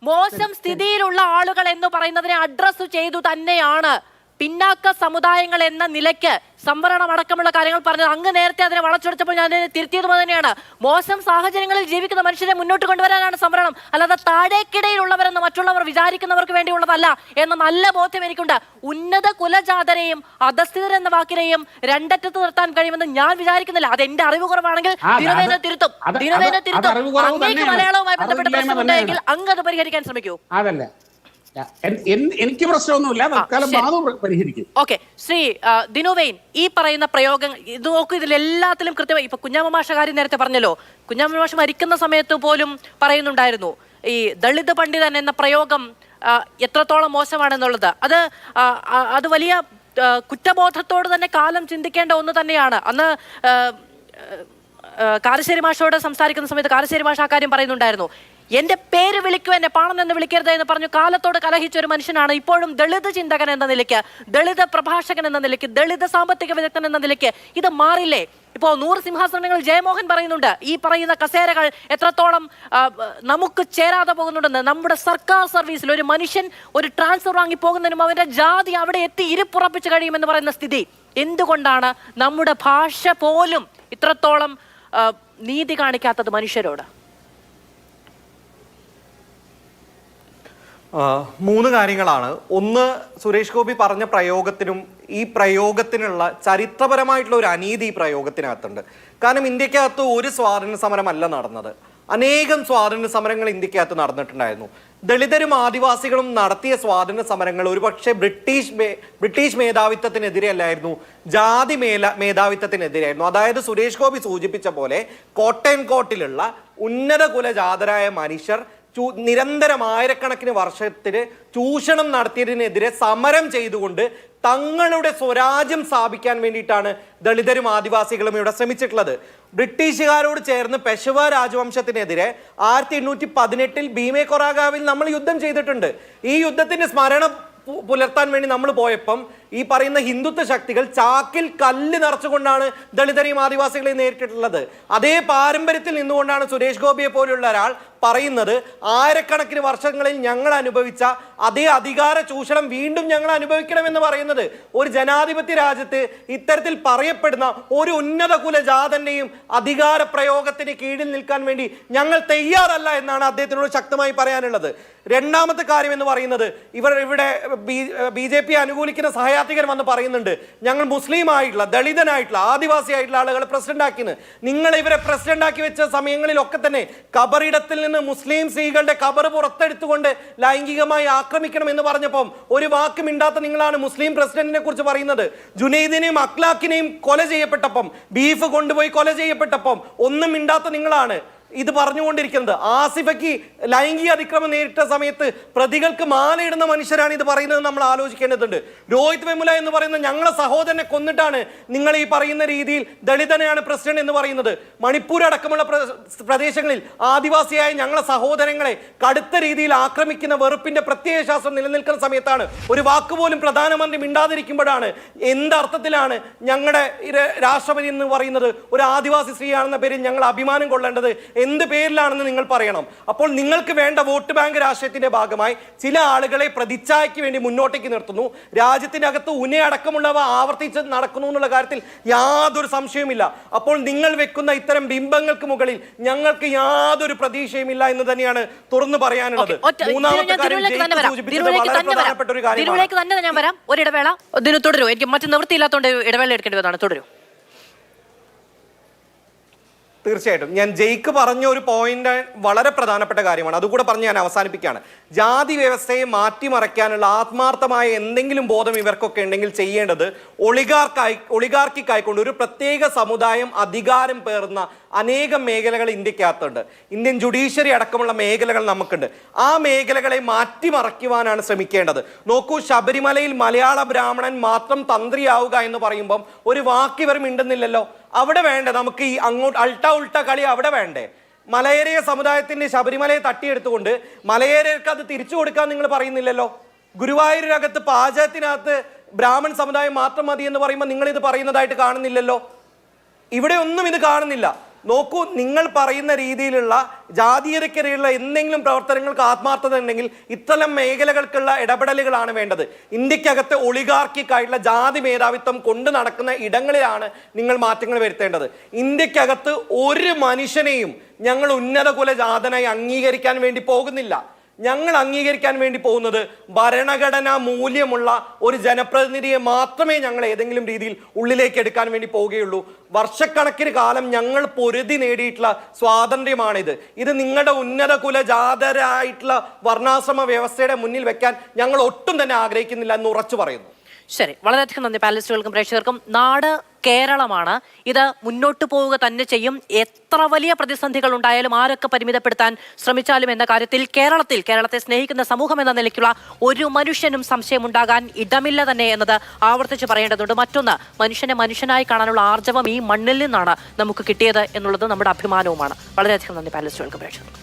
മോശം സ്ഥിതിയിലുള്ള ആളുകൾ എന്ന് പറയുന്നതിനെ അഡ്രസ് ചെയ്തു തന്നെയാണ് പിന്നാക്ക സമുദായങ്ങൾ എന്ന നിലയ്ക്ക് സംവരണം അടക്കമുള്ള കാര്യങ്ങൾ പറഞ്ഞത്. അങ്ങ് നേരത്തെ അതിനെ വളച്ചൊടിച്ചപ്പോൾ ഞാൻ അതിനെ തിരുത്തിയതും തന്നെയാണ്. മോശം സാഹചര്യങ്ങളിൽ ജീവിക്കുന്ന മനുഷ്യരെ മുന്നോട്ട് കൊണ്ടുവരാനാണ് സംവരണം, അല്ലാതെ താഴേക്കിടയിലുള്ളവരെന്ന് മറ്റുള്ളവർ വിചാരിക്കുന്നവർക്ക് വേണ്ടിയുള്ളതല്ല എന്ന നല്ല ബോധ്യം എനിക്കുണ്ട്. ഉന്നത കുലജാതരെയും അധസ്ഥിതരെന്ന വാക്കിനെയും രണ്ടറ്റത്ത് നിർത്താൻ കഴിയുമെന്ന് ഞാൻ വിചാരിക്കുന്നില്ല. അത് എന്റെ അറിവ് കുറവാണെങ്കിൽ ദിനുവേനെ തിരുത്തും. അങ്ങേക്ക് മലയാളവുമായി ബന്ധപ്പെട്ട പ്രശ്നമുണ്ടെങ്കിൽ അങ്ങ് അത് പരിഹരിക്കാൻ ശ്രമിക്കൂ. അതല്ല, എനിക്ക് പ്രശ്നമൊന്നുമില്ല, പരിഹരിക്കും. ഓക്കെ, ശ്രീ ദിനുവേൻ, ഈ പറയുന്ന പ്രയോഗം ഇത് നോക്കൂ, ഇതിലെല്ലാത്തിലും കൃത്യമായി ഇപ്പൊ കുഞ്ഞാമ്മ മാഷ കാര്യം നേരത്തെ പറഞ്ഞല്ലോ. കുഞ്ഞാമ്മ മാഷ് മരിക്കുന്ന സമയത്ത് പോലും പറയുന്നുണ്ടായിരുന്നു ഈ ദളിത് പണ്ഡിതൻ എന്ന പ്രയോഗം എത്രത്തോളം മോശമാണെന്നുള്ളത്. അത് വലിയ കുറ്റബോധത്തോട് തന്നെ കാലം ചിന്തിക്കേണ്ട ഒന്ന് തന്നെയാണ്. അന്ന് കാരശ്ശേരി മാഷോട് സംസാരിക്കുന്ന സമയത്ത് കാരശ്ശേരി മാഷ് ആ കാര്യം പറയുന്നുണ്ടായിരുന്നു. എന്റെ പേര് വിളിക്കൂ, എന്നെ പാണം എന്ന് വിളിക്കരുത് എന്ന് പറഞ്ഞു കാലത്തോട് കലഹിച്ച ഒരു മനുഷ്യനാണ്. ഇപ്പോഴും ദളിത് ചിന്തകൻ എന്ന നിലയ്ക്ക്, ദളിത് പ്രഭാഷകൻ എന്ന നിലയ്ക്ക്, ദളിത് സാമ്പത്തിക വിദഗ്ധൻ എന്ന നിലയ്ക്ക് ഇത് മാറില്ലേ? ഇപ്പോ 100 സിംഹാസനങ്ങൾ ജയമോഹൻ പറയുന്നുണ്ട്. ഈ പറയുന്ന കസേരകൾ എത്രത്തോളം നമുക്ക് ചേരാതെ പോകുന്നുണ്ടെന്ന്. നമ്മുടെ സർക്കാർ സർവീസിൽ ഒരു മനുഷ്യൻ ഒരു ട്രാൻസ്ഫർ വാങ്ങി പോകുന്നതിനും അവന്റെ ജാതി അവിടെ എത്തി ഇരിപ്പുറപ്പിച്ച് കഴിയുമെന്ന് പറയുന്ന സ്ഥിതി. എന്തുകൊണ്ടാണ് നമ്മുടെ ഭാഷ പോലും ഇത്രത്തോളം നീതി കാണിക്കാത്തത് മനുഷ്യരോട്? 3 കാര്യങ്ങളാണ്. ഒന്ന്, സുരേഷ് ഗോപി പറഞ്ഞ പ്രയോഗത്തിനും ഈ പ്രയോഗത്തിനുള്ള ചരിത്രപരമായിട്ടുള്ള ഒരു അനീതി ഈ പ്രയോഗത്തിനകത്തുണ്ട്. കാരണം ഇന്ത്യക്കകത്ത് ഒരു സ്വാതന്ത്ര്യ സമരമല്ല നടന്നത്, അനേകം സ്വാതന്ത്ര്യ സമരങ്ങൾ ഇന്ത്യക്കകത്ത് നടന്നിട്ടുണ്ടായിരുന്നു. ദളിതരും ആദിവാസികളും നടത്തിയ സ്വാതന്ത്ര്യ സമരങ്ങൾ ഒരുപക്ഷെ ബ്രിട്ടീഷ് മേധാവിത്വത്തിനെതിരെ അല്ലായിരുന്നു, ജാതി മേധാവിത്വത്തിനെതിരായിരുന്നു. അതായത് സുരേഷ് ഗോപി സൂചിപ്പിച്ച പോലെ കോട്ടയം കോട്ടിലുള്ള ഉന്നത കുലജാതരായ മനുഷ്യർ നിരന്തരം ആയിരക്കണക്കിന് വർഷത്തിന് ചൂഷണം നടത്തിയതിനെതിരെ സമരം ചെയ്തുകൊണ്ട് തങ്ങളുടെ സ്വരാജ്യം സ്ഥാപിക്കാൻ വേണ്ടിയിട്ടാണ് ദളിതരും ആദിവാസികളും ഇവിടെ ശ്രമിച്ചിട്ടുള്ളത്. ബ്രിട്ടീഷുകാരോട് ചേർന്ന് പെഷവ രാജവംശത്തിനെതിരെ 1818 ഭീമേ കൊറാഗാവിൽ നമ്മൾ യുദ്ധം ചെയ്തിട്ടുണ്ട്. ഈ യുദ്ധത്തിന്റെ സ്മരണ പുലർത്താൻ വേണ്ടി നമ്മൾ പോയപ്പം ഈ പറയുന്ന ഹിന്ദുത്വ ശക്തികൾ ചാക്കിൽ കല്ല് നിറച്ചുകൊണ്ടാണ് ദളിതരെയും ആദിവാസികളെയും നേരിട്ടിട്ടുള്ളത്. അതേ പാരമ്പര്യത്തിൽ നിന്നുകൊണ്ടാണ് സുരേഷ് ഗോപിയെ പോലുള്ള ഒരാൾ പറയുന്നത് ആയിരക്കണക്കിന് വർഷങ്ങളിൽ ഞങ്ങൾ അനുഭവിച്ച അതേ അധികാര ചൂഷണം വീണ്ടും ഞങ്ങൾ അനുഭവിക്കണമെന്ന് പറയുന്നത്. ഒരു ജനാധിപത്യ രാജ്യത്ത് ഇത്തരത്തിൽ പറയപ്പെടുന്ന ഒരു ഉന്നത കുലജാതന്റെയും അധികാര പ്രയോഗത്തിന് കീഴിൽ നിൽക്കാൻ വേണ്ടി ഞങ്ങൾ തയ്യാറല്ല എന്നാണ് അദ്ദേഹത്തിനോട് ശക്തമായി പറയാനുള്ളത്. രണ്ടാമത്തെ കാര്യം എന്ന് പറയുന്നത്, ഇവിടെ BJP അനുകൂലിക്കുന്ന സഹയാത്രികർ വന്ന് പറയുന്നുണ്ട് ഞങ്ങൾ മുസ്ലിം ആയിട്ടുള്ള, ദളിതനായിട്ടുള്ള, ആദിവാസി ആയിട്ടുള്ള ആളുകളെ പ്രസിഡന്റ് ആക്കിന്ന്. നിങ്ങൾ ഇവരെ പ്രസിഡന്റ് ആക്കി വെച്ച സമയങ്ങളിലൊക്കെ തന്നെ കബറിടത്തിൽ നിന്ന് മുസ്ലിം സ്ത്രീകളുടെ കബർ പുറത്തെടുത്തുകൊണ്ട് ലൈംഗികമായി ആക്രമിക്കണം എന്ന് പറഞ്ഞപ്പം ഒരു വാക്ക് മിണ്ടാത്ത നിങ്ങളാണ് മുസ്ലിം പ്രസിഡന്റിനെ കുറിച്ച് പറയുന്നത്. ജുനൈദിനെയും അഖ്ലാഖിനെയും കൊല ചെയ്യപ്പെട്ടപ്പം, ബീഫ് കൊണ്ടുപോയി കൊല ചെയ്യപ്പെട്ടപ്പം ഒന്നും മിണ്ടാത്ത നിങ്ങളാണ് ഇത് പറഞ്ഞുകൊണ്ടിരിക്കുന്നത്. ആസിഫയ്ക്ക് ലൈംഗിക അതിക്രമം നേരിട്ട സമയത്ത് പ്രതികൾക്ക് മാലയിടുന്ന മനുഷ്യരാണ് ഇത് പറയുന്നത്. നമ്മൾ ആലോചിക്കേണ്ടതുണ്ട്. രോഹിത് വെമുല എന്ന് പറയുന്ന ഞങ്ങളെ സഹോദരനെ കൊന്നിട്ടാണ് നിങ്ങൾ ഈ പറയുന്ന രീതിയിൽ ദളിതനെയാണ് പ്രസിഡന്റ് എന്ന് പറയുന്നത്. മണിപ്പൂർ അടക്കമുള്ള പ്രദേശങ്ങളിൽ ആദിവാസിയായ ഞങ്ങളെ സഹോദരങ്ങളെ കടുത്ത രീതിയിൽ ആക്രമിക്കുന്ന വെറുപ്പിന്റെ പ്രത്യയശാസ്ത്രം നിലനിൽക്കുന്ന സമയത്താണ് ഒരു വാക്കുപോലും പ്രധാനമന്ത്രി മിണ്ടാതിരിക്കുമ്പോഴാണ് എന്തർത്ഥത്തിലാണ് ഞങ്ങളുടെ രാഷ്ട്രപതി എന്ന് പറയുന്നത് ഒരു ആദിവാസി സ്ത്രീയാണെന്ന പേരിൽ ഞങ്ങൾ അഭിമാനം കൊള്ളേണ്ടത് എന്ത് പേരിലാണെന്ന് നിങ്ങൾ പറയണം. അപ്പോൾ നിങ്ങൾക്ക് വേണ്ട വോട്ട് ബാങ്ക് രാഷ്ട്രീയത്തിന്റെ ഭാഗമായി ചില ആളുകളെ പ്രതിച്ഛായയ്ക്ക് വേണ്ടി മുന്നോട്ടേക്ക് നിർത്തുന്നു. രാജ്യത്തിനകത്ത് ഉനയടക്കമുള്ളവ ആവർത്തിച്ച് നടക്കുന്നു എന്നുള്ള കാര്യത്തിൽ യാതൊരു സംശയവുമില്ല. അപ്പോൾ നിങ്ങൾ വെക്കുന്ന ഇത്തരം ബിംബങ്ങൾക്ക് മുകളിൽ ഞങ്ങൾക്ക് യാതൊരു പ്രതീക്ഷയുമില്ല എന്ന് തന്നെയാണ് തുറന്നു പറയാനുള്ളത്. മൂന്നാമത്തെ കാര്യം പ്രധാനപ്പെട്ട ഒരു കാര്യമാണ്. ഞാൻ വരാം, ഒരു ഇടവേള. തുടരൂ, എനിക്ക് മറ്റു നിവൃത്തിയില്ലാത്തതുകൊണ്ട് ഇടവേള എടുക്കേണ്ടി വന്നതാണ്. തുടരൂ. തീർച്ചയായിട്ടും ഞാൻ ജയ്ക്ക് പറഞ്ഞ ഒരു പോയിന്റ് വളരെ പ്രധാനപ്പെട്ട കാര്യമാണ്, അതുകൂടെ പറഞ്ഞ് ഞാൻ അവസാനിപ്പിക്കുകയാണ്. ജാതി വ്യവസ്ഥയെ മാറ്റിമറിക്കാനുള്ള ആത്മാർത്ഥമായ എന്തെങ്കിലും ബോധം ഇവർക്കൊക്കെ ഉണ്ടെങ്കിൽ ചെയ്യേണ്ടത് ഒളിഗാർക്കിക്കായിക്കൊണ്ട് ഒരു പ്രത്യേക സമുദായം അധികാരം പേറുന്ന അനേകം മേഖലകൾ ഇന്ത്യക്കകത്തുണ്ട്. ഇന്ത്യൻ ജുഡീഷ്യറി അടക്കമുള്ള മേഖലകൾ നമുക്കുണ്ട്. ആ മേഖലകളെ മാറ്റിമറിക്കുവാനാണ് ശ്രമിക്കേണ്ടത്. നോക്കൂ, ശബരിമലയിൽ മലയാള ബ്രാഹ്മണൻ മാത്രം തന്ത്രിയാവുക എന്ന് പറയുമ്പം ഒരു വാക്കിവർ മിണ്ടുന്നില്ലല്ലോ. അവിടെ വേണ്ടേ നമുക്ക് ഈ അങ്ങോട്ട് ഉൾട്ട കളി അവിടെ വേണ്ടേ? മലയേറിയ സമുദായത്തിന്റെ ശബരിമലയെ തട്ടിയെടുത്തുകൊണ്ട് മലയേറിയർക്ക് അത് തിരിച്ചു കൊടുക്കാൻ നിങ്ങൾ പറയുന്നില്ലല്ലോ. ഗുരുവായൂരിനകത്ത് പാചകത്തിനകത്ത് ബ്രാഹ്മൺ സമുദായം മാത്രം മതി എന്ന് പറയുമ്പോൾ നിങ്ങൾ ഇത് പറയുന്നതായിട്ട് കാണുന്നില്ലല്ലോ. ഇവിടെ ഒന്നും ഇത് കാണുന്നില്ല. നോക്കൂ, നിങ്ങൾ പറയുന്ന രീതിയിലുള്ള ജാതീയതയ്ക്കെതിരെയുള്ള എന്തെങ്കിലും പ്രവർത്തനങ്ങൾക്ക് ആത്മാർത്ഥത ഉണ്ടെങ്കിൽ ഇത്തരം മേഖലകൾക്കുള്ള ഇടപെടലുകളാണ് വേണ്ടത്. ഇന്ത്യക്കകത്ത് ഒളിഗാർക്കിക്കായിട്ടുള്ള ജാതി മേധാവിത്വം കൊണ്ടു നടക്കുന്ന ഇടങ്ങളിലാണ് നിങ്ങൾ മാറ്റങ്ങൾ വരുത്തേണ്ടത്. ഇന്ത്യക്കകത്ത് ഒരു മനുഷ്യനെയും ഞങ്ങൾ ഉന്നത കുലജാതനായി അംഗീകരിക്കാൻ വേണ്ടി പോകുന്നില്ല. ഞങ്ങൾ അംഗീകരിക്കാൻ വേണ്ടി പോകുന്നത് ഭരണഘടനാ മൂല്യമുള്ള ഒരു ജനപ്രതിനിധിയെ മാത്രമേ ഞങ്ങൾ ഏതെങ്കിലും രീതിയിൽ ഉള്ളിലേക്ക് എടുക്കാൻ വേണ്ടി പോവുകയുള്ളൂ. വർഷക്കണക്കിന് കാലം ഞങ്ങൾ പൊരുതി നേടിയിട്ടുള്ള സ്വാതന്ത്ര്യമാണിത്. ഇത് നിങ്ങളുടെ ഉന്നത കുലജാതരായിട്ടുള്ള വർണ്ണാശ്രമ വ്യവസ്ഥയുടെ മുന്നിൽ വെക്കാൻ ഞങ്ങൾ ഒട്ടും തന്നെ ആഗ്രഹിക്കുന്നില്ല എന്ന് ഉറച്ചു പറയുന്നു. ശരി, വളരെയധികം നന്ദി പാനലിസ്റ്റുകൾക്കും പ്രേക്ഷകർക്കും. നാട് കേരളമാണ്, ഇത് മുന്നോട്ട് പോവുക തന്നെ ചെയ്യും. എത്ര വലിയ പ്രതിസന്ധികൾ ഉണ്ടായാലും ആരൊക്കെ പരിമിതപ്പെടുത്താൻ ശ്രമിച്ചാലും എന്ന കാര്യത്തിൽ കേരളത്തെ സ്നേഹിക്കുന്ന സമൂഹം എന്ന നിലയ്ക്കുള്ള ഒരു മനുഷ്യനും സംശയമുണ്ടാകാൻ ഇടമില്ല തന്നെ എന്നത് ആവർത്തിച്ച് പറയേണ്ടതുണ്ട്. മറ്റൊന്ന്, മനുഷ്യനെ മനുഷ്യനായി കാണാനുള്ള ആർജവം ഈ മണ്ണിൽ നിന്നാണ് നമുക്ക് കിട്ടിയത് എന്നുള്ളത് നമ്മുടെ അഭിമാനവുമാണ്. വളരെയധികം നന്ദി പാനലിസ്റ്റുകൾക്കും പ്രേക്ഷകർക്കും.